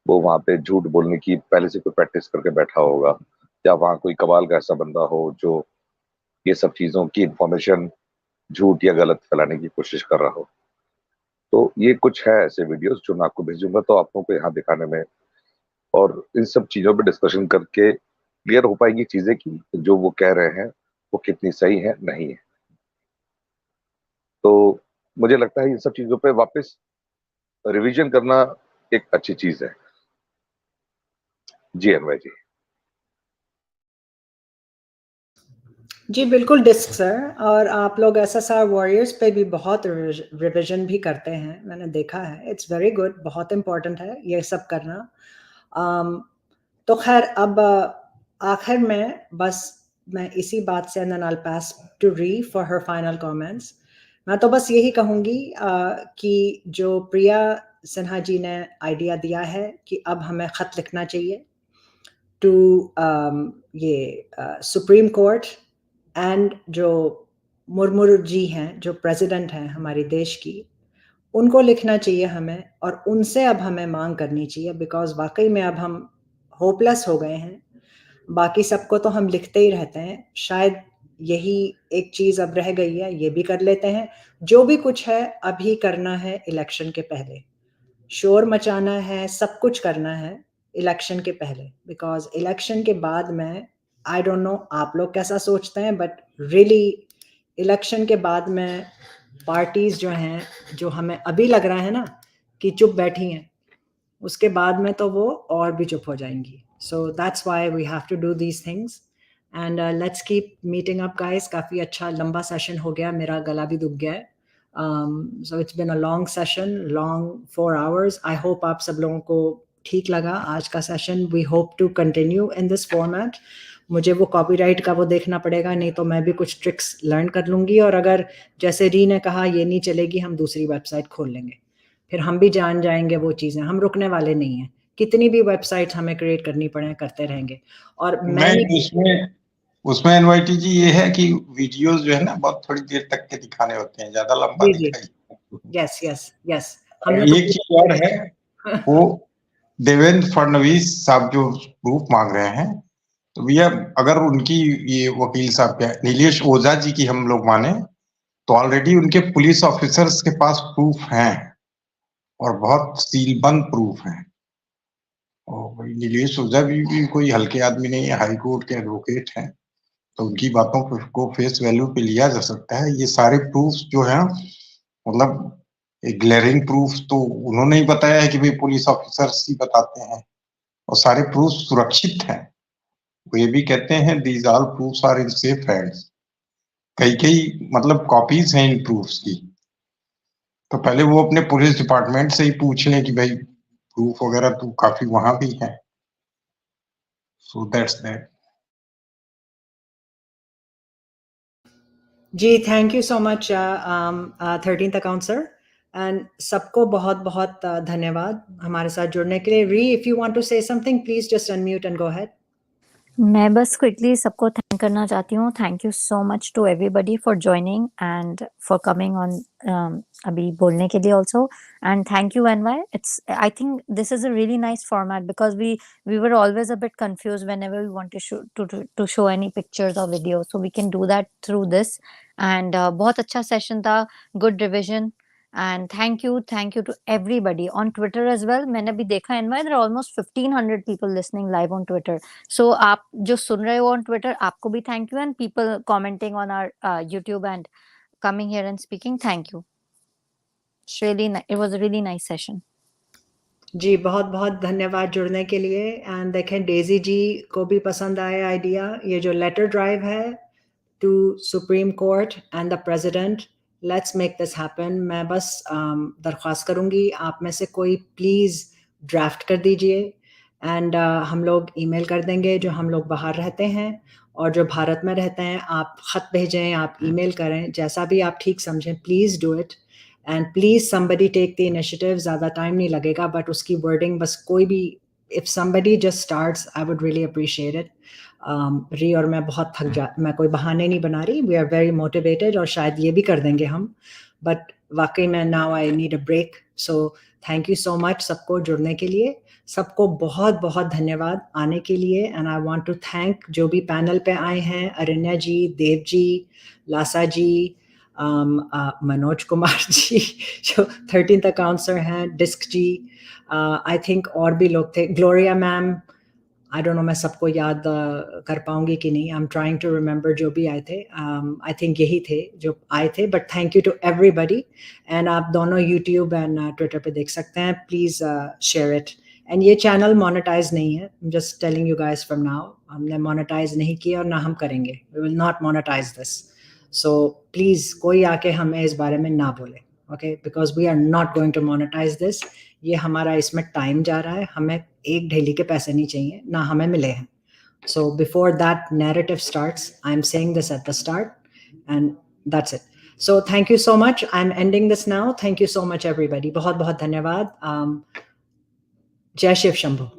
वो वहां पे झूठ बोलने की पहले से कोई प्रैक्टिस करके बैठा होगा, या वहां कोई कबाल का ऐसा बंदा हो जो ये सब चीजों की इंफॉर्मेशन झूठ या गलत फैलाने की कोशिश कर रहा हो। तो ये कुछ है ऐसे वीडियोस जो मैं आपको भेजूंगा, तो आप लोगों को यहाँ दिखाने में और इन सब चीजों पे डिस्कशन करके क्लियर हो पाएंगी चीजें कि जो वो कह रहे हैं वो कितनी सही है नहीं है। तो मुझे लगता है इन सब चीजों पे वापस रिवीजन करना एक अच्छी चीज है। जी अनवय जी। जी बिल्कुल डिस्क सर, और आप लोग SSR वॉरियर्स पे भी बहुत रिविजन भी करते हैं, मैंने देखा है। इट्स वेरी गुड, बहुत इम्पोर्टेंट है ये सब करना। तो खैर अब आखिर में बस मैं इसी बात से then I'll pass to Ree for her final comments। मैं तो बस यही कहूँगी कि जो प्रिया सिन्हा जी ने आइडिया दिया है कि अब हमें ख़त लिखना चाहिए टू ये सुप्रीम कोर्ट एंड जो मुर्मू जी हैं, जो प्रेसिडेंट हैं हमारे देश की, उनको लिखना चाहिए हमें, और उनसे अब हमें मांग करनी चाहिए, बिकॉज वाकई में अब हम होपलेस हो गए हैं। बाकी सबको तो हम लिखते ही रहते हैं, शायद यही एक चीज़ अब रह गई है, ये भी कर लेते हैं। जो भी कुछ है अभी करना है इलेक्शन के पहले, शोर मचाना है, सब कुछ करना है इलेक्शन के पहले, बिकॉज इलेक्शन के बाद में आई डोंट नो आप लोग कैसा सोचते हैं, बट रियली इलेक्शन के बाद में पार्टीज जो हैं, जो हमें अभी लग रहा है ना कि चुप बैठी हैं, उसके बाद में तो वो और भी चुप हो जाएंगी। So that's why we have to do these things and let's keep meeting up guys. काफ़ी अच्छा लंबा सेशन हो गया, मेरा गला भी दुख गया है। So it's been a long session, long 4 hours. I hope आप सब लोगों को ठीक लगा आज का session. We hope to continue in this format. मुझे वो कॉपीराइट का वो देखना पड़ेगा, नहीं तो मैं भी कुछ ट्रिक्स लर्न कर लूँगी, और अगर जैसे री ने कहा ये नहीं चलेगी, हम दूसरी वेबसाइट खोल लेंगे, फिर हम भी जान जाएंगे वो चीज़ें। हम रुकने वाले नहीं हैं, कितनी भी वेबसाइट हमें क्रिएट करनी पड़े करते रहेंगे। और मैं उसमें एनवाईटी जी ये है कि वीडियोस जो है ना बहुत थोड़ी देर तक के दिखाने होते हैं, ज्यादा लंबा दिखाइए। Yes yes yes. एक चीज और है, वो देवेंद्र फडणवीस साहब जो प्रूफ मांग रहे हैं, तो भैया अगर उनकी ये वकील साहब के नीलेश ओझा जी की हम लोग माने, तो ऑलरेडी उनके पुलिस ऑफिसर्स के पास प्रूफ हैं, और बहुत सीलबंद प्रूफ हैं। और भाई नीलेश ओझा भी कोई हल्के आदमी नहीं है, हाई कोर्ट के एडवोकेट हैं, तो उनकी बातों को फेस वैल्यू पे लिया जा सकता है। ये सारे प्रूफ जो है मतलब एक ग्लेरिंग प्रूफ तो उन्होंने ही बताया है कि भाई पुलिस ऑफिसर्स ही बताते हैं, और सारे प्रूफ सुरक्षित हैं। वो ये भी कहते हैं these all proofs are in safe hands. कई मतलब कॉपीज हैं इन प्रूफ्स की, तो पहले वो अपने पुलिस डिपार्टमेंट से ही पूछ लें कि भाई प्रूफ वगैरह तो काफी वहां भी है। So that's that. Ji thank you so much 13th account sir. And सबको बहुत बहुत धन्यवाद हमारे साथ जुड़ने के लिए. Ri, if you want to say something please just unmute and go ahead. मैं बस क्विकली सबको थैंक करना चाहती हूँ. Thank you so much to everybody for joining and for coming on अभी बोलने के लिए also. And thank you NY. It's I think this is a really nice format because we were always a bit confused whenever we want to show any pictures or videos, so we can do that through this. And बहुत अच्छा session था, good revision. And thank you to everybody on Twitter as well. मैंने भी देखा NY, there are almost 1500 people listening live on Twitter. So आप जो सुन रहे हो on Twitter, आपको भी thank you, and people commenting on our YouTube and coming here and speaking, thank you. It's really it was a really nice session. जी बहुत बहुत धन्यवाद जुड़ने के लिए. एंड देखें डेजी जी को भी पसंद आया आइडिया. ये जो लेटर ड्राइव है to supreme court and the president, let's make this happen. मैं बस दरख्वास्त करूंगी आप में से कोई प्लीज़ ड्राफ्ट कर दीजिए एंड हम लोग ईमेल कर देंगे जो हम लोग बाहर रहते हैं, और जो भारत में रहते हैं आप ख़त भेजें, आप ईमेल करें, जैसा भी आप ठीक समझें. Please do it and please somebody take the initiative. ज़्यादा टाइम नहीं लगेगा, बट उसकी वर्डिंग बस कोई भी, if somebody just starts, I would really appreciate it. Ri और मैं बहुत थक जा, मैं कोई बहाने नहीं बना रही. वी आर वेरी मोटिवेटेड और शायद ये भी कर देंगे हम, बट वाकई में now I need a break. So thank you so much सबको जुड़ने के लिए. सबको बहुत बहुत धन्यवाद आने के लिए. And I want to thank जो भी पैनल पे आए हैं, अरण्या जी, देव जी, लासा जी, मनोज कुमार जी जो 13th अकाउंसर हैं, डिस्क जी, आई थिंक और भी लोग थे, Gloria ma'am. I don't know मैं सबको याद कर पाऊंगी कि नहीं. I am trying to remember जो भी आए थे. आई थिंक यही थे जो आए थे, but thank you to everybody. And आप दोनों यूट्यूब एंड ट्विटर पे देख सकते हैं. Please share it. एंड ये चैनल मोनेटाइज नहीं है, just telling you guys from now. हमने मोनेटाइज नहीं किया और ना हम करेंगे. We will not monetise this. So please कोई आके हमें इस बारे में ना बोले, okay, because we are not going to monetise this. ये हमारा इसमें टाइम जा रहा है. हमें एक ढेली के पैसे नहीं चाहिए, ना हमें मिले हैं. So before that narrative starts, I am saying this at the start and that's it. So thank you so much. I am ending this now. Thank you so much everybody. बहुत बहुत धन्यवाद. जय शिव शंभू.